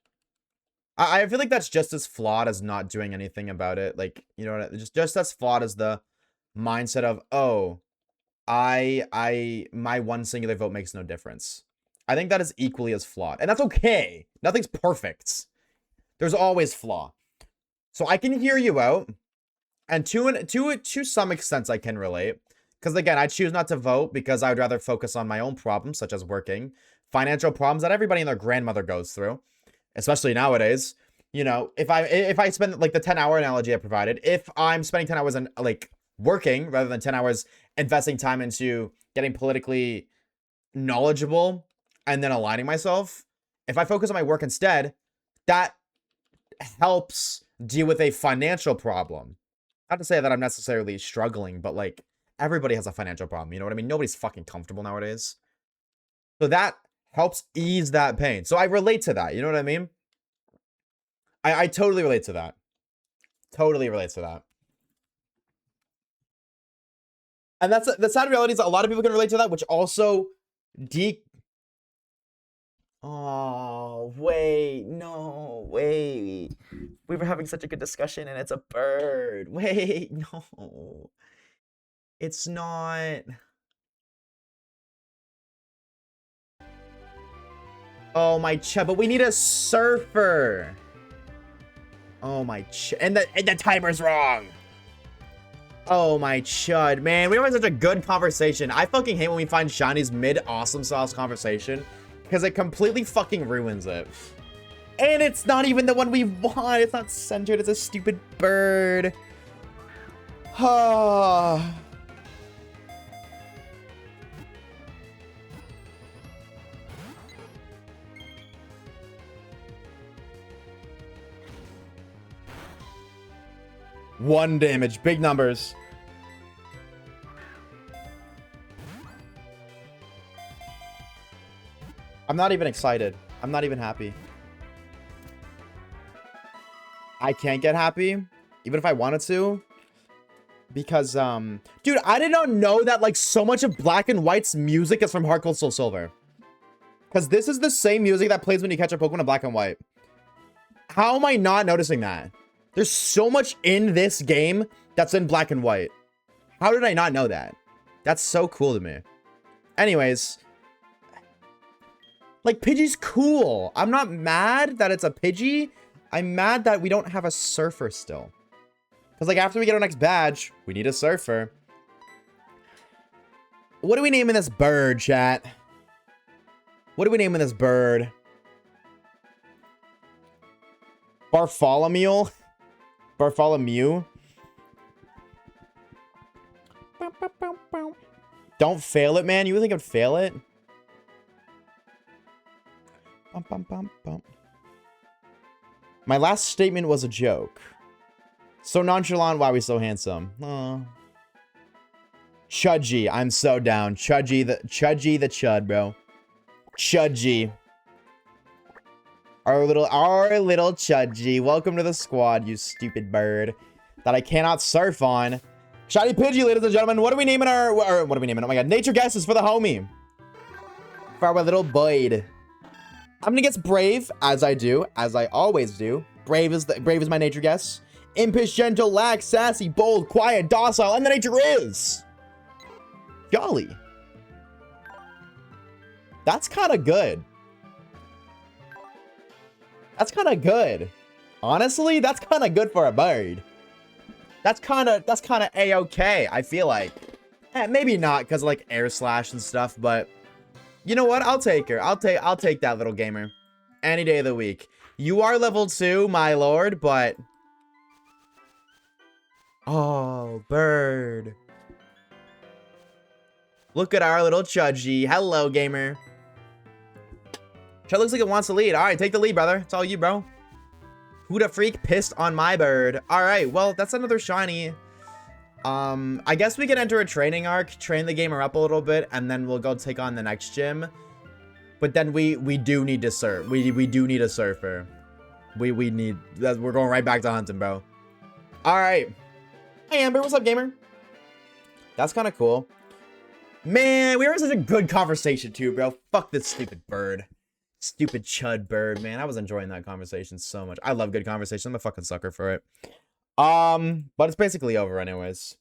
Speaker 1: I feel like that's just as flawed as not doing anything about it. Like, you know, just as flawed as the mindset of, oh, my one singular vote makes no difference. I think that is equally as flawed, and that's okay. Nothing's perfect. There's always flaw. So I can hear you out, and to some extent I can relate. Because again, I choose not to vote because I would rather focus on my own problems, such as working, financial problems that everybody and their grandmother goes through, especially nowadays. You know, if I spend like the 10-hour analogy I provided, if I'm spending 10 hours in like working rather than 10 hours investing time into getting politically knowledgeable and then aligning myself, if I focus on my work instead, that helps deal with a financial problem. Not to say that I'm necessarily struggling, but like everybody has a financial problem. You know what I mean? Nobody's fucking comfortable nowadays. So that helps ease that pain. So I relate to that. You know what I mean? I totally relate to that. Totally relate to that. And that's the sad reality is that a lot of people can relate to that, which also oh, wait, no, wait. We were having such a good discussion and it's a bird. Wait, no. It's not. Oh, my but we need a surfer. Oh, my and the timer's wrong. Oh, my chud, man. We were having such a good conversation. I fucking hate when we find Shani's mid-awesome sauce conversation because it completely fucking ruins it. And it's not even the one we want. It's not centered. It's a stupid bird. 1 damage. Big numbers. I'm not even excited. I'm not even happy. I can't get happy, even if I wanted to. Because, dude, I did not know that, like, so much of Black and White's music is from Heart Gold Soul Silver. Because this is the same music that plays when you catch a Pokemon in Black and White. How am I not noticing that? There's so much in this game that's in Black and White. How did I not know that? That's so cool to me. Anyways. Like, Pidgey's cool. I'm not mad that it's a Pidgey. I'm mad that we don't have a Surfer still. Because, like, after we get our next badge, we need a Surfer. What are we naming this bird, chat? What are we naming this bird? Bartholomew? Bartholomew? Don't fail it, man. You think I'd fail it? My last statement was a joke. So nonchalant, why are we so handsome? Aw. Chudgy, I'm so down. Chudgy the Chud, bro. Chudgy. Our little Chudgy. Welcome to the squad, you stupid bird. That I cannot surf on. Shiny Pidgey, ladies and gentlemen. What are we naming what are we naming? Oh my god. Nature guesses for the homie. For our little Boyd. I'm gonna guess Brave, as I do, as I always do. Brave is my nature guess. Impish, gentle, lax, sassy, bold, quiet, docile, and the nature is jolly. That's kind of good. That's kind of good. Honestly, that's kind of good for a bird. That's kind of a-okay, I feel like. Maybe not because like air slash and stuff, but you know what? I'll take her. I'll take that little gamer any day of the week. You are level 2, my lord, but oh, bird. Look at our little Chudgy. Hello, gamer. Chud looks like it wants to lead. All right, take the lead, brother. It's all you, bro. Who the freak pissed on my bird? All right, well, that's another shiny. I guess we can enter a training arc, train the gamer up a little bit, and then we'll go take on the next gym. But then we do need to surf. We do need a surfer. We need that. We're going right back to hunting, bro. All right. Hey, Amber, what's up, gamer? That's kind of cool. Man, we were in such a good conversation too, bro. Fuck this stupid bird. Stupid Chud bird, man. I was enjoying that conversation so much. I love good conversation. I'm a fucking sucker for it. But it's basically over anyways.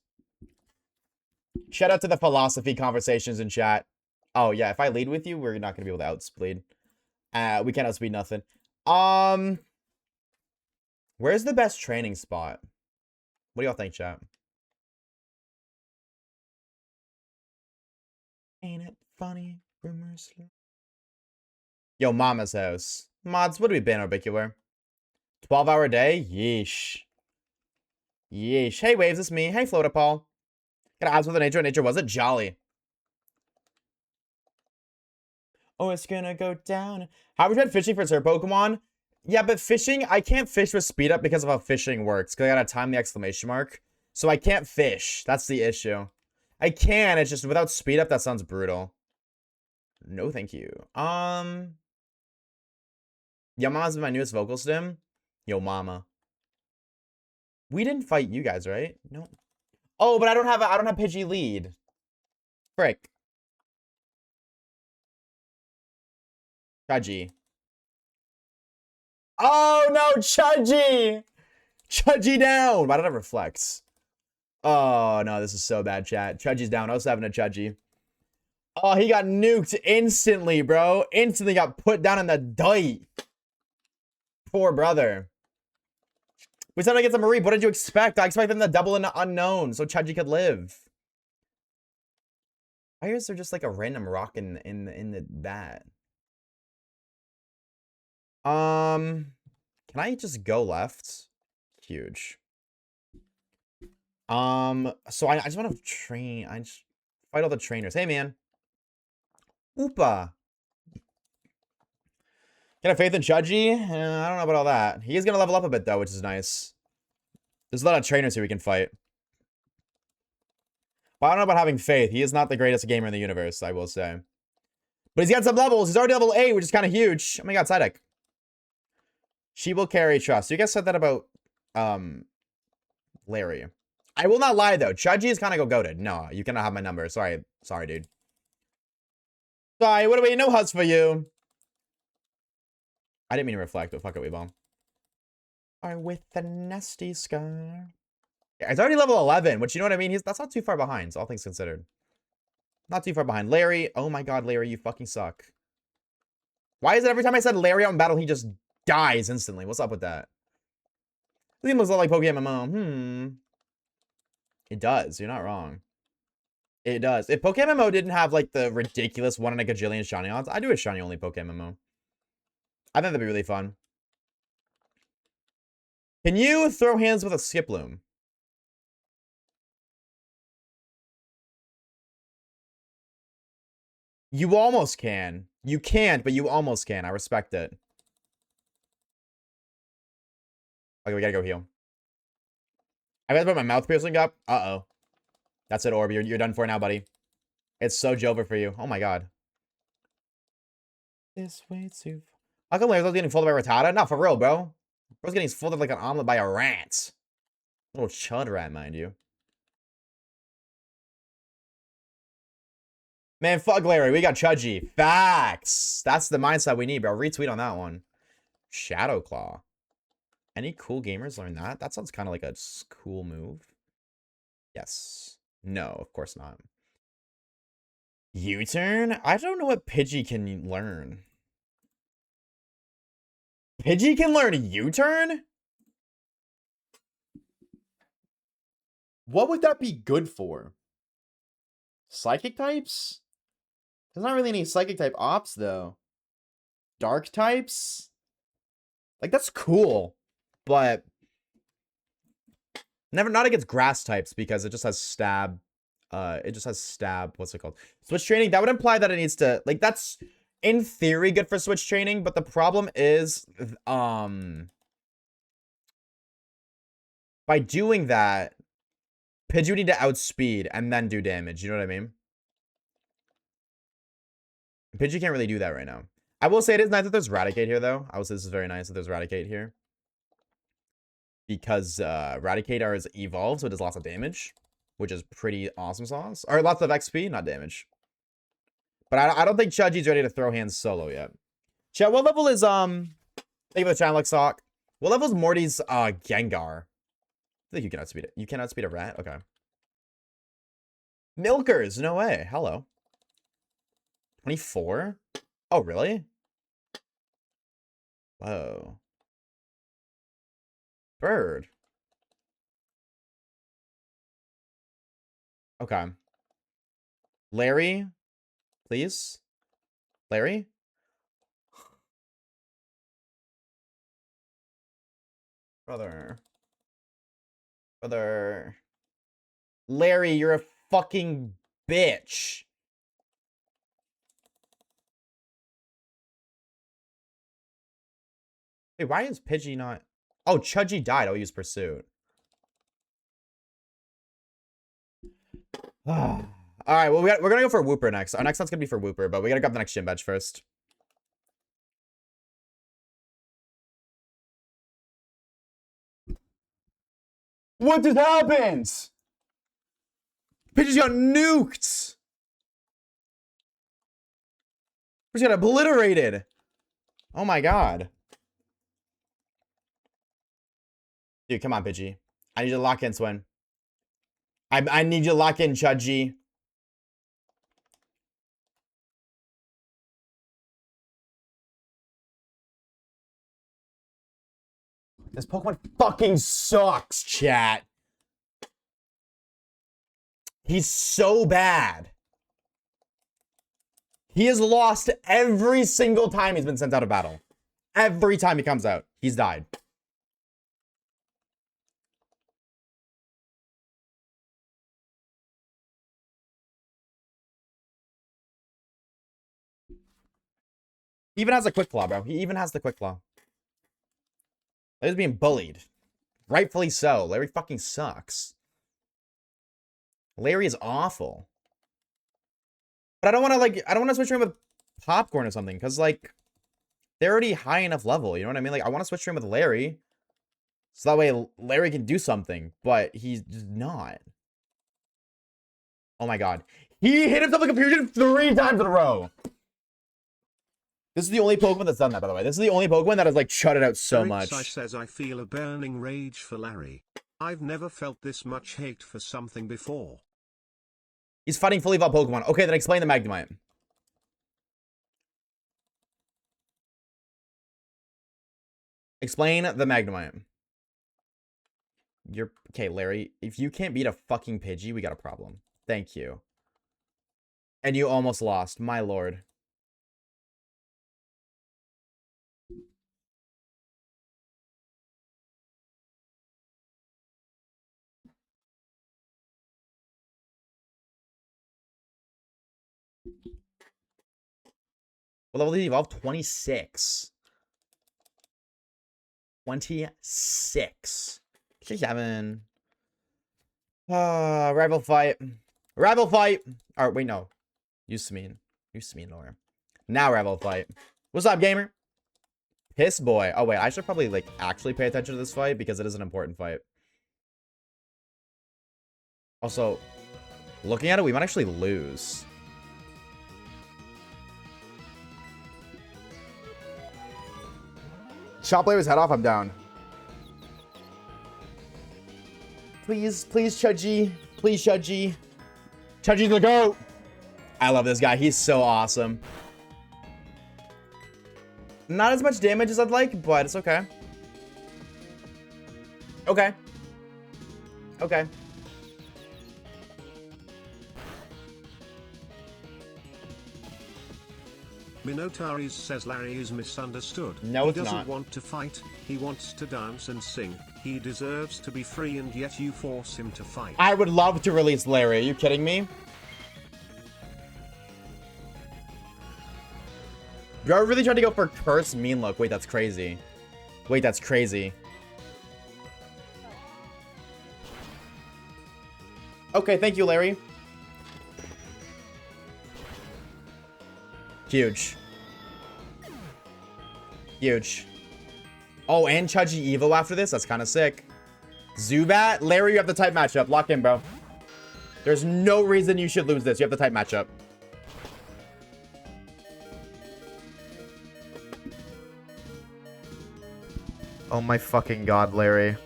Speaker 1: Shout out to the philosophy conversations in chat. Oh, yeah, if I lead with you, we're not gonna be able to outspeed. We can't outspeed nothing. Where's the best training spot? What do y'all think, chat? Ain't it funny? Rumors. Yo, mama's house. Mods, what have we been, Orbicular? 12-hour day? Yeesh. Yeesh. Hey, Waves, it's me. Hey, Floater Paul. Gotta ask what the nature of nature was. It jolly. Oh, it's gonna go down. Have we tried fishing for surf Pokemon? Yeah, but fishing, I can't fish with speed up because of how fishing works. Because I gotta time the exclamation mark. So I can't fish. That's the issue. I can, it's just without speed up, that sounds brutal. No, thank you. Yo Mama's my newest vocal stim. Yo Mama. We didn't fight you guys, right? No. Oh, but I don't have Pidgey lead. Frick. Chudgy. Oh no, Chudgy! Chudgy down! Why don't I reflex? Oh no, this is so bad, chat. Chudgy's down. 0-7 to Chudgy. Oh, he got nuked instantly, bro. Instantly got put down in the dirt. Poor brother. We said against a Marie. What did you expect? I expected them to double in the unknown so Chudgy could live. Why is there just like a random rock in the bat? Can I just go left? Huge. So I just want to train. I just fight all the trainers. Hey, man. Oopa. Can I have faith in Chudgy? I don't know about all that. He is going to level up a bit, though, which is nice. There's a lot of trainers here we can fight. But I don't know about having faith. He is not the greatest gamer in the universe, I will say. But he's got some levels. He's already level 8, which is kind of huge. Oh my god, side deck. She will carry trust. You guys said that about Larry. I will not lie though. Chudgy is kind of go goated. No, you cannot have my number. Sorry, dude. Sorry, what do we know? Huts for you. I didn't mean to reflect, but fuck it, we bomb. Alright, with the nasty scar. Yeah, he's already level 11, which you know what I mean? That's not too far behind, so all things considered. Not too far behind. Larry, oh my god, Larry, you fucking suck. Why is it every time I said Larry out in battle, he just dies instantly? What's up with that? This game looks a lot like Pokemon MMO. It does, you're not wrong. It does. If Pokemon MMO didn't have like the ridiculous 1 in a gajillion shiny odds, I'd do a shiny only Pokemon MMO. I think that'd be really fun. Can you throw hands with a Skiploom? You almost can. You can't, but you almost can. I respect it. Okay, we gotta go heal. I gotta put my mouth piercing up. Uh-oh. That's it, Orb. You're done for now, buddy. It's so Jover for you. Oh my god. This way too. How come Larry's getting folded by Rattata? Not for real, bro. Bro's getting folded like an omelet by a rat. Little chud rat, mind you. Man, fuck Larry. We got Chudgy. Facts. That's the mindset we need, bro. Retweet on that one. Shadow Claw. Any cool gamers learn that? That sounds kind of like a cool move. Yes. No, of course not. U-turn? I don't know what Pidgey can learn. Pidgey can learn U-turn? What would that be good for? Psychic types? There's not really any psychic type ops, though. Dark types? Like, that's cool. But not against grass types because it just has stab. It just has stab. What's it called? Switch training. That would imply that it needs to, like, that's in theory good for switch training, but the problem is, by doing that, Pidgey would need to outspeed and then do damage. You know what I mean? Pidgey can't really do that right now. I will say it is nice that there's Raticate here, though. I will say this is very nice that there's Raticate here. Because Raticate is evolved, so it does lots of damage. Which is pretty awesome sauce. Or lots of XP, not damage. But I don't think Chudgy's ready to throw hands solo yet. Chat, what level is, thank you for the channel, like Sock. What level is Morty's, Gengar? I think you cannot speed it. You cannot speed a rat? Okay. Milkers, no way. Hello. 24? Oh, really? Whoa. Bird. Okay. Larry, please. Larry? Brother. Larry, you're a fucking bitch. Wait, why is Pidgey not... Oh, Chudgy died. I'll use Pursuit. All right, well, we're gonna go for Wooper next. Our next one's gonna be for Wooper, but we gotta grab the next gym badge first. What just happened? Pidgey got nuked. Pidgey got obliterated. Oh my god. Dude, come on, Pidgey. I need you to lock in, Swin. I need you to lock in, Chudgy. This Pokemon fucking sucks, chat. He's so bad. He has lost every single time he's been sent out of battle. Every time he comes out, he's died. He even has a Quick Claw, bro. He even has the Quick Claw. He's being bullied. Rightfully so. Larry fucking sucks. Larry is awful. But I don't want to, like, I don't want to switch him with Popcorn or something, because, like, they're already high enough level, you know what I mean? Like, I want to switch him with Larry, so that way Larry can do something, but he's just not. Oh my god. He hit himself with confusion 3 times in a row! This is the only Pokemon that's done that, by the way. This is the only Pokemon that has, like, shut it out so much.
Speaker 2: I says I feel a burning rage for Larry. I've never felt this much hate for something before.
Speaker 1: He's fighting fully evolved Pokemon. Okay, then explain the Magnemite. Explain the Magnemite. You're... Okay, Larry. If you can't beat a fucking Pidgey, we got a problem. Thank you. And you almost lost. My lord. What level did he evolve? 26. 26. 7. Rival fight. Rival fight. Or wait, no. Used to mean nowhere. Now rival fight. What's up, gamer? Piss boy. Oh wait, I should probably like actually pay attention to this fight because it is an important fight. Also, looking at it, we might actually lose. Chop Larry's head off, I'm down. Please, please, Chudgy. Please, Chudgy. Chudgy's the GOAT. I love this guy. He's so awesome. Not as much damage as I'd like, but it's okay. Okay. Okay.
Speaker 2: Minotaurus says Larry is misunderstood.
Speaker 1: No, it's
Speaker 2: he doesn't
Speaker 1: not.
Speaker 2: Want to fight, he wants to dance and sing. He deserves to be free and yet you force him to fight.
Speaker 1: I would love to release Larry. Are you kidding me? Bro, I really tried to go for Curse Mean Look. Wait, that's crazy. Wait, that's crazy. Okay, thank you, Larry. Huge. Huge. Oh, and Chudgy Evo after this? That's kind of sick. Zubat? Larry, you have the type matchup. Lock in, bro. There's no reason you should lose this. You have the type matchup. Oh my fucking god, Larry.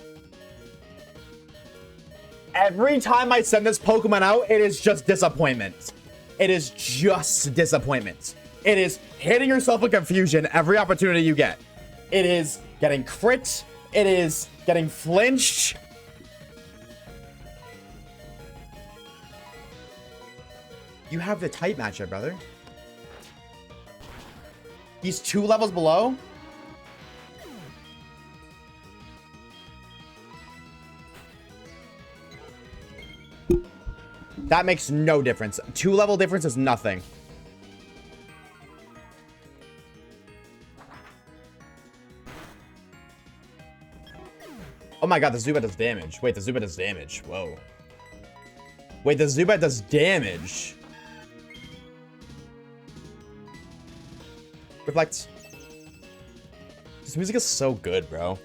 Speaker 1: Every time I send this Pokemon out, it is just disappointment. It is just disappointment. It is hitting yourself with confusion every opportunity you get. It is getting crit. It is getting flinched. You have the type matchup, brother. He's 2 levels below. That makes no difference. 2 level difference is nothing. Oh my god, the Zubat does damage. Wait, the Zubat does damage. Whoa. Wait, the Zubat does damage. Reflect. This music is so good, bro.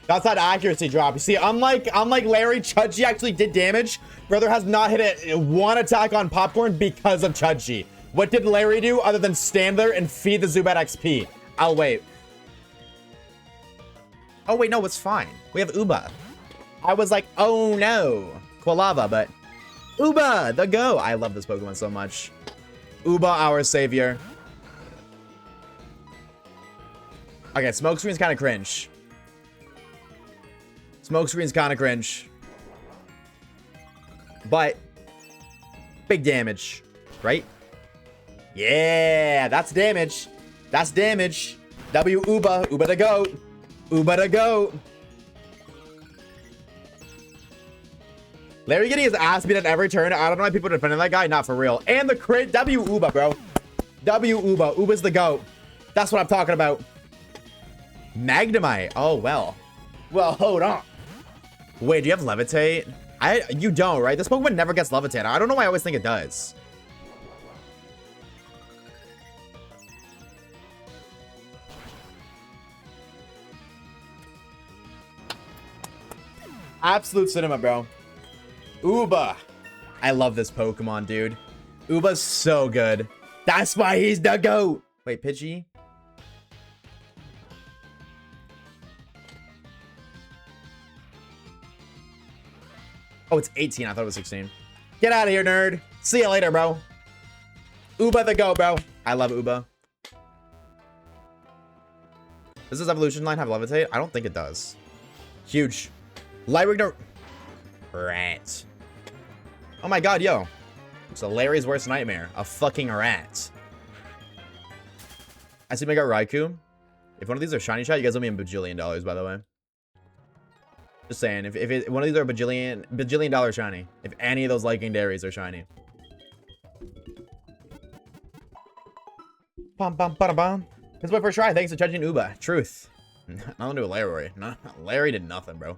Speaker 1: That's that accuracy drop. You see, unlike Larry, Chudgy actually did damage. Brother has not hit one attack on Popcorn because of Chudgy. What did Larry do other than stand there and feed the Zubat XP? I'll wait. Oh wait, no, it's fine. We have Uba. I was like, oh no, Quilava, but Uba, the go. I love this Pokemon so much. Uba, our savior. Okay, Smoke Screen's kind of cringe. Smoke Screen's kind of cringe. But big damage, right? Yeah, that's damage. That's damage. W Uba. Uba the GOAT. Uba the GOAT. Larry getting his ass beat at every turn. I don't know why people are defending that guy. Not for real. And the crit. W Uba, bro. W Uba. Uba's the GOAT. That's what I'm talking about. Magnemite. Oh, well. Well, hold on. Wait, do you have Levitate? You don't, right? This Pokemon never gets Levitate. I don't know why I always think it does. Absolute cinema, bro. Uba. I love this Pokemon, dude. Uba's so good. That's why he's the GOAT. Wait, Pidgey? Oh, it's 18. I thought it was 16. Get out of here, nerd. See you later, bro. Uba the GOAT, bro. I love Uba. Does this evolution line have Levitate? I don't think it does. Huge. Lightning. Rat. Oh my god, yo. It's a Larry's worst nightmare. A fucking rat. I see I got Raikou. If one of these are shiny shot, you guys owe me a bajillion dollars, by the way. Just saying, if one of these are a bajillion dollar shiny. If any of those legendaries are shiny. Bum bum bada bum. This is my first try. Thanks for judging Uba. Truth. Nothing to do with Larry. No, Larry did nothing, bro.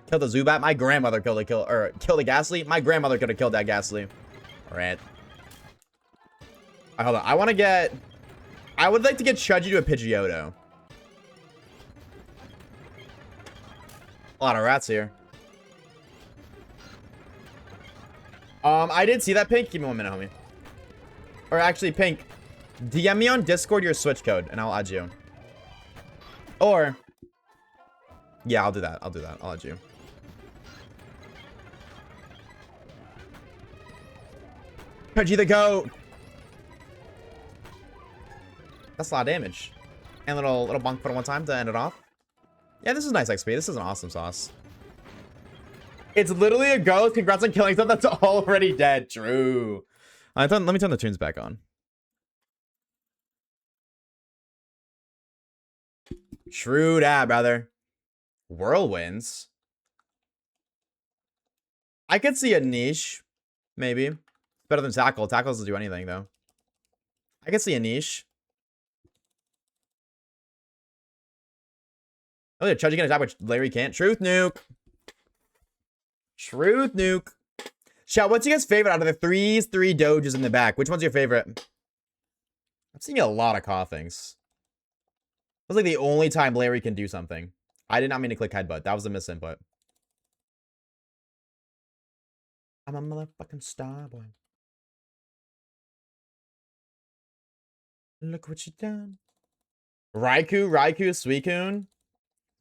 Speaker 1: Killed the Zubat. My grandmother killed a Ghastly. My grandmother could have killed that Ghastly. Alright. Hold on. I would like to get Chudgy to a Pidgeotto. A lot of rats here. I did see that, Pink. Give me 1 minute, homie. Or actually, Pink, DM me on Discord your Switch code, and I'll add you. Or, yeah, I'll do that. I'll add you. Pidgey the GOAT. That's a lot of damage. And little bonk for one time to end it off. Yeah, this is nice XP. This is an awesome sauce. It's literally a ghost. Congrats on killing something that's already dead. True. Let me turn the tunes back on. True that, brother. Whirlwinds. I could see a niche. Maybe. Better than Tackle. Tackle doesn't do anything, though. I could see a niche. Oh, yeah, Chudgy can attack, which Larry can't. Truth nuke. Truth nuke. Chat, what's your guys' favorite out of the three doges in the back? Which one's your favorite? I'm seeing a lot of coughings. That's like the only time Larry can do something. I did not mean to click headbutt. That was a misinput. I'm a motherfucking star boy. Look what you done. Raikou, Suicune.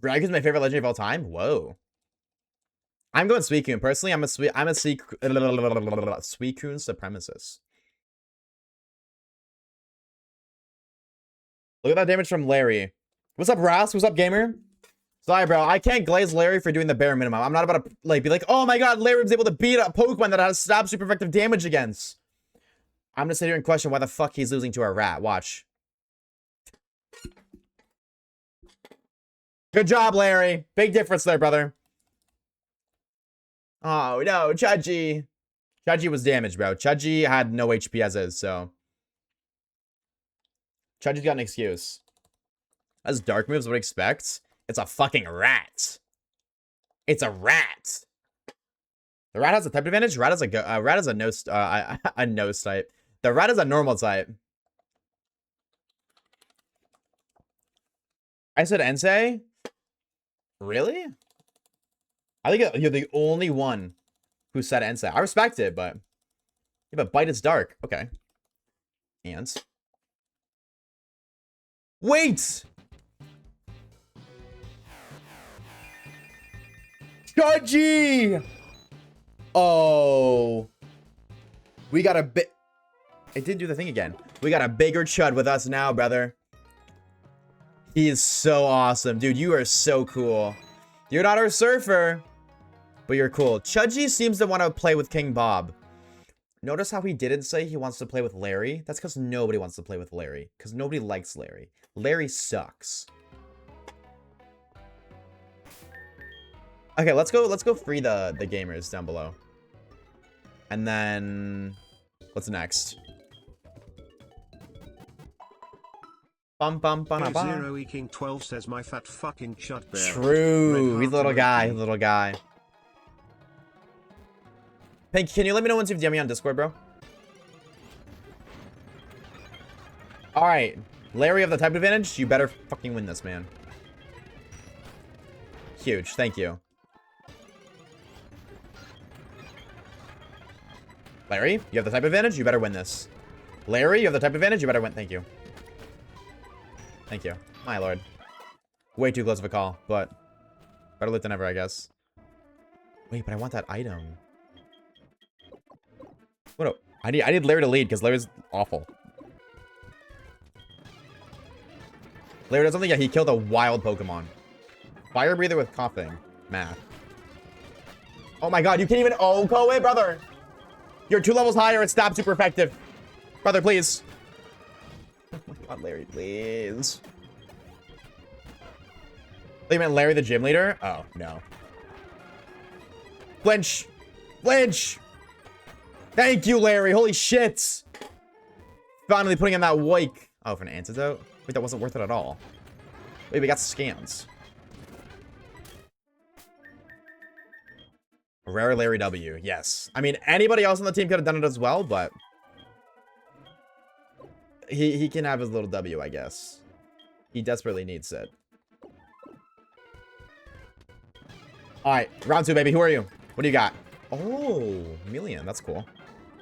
Speaker 1: Raikou's my favorite legendary of all time. Whoa. I'm going Suicune. Personally, I'm a Suicune supremacist. Look at that damage from Larry. What's up, Ross? What's up, gamer? Sorry, bro. I can't glaze Larry for doing the bare minimum. I'm not about to be like, oh my god, Larry was able to beat a Pokemon that has stab super effective damage against. I'm gonna sit here and question why the fuck he's losing to a rat. Watch. Good job, Larry. Big difference there, brother. Oh, no. Chudgy. Chudgy was damaged, bro. Chudgy had no HP as is, so. Chudgy's got an excuse. As dark moves would expect, it's a fucking rat. It's a rat. The rat has a type advantage. Rat has a nose type. The rat is a normal type. I said Entei? Really? I think you're the only one who said Entei. I respect it, but... Yeah, but Bite is dark. Okay. And... Wait! Chudgy! Oh. We got a bit... It did do the thing again. We got a bigger Chud with us now, brother. He is so awesome. Dude, you are so cool. You're not our surfer, but you're cool. Chudgy seems to want to play with King Bob. Notice how he didn't say he wants to play with Larry? That's because nobody wants to play with Larry. Because nobody likes Larry. Larry sucks. Okay, let's go free the gamers down below. And then... What's next? Bum bum bum bum.
Speaker 2: Zero Eking 12 says my fat fucking chut bear.
Speaker 1: True. He's a little guy.
Speaker 2: Red
Speaker 1: He's a little guy. Pink, can you let me know once you've DM me on Discord, bro? All right, Larry of the type advantage. You better fucking win this, man. Huge. Thank you. Larry, you have the type advantage. You better win this. Larry, you have the type advantage. You better win. Thank you. Thank you. My lord. Way too close of a call, but better late than never, I guess. Wait, but I want that item. What? I need Larry to lead because Larry's awful. Larry does something. Yeah, he killed a wild Pokemon. Fire breather with coughing. Math. Oh my god, you can't even OHKO it, brother. You're 2 levels higher. It's not super effective. Brother, please. Oh my god, Larry, please. Oh, you meant Larry the gym leader? Oh, no. Flinch. Flinch. Thank you, Larry. Holy shit. Finally putting in that wake. Oh, for an antidote? Wait, that wasn't worth it at all. Wait, we got scans. Rare Larry W. Yes. I mean, anybody else on the team could have done it as well, but he can have his little W, I guess. He desperately needs it. All right, round 2, baby. Who are you? What do you got? Oh, Million. That's cool.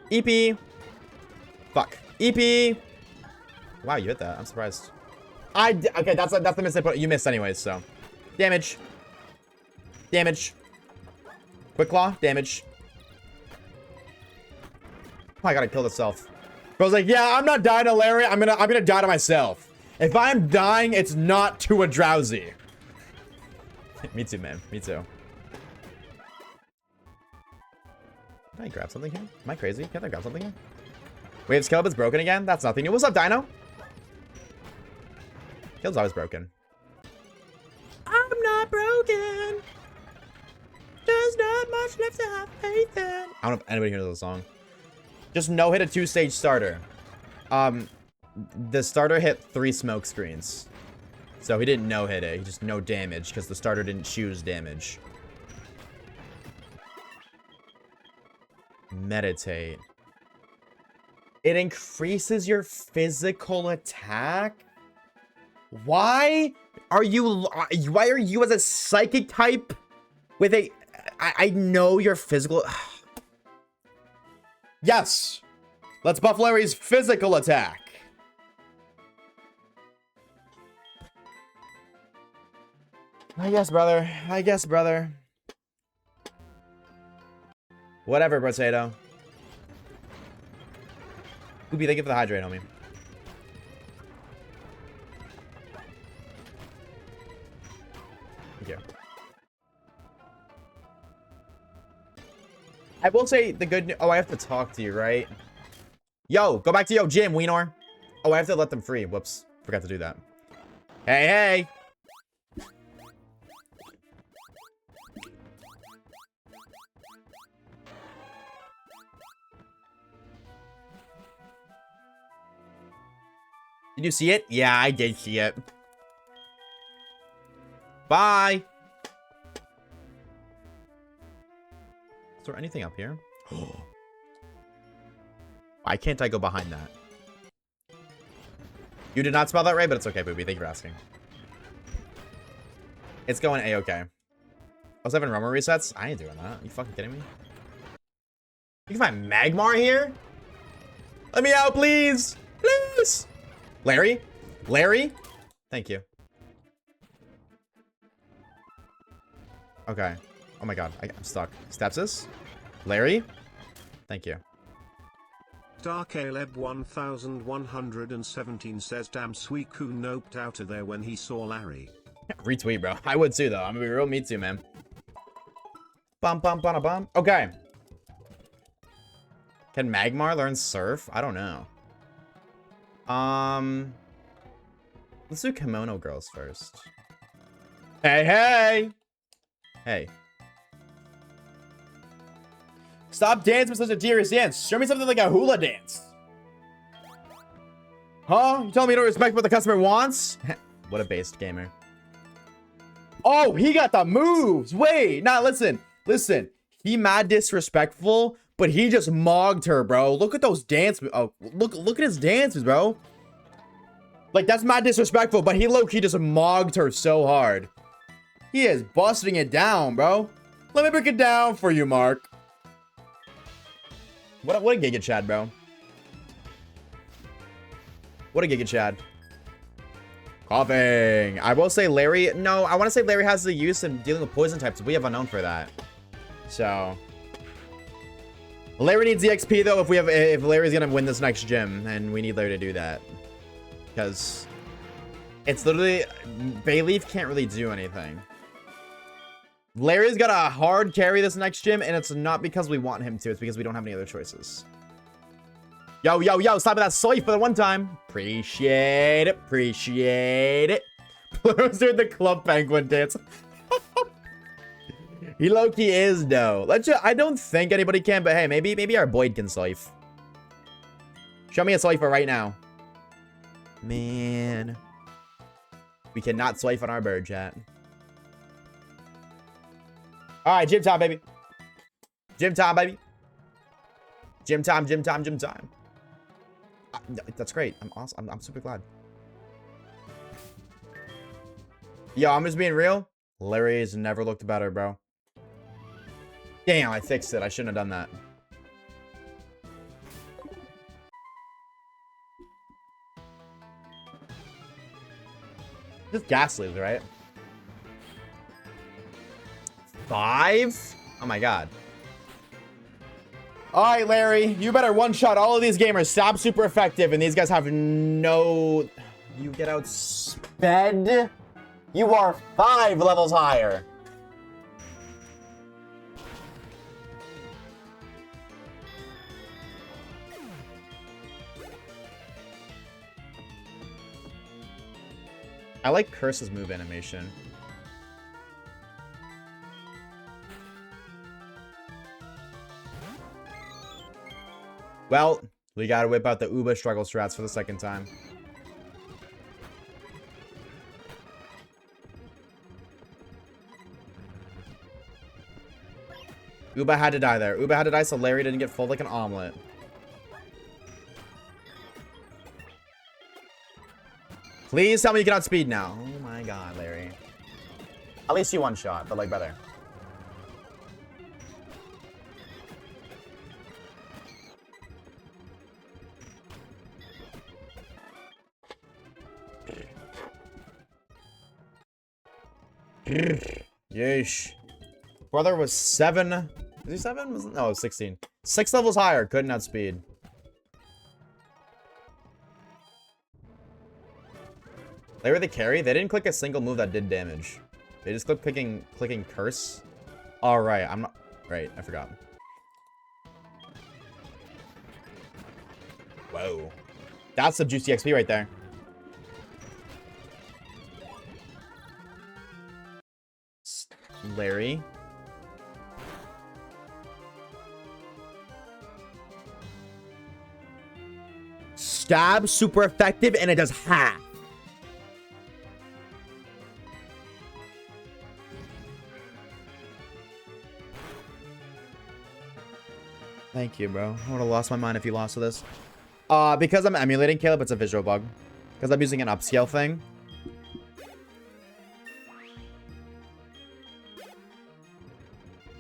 Speaker 1: EP. Fuck. EP. Wow, you hit that. I'm surprised. Okay, that's the miss I put. You missed anyways, so. Damage. Damage. Quick Claw. Damage. Oh, I gotta kill itself. Bro's like, yeah, I'm not dying to Larry. I'm gonna die to myself. If I'm dying, it's not to a drowsy. Me too, man. Me too. Can I grab something here? Am I crazy? Can I grab something here? Wait, if Skeleton's broken again? That's nothing new. What's up, Dino? Kill's always broken. I'm not broken. There's not much left to have faith in. I don't know if anybody hears the song. Just no hit a 2-stage starter. The starter hit 3 smoke screens. So he didn't no hit it. He just no damage because the starter didn't choose damage. Meditate. It increases your physical attack? Why are you as a psychic type with a I know your physical. Yes. Let's buff Larry's physical attack. I guess, brother. I guess, brother. Whatever, potato. Oopie, thank you for the hydrate, homie. Thank you. I will say the good news. Oh, I have to talk to you, right? Yo, go back to your gym, Weenor. Oh, I have to let them free. Whoops. Forgot to do that. Hey, hey. Did you see it? Yeah, I did see it. Bye. Is there anything up here? Why can't I go behind that? You did not spell that right, but it's okay, Booby. Thank you for asking. It's going A-okay. I was having Romer resets? I ain't doing that. Are you fucking kidding me? You can find Magmar here? Let me out, please! Please! Larry? Larry? Thank you. Okay. Oh my god. I'm stuck. Stepsis? Larry? Thank you.
Speaker 2: Dark Aleb 1117 says damn Suicune noped out of there when he saw Larry.
Speaker 1: Retweet, bro. I would too, though. I'm gonna be real. Me too, man. Bum, bum, bum, bum. Okay. Can Magmar learn Surf? I don't know. Let's do Kimono Girls first. Hey, hey! Hey. Stop dancing with such a serious dance. Show me something like a hula dance. Huh? You telling me you don't respect what the customer wants? What a based gamer. Oh, he got the moves. Wait, nah, listen. Listen. He mad disrespectful, but he just mogged her, bro. Look at those dance moves. Oh, look at his dances, bro. Like, that's mad disrespectful, but he low-key just mogged her so hard. He is busting it down, bro. Let me break it down for you, Mark. What a Giga Chad, bro. What a Giga Chad. Coughing. I will say Larry. No, I want to say Larry has the use of dealing with poison types. We have unknown for that. So Larry needs the XP though. If Larry's gonna win this next gym, and we need Larry to do that, because it's literally Bayleaf can't really do anything. Larry's got a hard carry this next gym, and it's not because we want him to. It's because we don't have any other choices. Yo, yo, yo, stop with that soy for the one time. Appreciate it. Appreciate it. Pluto's doing the club penguin dance. He low-key is, though. I don't think anybody can, but hey, maybe our Boyd can soif. Show me a soifer right now. Man. We cannot soif on our bird chat. Alright, gym time, baby. Gym time, baby. Gym time, gym time, gym time. That's great. I'm awesome. I'm super glad. Yo, I'm just being real. Larry's never looked better, bro. Damn, I fixed it. I shouldn't have done that. Just gas leaves, right? 5? Oh my god. Alright, Larry. You better one-shot all of these gamers. Stop super effective, and these guys have no... You get outsped? You are 5 levels higher. I like Curse's move animation. Well, we gotta whip out the Uba struggle strats for the second time. Uba had to die there. Uba had to die so Larry didn't get folded like an omelet. Please tell me you can outspeed now. Oh my god, Larry. At least you one shot, but like better. Yeesh. Brother was 7. Is he 7? No, 16. 6 levels higher. Couldn't outspeed. They were the carry. They didn't click a single move that did damage. They just clicked clicking curse. All right, I'm not right. I forgot. Whoa, that's some juicy XP right there. Larry. Stab, super effective, and it does half. Thank you, bro. I would have lost my mind if you lost to this. Because I'm emulating Caleb, it's a visual bug. Because I'm using an upscale thing.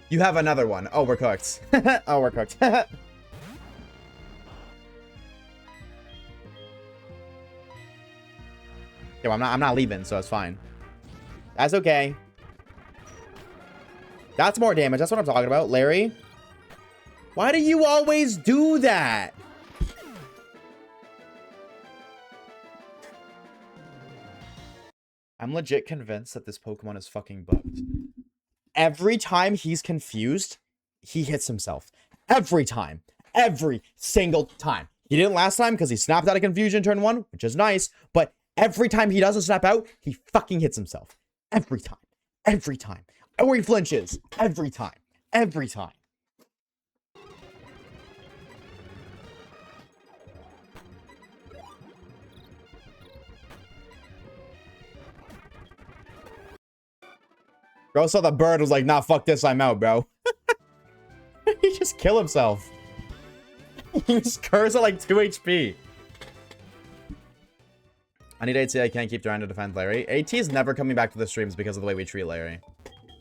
Speaker 1: You have another one. Oh, we're cooked. Oh, we're cooked. Yo, I'm not leaving, so it's fine. That's okay. That's more damage. That's what I'm talking about, Larry. Why do you always do that? I'm legit convinced that this Pokemon is fucking bugged. Every time he's confused, he hits himself. Every time. Every single time. He didn't last time because he snapped out of confusion turn 1, which is nice, but every time he doesn't snap out, he fucking hits himself. Every time. Every time. Or he flinches. Every time. Every time. Bro saw the bird, was like, nah, fuck this, I'm out, bro. He just killed himself. He just cursed at like 2 HP. I need AT. I can't keep trying to defend Larry. AT is never coming back to the streams because of the way we treat Larry.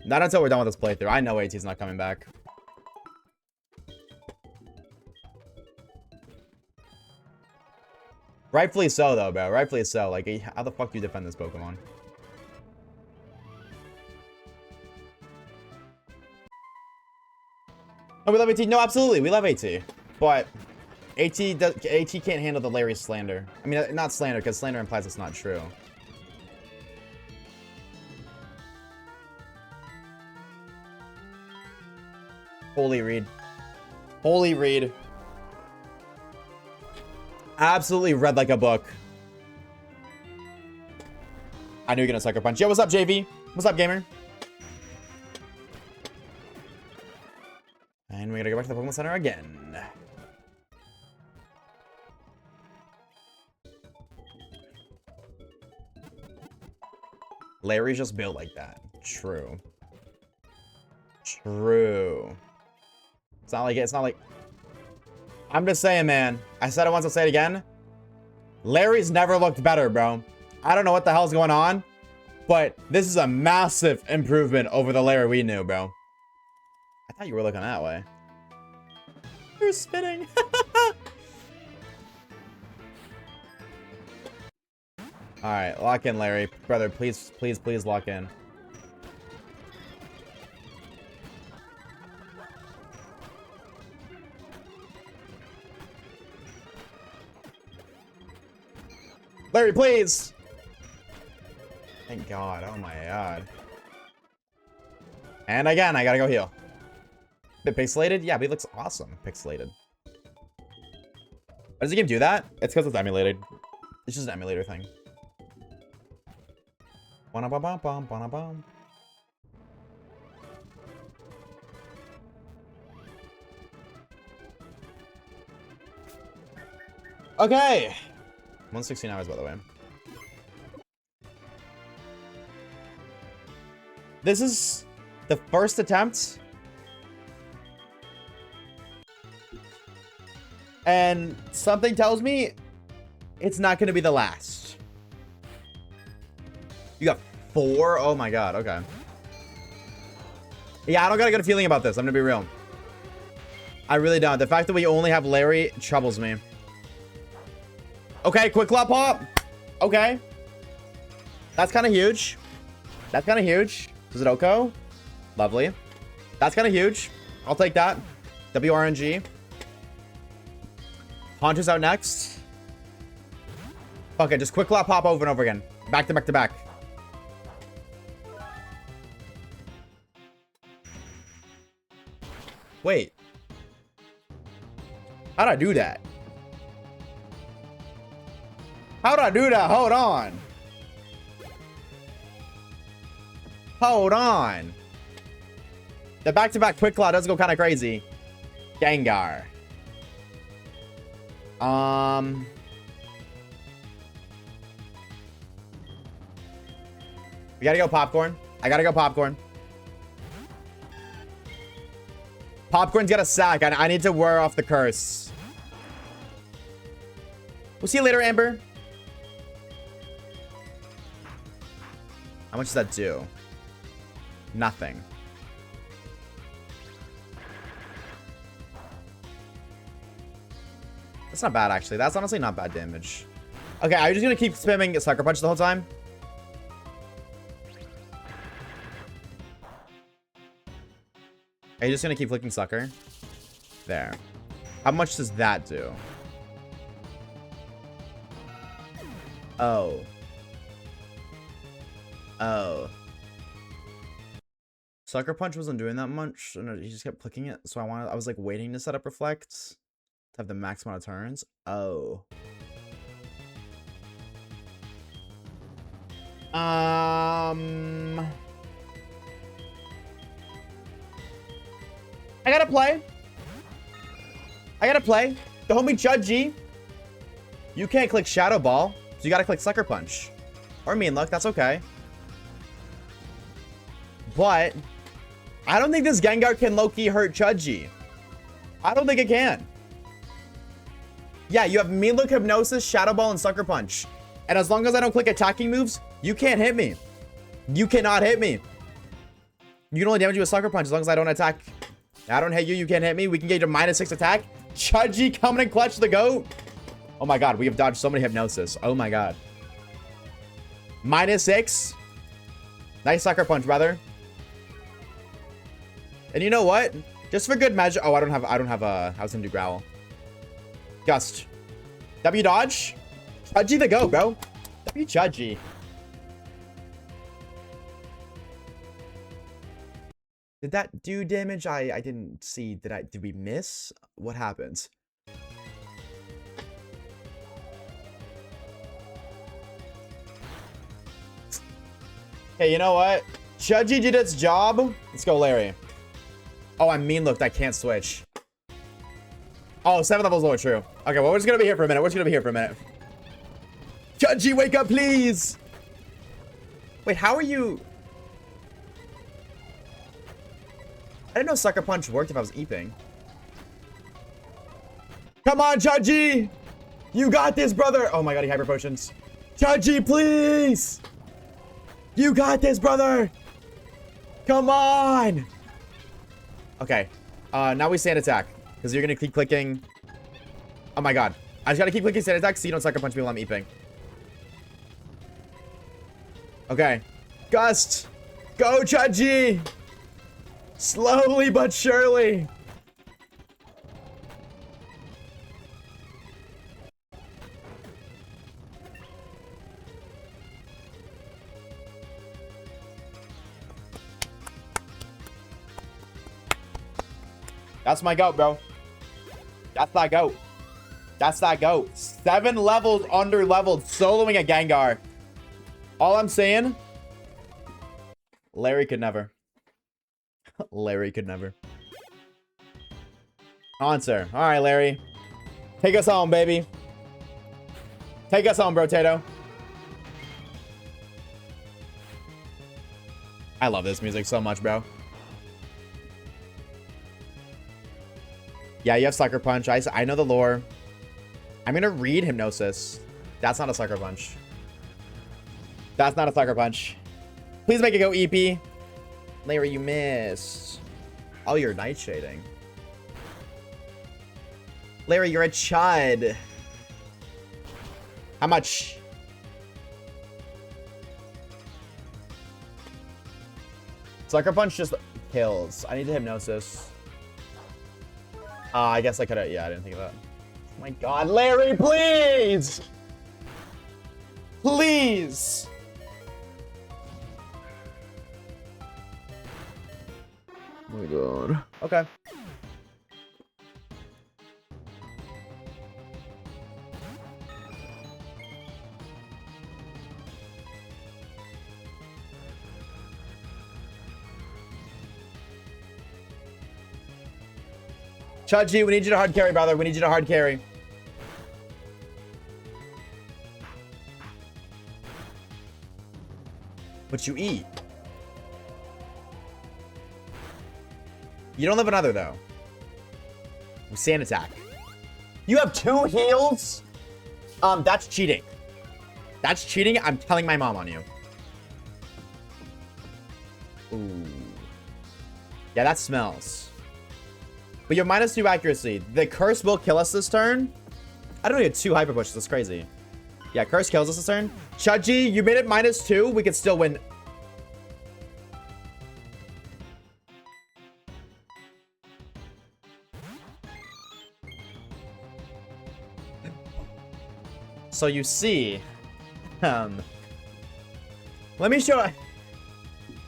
Speaker 1: Not until we're done with this playthrough. I know AT's not coming back. Rightfully so, though, bro. Rightfully so. Like, how the fuck do you defend this Pokemon? Oh, we love AT. No, absolutely. We love AT. But AT can't handle the Larry slander. I mean, not slander, because slander implies it's not true. Holy read. Holy read. Absolutely read like a book. I knew you were gonna sucker punch. Yo, what's up, JV? What's up, gamer? And we gotta go back to the Pokemon Center again. Larry's just built like that. True. True. It's not like... I'm just saying, man. I said it once, I'll say it again. Larry's never looked better, bro. I don't know what the hell's going on, but this is a massive improvement over the Larry we knew, bro. I thought you were looking that way. You're spinning. Alright, lock in, Larry. Brother, please, please, please lock in. Larry, please! Thank God. Oh my God. And again, I gotta go heal. Bit pixelated? Yeah, but he looks awesome. Pixelated. Why does the game do that? It's because it's emulated. It's just an emulator thing. Ba-na-ba-bum-bum. Okay. 116 hours, by the way. This is the first attempt. And something tells me it's not going to be the last. You got 4? Oh my God. Okay. Yeah, I don't got a good feeling about this. I'm going to be real. I really don't. The fact that we only have Larry troubles me. Okay, quick claw pop. Okay. That's kind of huge. That's kind of huge. Is it Oko? Lovely. That's kind of huge. I'll take that. WRNG. Haunter's out next. Okay, just quick claw pop over and over again. Back to back to back. Wait. How'd I do that? How'd I do that? Hold on. Hold on. The back-to-back quick claw does go kind of crazy. Gengar. We gotta go popcorn. I gotta go popcorn. Popcorn's got a sack. I need to wear off the curse. We'll see you later, Amber. How much does that do? Nothing. That's not bad, actually. That's honestly not bad damage. Okay, are you just gonna keep spamming Sucker Punch the whole time? Are you just gonna keep clicking Sucker? There. How much does that do? Oh. Oh. Sucker Punch wasn't doing that much, and he just kept clicking it. So I was like waiting to set up Reflect to have the max amount of turns. Oh. I gotta play. I gotta play. The homie Judgy. You can't click Shadow Ball, so you gotta click Sucker Punch. Or Mean Look, that's okay. But I don't think this Gengar can low-key hurt Chudgy. I don't think it can. Yeah, you have Mean Look, Hypnosis, Shadow Ball, and Sucker Punch. And as long as I don't click attacking moves, you can't hit me. You cannot hit me. You can only damage you with Sucker Punch as long as I don't attack. I don't hit you, you can't hit me. We can get a -6 attack. Chudgy coming and clutch the goat. Oh my god, we have dodged so many Hypnosis. Oh my god. -6. Nice Sucker Punch, brother. And you know what? Just for good measure. Oh, I don't have I was gonna do Growl. Gust. W dodge. Chudgy the go, bro. W Chudgy. Did that do damage? I didn't see. Did we miss? What happens? Hey, you know what? Chudgy did its job. Let's go, Larry. Oh, I'm Mean Looked. I can't switch. Oh, 7 levels lower, true. Okay, well, we're just gonna be here for a minute. We're just gonna be here for a minute. Chudgy, wake up, please! Wait, how are you... I didn't know Sucker Punch worked if I was eeping. Come on, Chudgy! You got this, brother! Oh my god, he hyper potions. Chudgy, please! You got this, brother! Come on! Okay. Now we stand attack. Because you're gonna keep clicking. Oh my god. I just gotta keep clicking stand attack so you don't Sucker Punch me while I'm eeping. Okay. Gust! Go, Chudgy! Slowly but surely. That's my goat, bro. That's that goat. That's that goat. 7 levels under leveled, soloing a Gengar. All I'm saying, Larry could never. Larry could never. Answer. All right, Larry. Take us home, baby. Take us home, bro, Tato. I love this music so much, bro. Yeah, you have Sucker Punch. I know the lore. I'm gonna read Hypnosis. That's not a Sucker Punch. That's not a Sucker Punch. Please make it go EP. Larry, you missed. Oh, you're Nightshading. Larry, you're a chud. How much? Sucker Punch just kills. I need the Hypnosis. I guess I could have. Yeah, I didn't think of that. Oh my god, Larry, please! Please! Oh my god. Okay. Chudgy, we need you to hard carry, brother. We need you to hard carry. But you eat. You don't live another, though. We sand attack. You have 2 heals? That's cheating. That's cheating. I'm telling my mom on you. Ooh. Yeah, that smells. But you have -2 accuracy. The curse will kill us this turn. I don't need 2 hyper pushes. That's crazy. Yeah, curse kills us this turn. Chudgy, you made it -2. We could still win. So you see, let me show.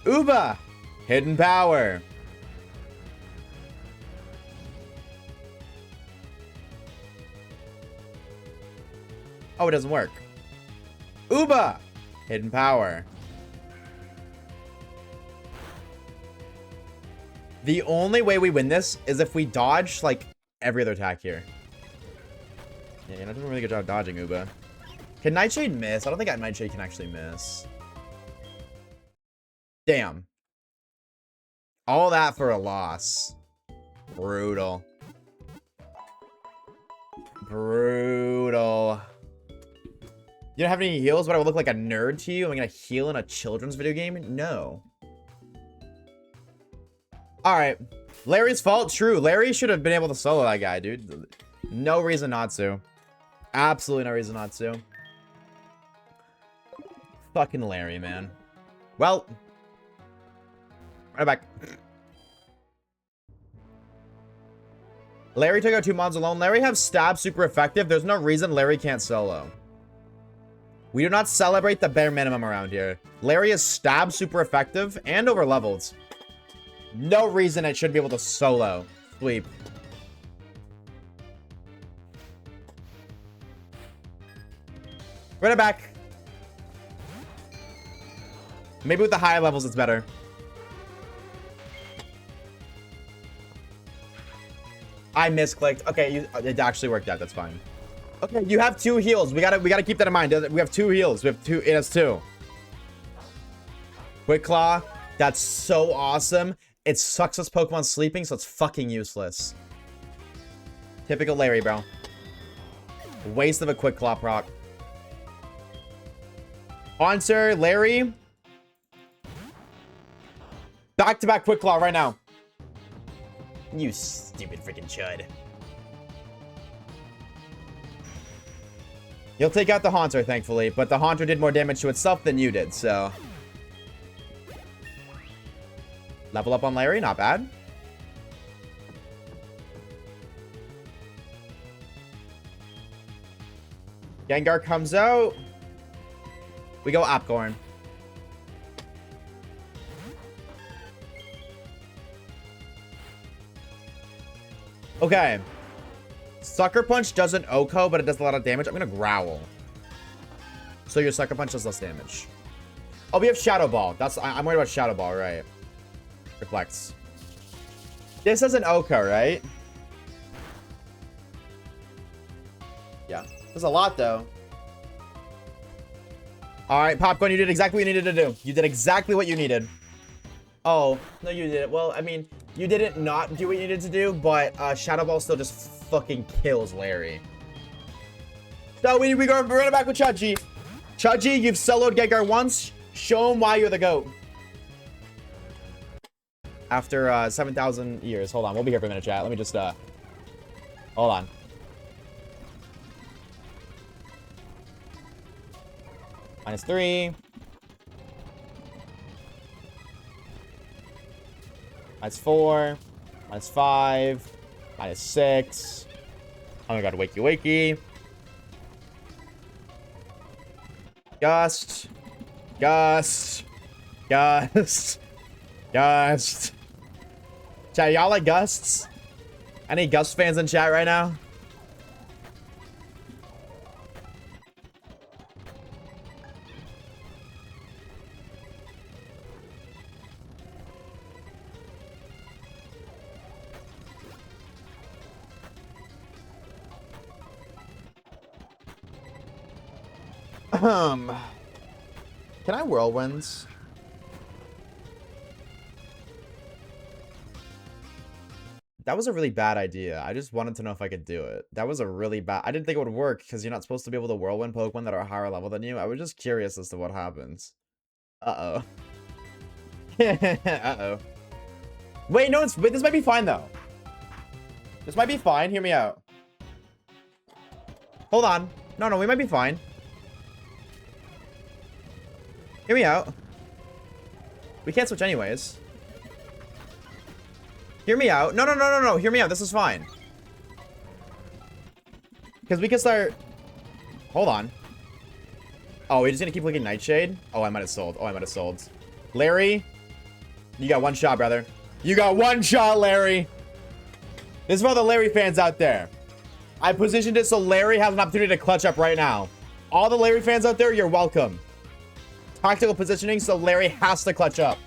Speaker 1: Uba, hidden power. Oh, it doesn't work. Uba! Hidden power. The only way we win this is if we dodge, like, every other attack here. Yeah, you're not doing a really good job dodging, Uba. Can Nightshade miss? I don't think Nightshade can actually miss. Damn. All that for a loss. Brutal. Brutal. You don't have any heals, but I would look like a nerd to you? Am I gonna heal in a children's video game? No. Alright. Larry's fault? True. Larry should have been able to solo that guy, dude. No reason not to. Absolutely no reason not to. Fucking Larry, man. Well. Right back. Larry took out 2 mons alone. Larry have stab super effective. There's no reason Larry can't solo. We do not celebrate the bare minimum around here. Larry is stab super effective and over leveled. No reason it should be able to solo. Sweep. Run it back. Maybe with the higher levels it's better. I misclicked. Okay, it actually worked out. That's fine. Okay, you have 2 heals. We gotta keep that in mind. We have 2 heals. We have 2. It has 2. Quick Claw. That's so awesome. It sucks this Pokemon sleeping, so it's fucking useless. Typical Larry, bro. Waste of a Quick Claw proc. Haunter, Larry. Back-to-back Quick Claw right now. You stupid freaking chud. You'll take out the Haunter, thankfully, but the Haunter did more damage to itself than you did, so... Level up on Larry, not bad. Gengar comes out. We go Opcorn. Okay. Sucker Punch doesn't OHKO, but it does a lot of damage. I'm gonna Growl. So your Sucker Punch does less damage. Oh, we have Shadow Ball. I'm worried about Shadow Ball, right? Reflects. This is an OHKO, right? Yeah. There's a lot, though. Alright, Popcorn, you did exactly what you needed to do. You did exactly what you needed. Oh, no, you didn't. Well, I mean, you didn't not do what you needed to do, but Shadow Ball still just fucking kills Larry. So we go right back with Chudgy. Chudgy, you've soloed Gengar once. Show him why you're the GOAT. After 7,000 years. Hold on, we'll be here for a minute, chat. Let me just, hold on. -3. -4. -5. -6. Oh my god, wakey wakey. Gust. Gust. Gust. Gust. Chat, y'all like gusts? Any Gust fans in chat right now? Can I whirlwinds? That was a really bad idea. I just wanted to know if I could do it. That was a really bad... I didn't think it would work because you're not supposed to be able to whirlwind Pokemon that are higher level than you. I was just curious as to what happens. Uh-oh. Uh-oh. Wait, no, wait, this might be fine, though. This might be fine. Hear me out. Hold on. No, we might be fine. Hear me out. We can't switch anyways. Hear me out. No. Hear me out. This is fine. Because we can start... Hold on. Oh, we're just going to keep looking Nightshade? Oh, I might have sold. Larry, you got one shot, brother. You got one shot, Larry. This is for all the Larry fans out there. I positioned it so Larry has an opportunity to clutch up right now. All the Larry fans out there, you're welcome. Tactical positioning, so Larry has to clutch up.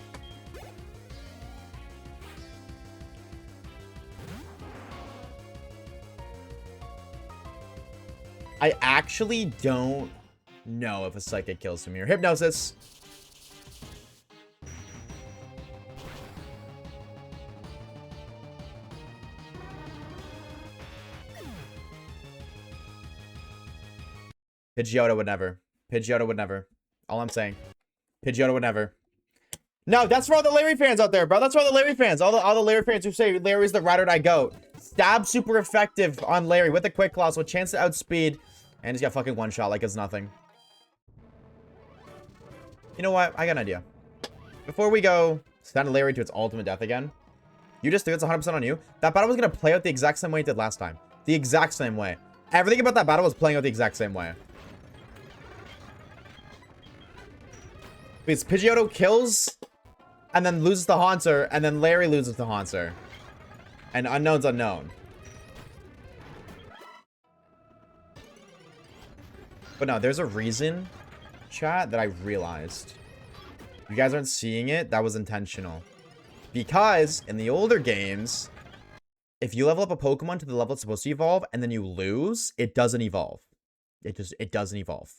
Speaker 1: I actually don't know if a Psychic kills him here. Hypnosis. Pidgeotto would never. Pidgeotto would never. All I'm saying. Pidgeotto would never. No, that's for all the Larry fans out there, bro. That's for all the Larry fans. All the Larry fans who say Larry's the ride or die goat. Stab super effective on Larry with a quick claw, so a chance to outspeed. And he's got fucking one shot like it's nothing. You know what? I got an idea. Before we go send Larry to its ultimate death again, you just think it's 100% on you. That battle was going to play out the exact same way it did last time. The exact same way. Everything about that battle was playing out the exact same way. Because Pidgeotto kills and then loses the Haunter, and then Larry loses the Haunter. And unknown's unknown. But no, there's a reason, chat, that I realized. You guys aren't seeing it? That was intentional. Because in the older games, if you level up a Pokemon to the level it's supposed to evolve and then you lose, it doesn't evolve. It doesn't evolve.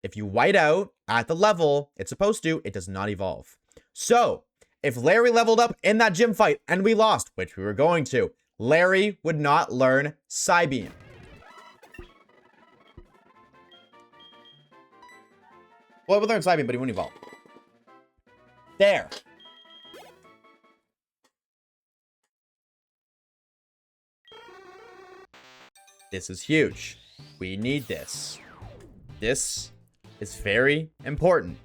Speaker 1: If you white out at the level it's supposed to, it does not evolve. So, if Larry leveled up in that gym fight and we lost, which we were going to, Larry would not learn Psybeam. Well, he would learn Psybeam, but he wouldn't evolve. There. This is huge. We need this. This is very important.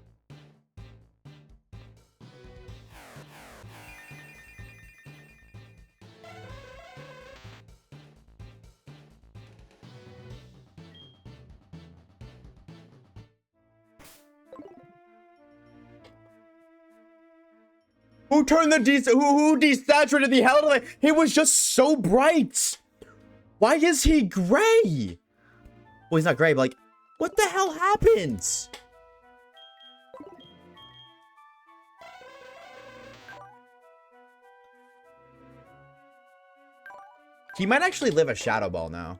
Speaker 1: Who turned the who desaturated the hell out of it? He was just so bright. Why is he gray? Well, he's not gray, but like, what the hell happens? He might actually live a Shadow Ball now.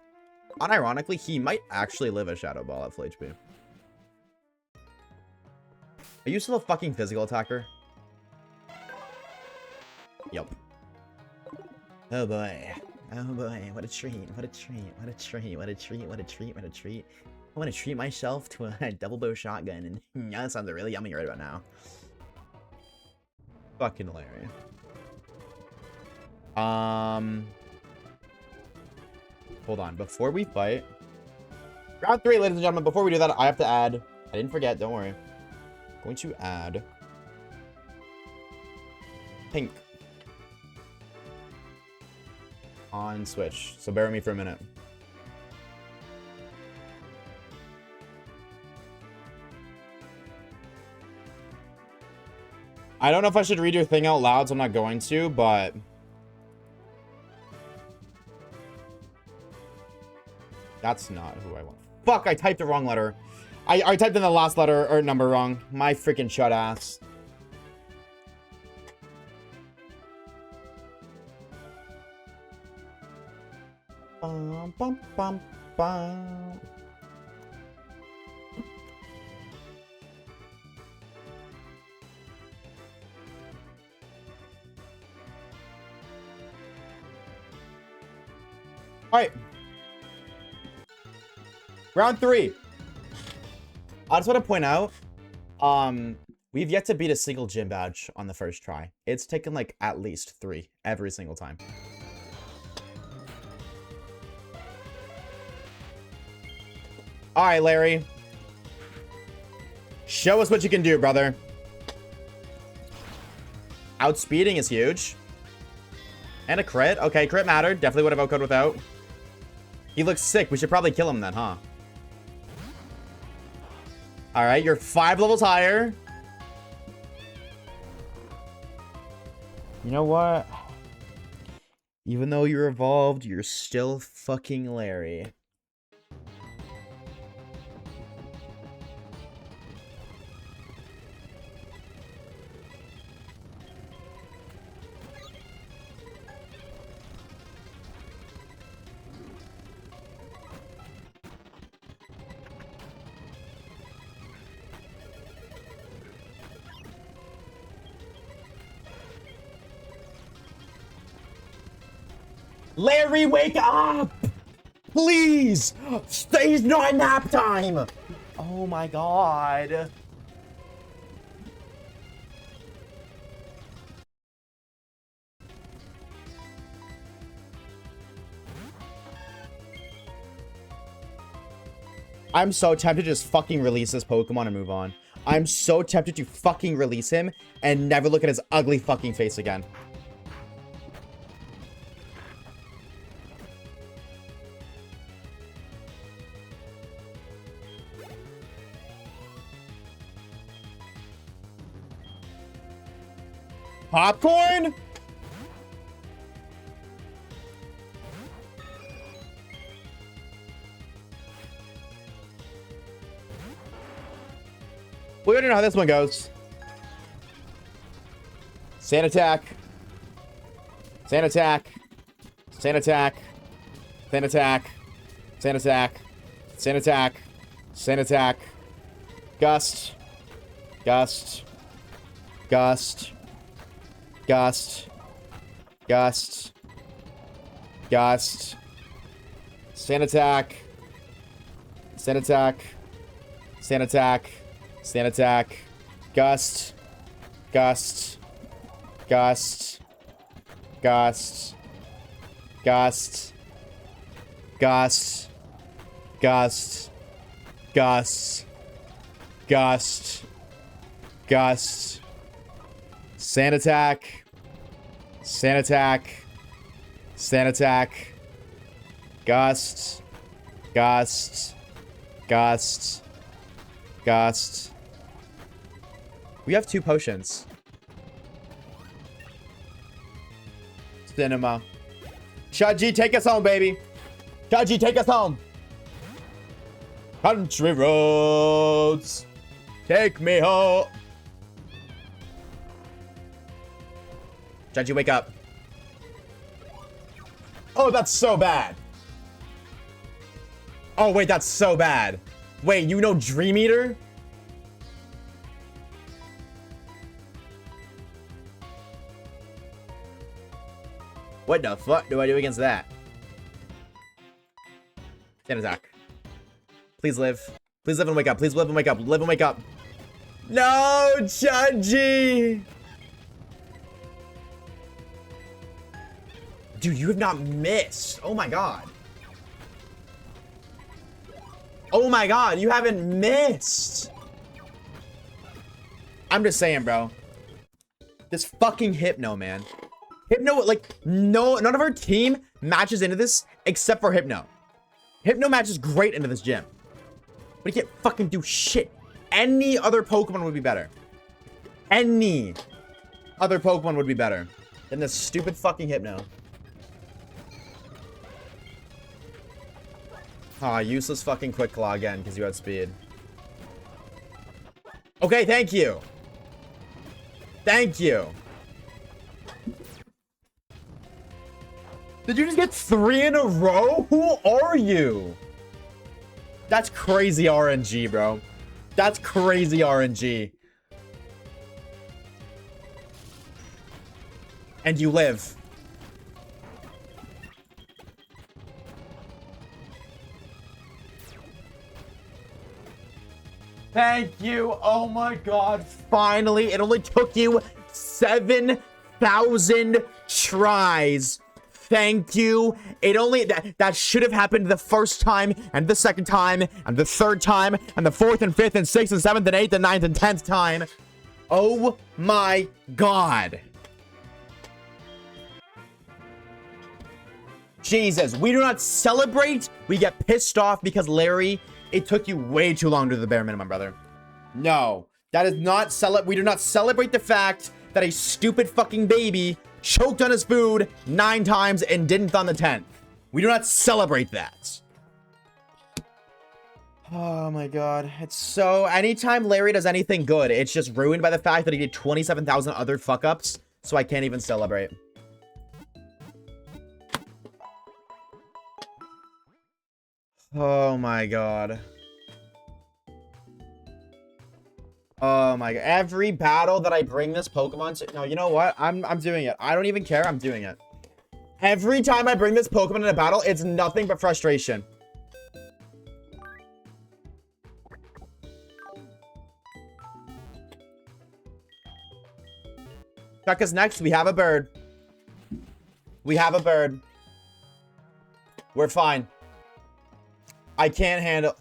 Speaker 1: Unironically, he might actually live a Shadow Ball at full HP. Are you still a fucking physical attacker? Yup. Oh boy. Oh boy. What a treat. What a treat. What a treat. What a treat. What a treat. What a treat. I want to treat myself to a double bow shotgun. And that sounds really yummy right about now. Fucking hilarious. Hold on. Before we fight. Round 3, ladies and gentlemen. Before we do that, I have to add. I didn't forget. Don't worry. I'm going to add. Pink. On Switch. So bear with me for a minute. I don't know if I should read your thing out loud, so I'm not going to, but... That's not who I want. Fuck, I typed the wrong letter. I typed in the last letter or number wrong. My freaking shut ass. Bum, bum, bum, bum. All right. Round 3. I just want to point out, we've yet to beat a single gym badge on the first try. It's taken like at least 3 every single time. All right, Larry. Show us what you can do, brother. Outspeeding is huge. And a crit. Okay, crit mattered. Definitely would have outcode without. He looks sick. We should probably kill him then, huh? All right, you're 5 levels higher. You know what? Even though you're evolved, you're still fucking Larry. Larry, wake up! Please! It's not nap time! Oh my god. I'm so tempted to just fucking release this Pokemon and move on. I'm so tempted to fucking release him and never look at his ugly fucking face again. Popcorn? We already know how this one goes. Sand attack. Sand attack. Sand attack. Sand attack. Sand attack. Sand attack. Sand attack. Gust. Gust. Gust. Gust. Gust. Gust. Sand attack. Sand attack. Sand attack. Sand attack. Gust. Gust. Gust. Gust. Gust. Gust. Gust. Gust. Gust. Gust. Sand attack. Sand attack. Sand attack. Gust. Gust. Gust. Gust. We have 2 potions. Cinema. Chaji, take us home, baby. Chaji, take us home. Country roads. Take me home. Chaji, wake up. Oh, that's so bad. Oh, wait, that's so bad. Wait, you know Dream Eater? What the fuck do I do against that? Sand attack. Please live. Please live and wake up. Please live and wake up. Live and wake up. No, Chaji! Dude, you have not missed. Oh my god. Oh my god, you haven't missed. I'm just saying, bro. This fucking Hypno, man. Hypno, like, no, none of our team matches into this except for Hypno. Hypno matches great into this gym. But he can't fucking do shit. Any other Pokemon would be better. Any other Pokemon would be better than this stupid fucking Hypno. Ah, useless fucking Quick Claw again because you had speed. Okay, thank you. Thank you. Did you just get 3 in a row? Who are you? That's crazy RNG, bro. That's crazy RNG. And you live. Thank you. Oh my god. Finally, it only took you 7,000 tries. Thank you. It only that should have happened the first time and the second time and the third time and the 4th and 5th and 6th and 7th and 8th and 9th and 10th time. Oh my god. Jesus, we do not celebrate. We get pissed off because Larry, it took you way too long to do the bare minimum, brother. No, that is not we do not celebrate the fact that a stupid fucking baby choked on his food 9 times and didn't on the 10th. We do not celebrate that. Oh my god. It's so... Anytime Larry does anything good, it's just ruined by the fact that he did 27,000 other fuck-ups, so I can't even celebrate. Oh my god. Oh my god. Every battle that I bring this Pokemon to... No, you know what? I'm doing it. I don't even care. I'm doing it. Every time I bring this Pokemon in a battle, it's nothing but frustration. Check us next. We have a bird. We have a bird. We're fine. I can't handle...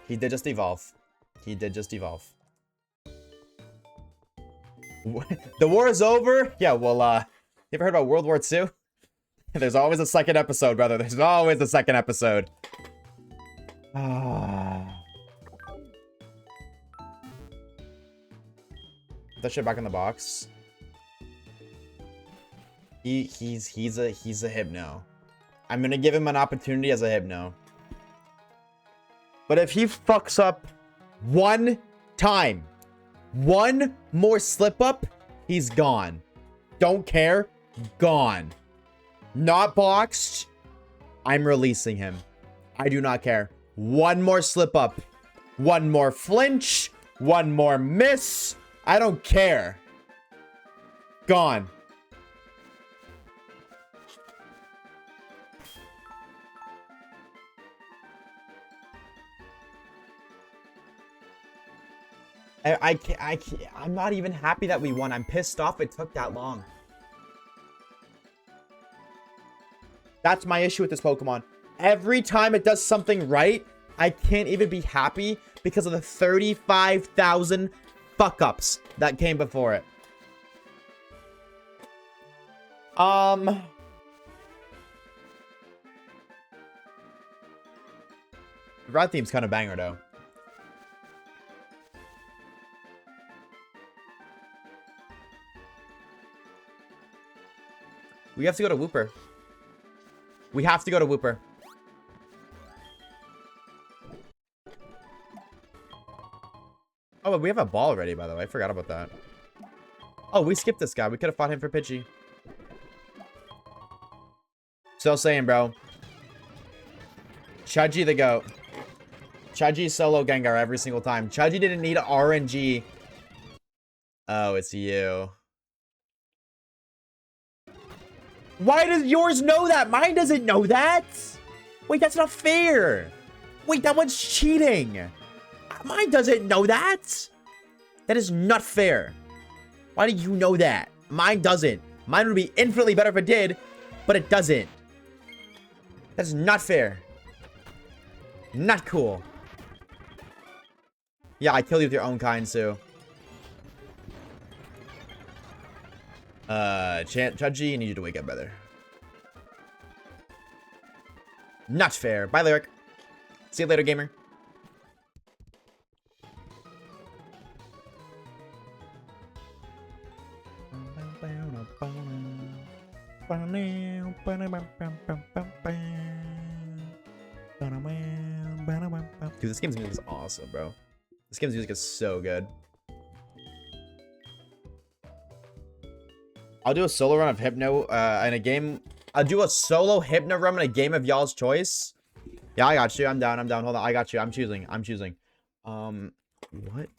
Speaker 1: He did just evolve. He did just evolve. The war is over? Yeah, well, you ever heard about World War II? There's always a second episode, brother. There's always a second episode. Put that shit back in the box. He's a hypno. I'm gonna give him an opportunity as a hypno. But if he fucks up one time, one more slip up, he's gone. Don't care. Gone. Not boxed. I'm releasing him. I do not care. One more slip up. One more flinch. One more miss. I don't care. Gone. I'm not even happy that we won. I'm pissed off it took that long. That's my issue with this Pokemon. Every time it does something right, I can't even be happy because of the 35,000 fuck-ups that came before it. Rat theme's kind of banger, though. We have to go to Wooper. We have to go to Wooper. Oh, we have a ball already, by the way. I forgot about that. Oh, we skipped this guy. We could have fought him for Pidgey. Still saying, bro. Chudgy the GOAT. Chudgy solo Gengar every single time. Chudgy didn't need RNG. Oh, it's you. Why does yours know that? Mine doesn't know that. Wait, that's not fair. Wait, that one's cheating. Mine doesn't know that. That is not fair. Why do you know that? Mine doesn't. Mine would be infinitely better if it did, but it doesn't. That's not fair. Not cool. Yeah, I killed you with your own kind, Sue. Chudgy, I need you to wake up, brother. Not fair. Bye, Lyric. See you later, gamer. Dude, this game's music is awesome, bro. This game's music is so good. I'll do a solo run of Hypno in a game. I'll do a solo Hypno run in a game of y'all's choice. Yeah, I got you. I'm down. I'm down. Hold on. I got you. I'm choosing. I'm choosing. What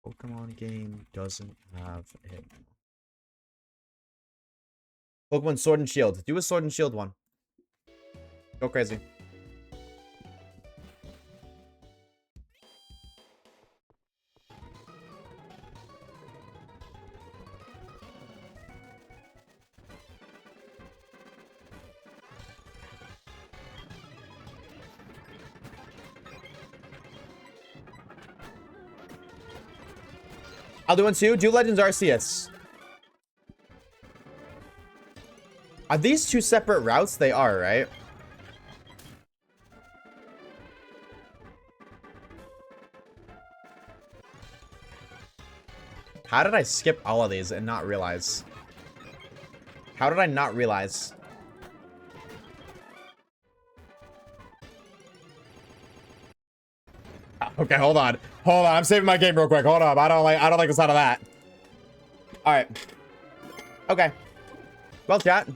Speaker 1: Pokemon game doesn't have Hypno? Pokemon Sword and Shield. Do a Sword and Shield one. Go crazy. I'll do one too. Do Legends Arceus. Are these two separate routes? They are, right? How did I skip all of these and not realize? How did I not realize? Okay, hold on. Hold on. I'm saving my game real quick. Hold on. I don't like the sound of that. All right. Okay. Well, chat.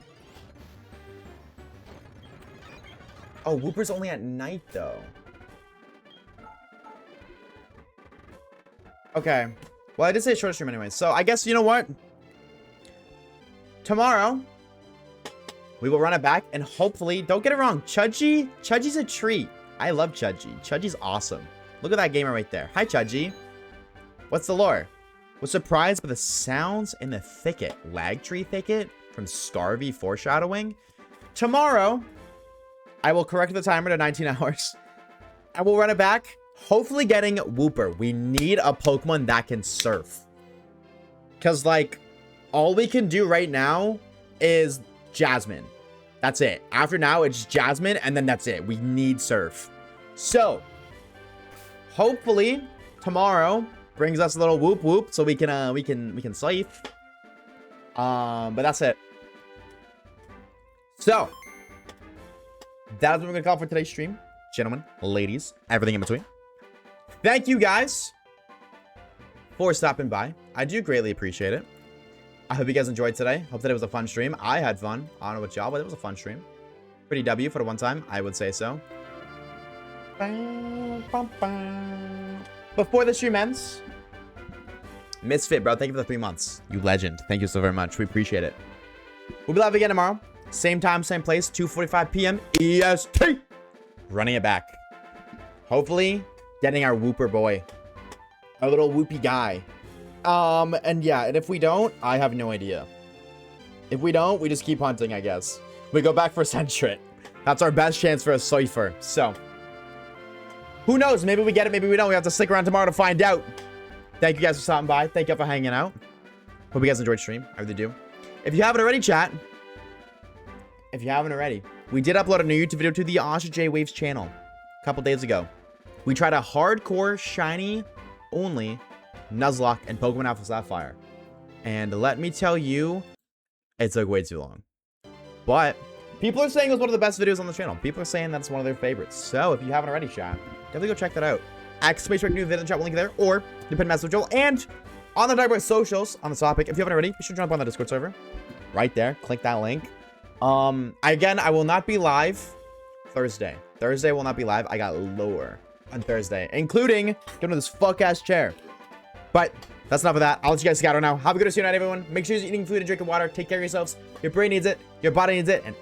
Speaker 1: Oh, Wooper's only at night, though. Okay. Well, I did say short stream anyway. So I guess, you know what? Tomorrow, we will run it back. And hopefully, don't get it wrong. Chudgy's a treat. I love Chudgy. Chudgy's awesome. Look at that gamer right there. Hi, Chudgy. What's the lore? Was surprised by the sounds in the thicket. Lag tree thicket from Scarvy foreshadowing. Tomorrow, I will correct the timer to 19 hours. I will run it back. Hopefully getting Wooper. We need a Pokemon that can surf. Because, like, all we can do right now is Jasmine. That's it. After now, it's Jasmine, and then that's it. We need surf. So, hopefully, tomorrow brings us a little whoop whoop so we can safe. But that's it. So, that is what we're gonna call for today's stream. Gentlemen, ladies, everything in between. Thank you guys for stopping by. I do greatly appreciate it. I hope you guys enjoyed today. Hope that it was a fun stream. I had fun. I don't know about y'all, but it was a fun stream. Pretty W for the one time, I would say so. Before the stream ends, Misfit, bro, thank you for the 3 months. You legend. Thank you so very much. We appreciate it. We'll be live again tomorrow. Same time, same place, 2:45 PM EST. Running it back. Hopefully, getting our Wooper boy. Our little whoopy guy. And yeah, and if we don't, I have no idea. If we don't, we just keep hunting, I guess. We go back for Sentret. That's our best chance for a Cypher. So, who knows? Maybe we get it, maybe we don't. We have to stick around tomorrow to find out. Thank you guys for stopping by. Thank you for hanging out. Hope you guys enjoyed the stream. I really do. If you haven't already, chat. If you haven't already, we did upload a new YouTube video to the Oshawaves channel a couple days ago. We tried a hardcore shiny only Nuzlocke and Pokemon Alpha Sapphire. And let me tell you, it took way too long. But people are saying it was one of the best videos on the channel. People are saying that's one of their favorites. So if you haven't already, chat, definitely go check that out. Exclamation new video in the chat, link there, or the pin message Joel. And on the Dark socials on the topic, if you haven't already, you should jump on the Discord server. Right there. Click that link. Again, I will not be live Thursday. Thursday will not be live. I got lower on Thursday, including going to this fuck-ass chair. But that's enough of that. I'll let you guys scatter now. Have a good night, everyone. Make sure you're eating food and drinking water. Take care of yourselves. Your brain needs it. Your body needs it. And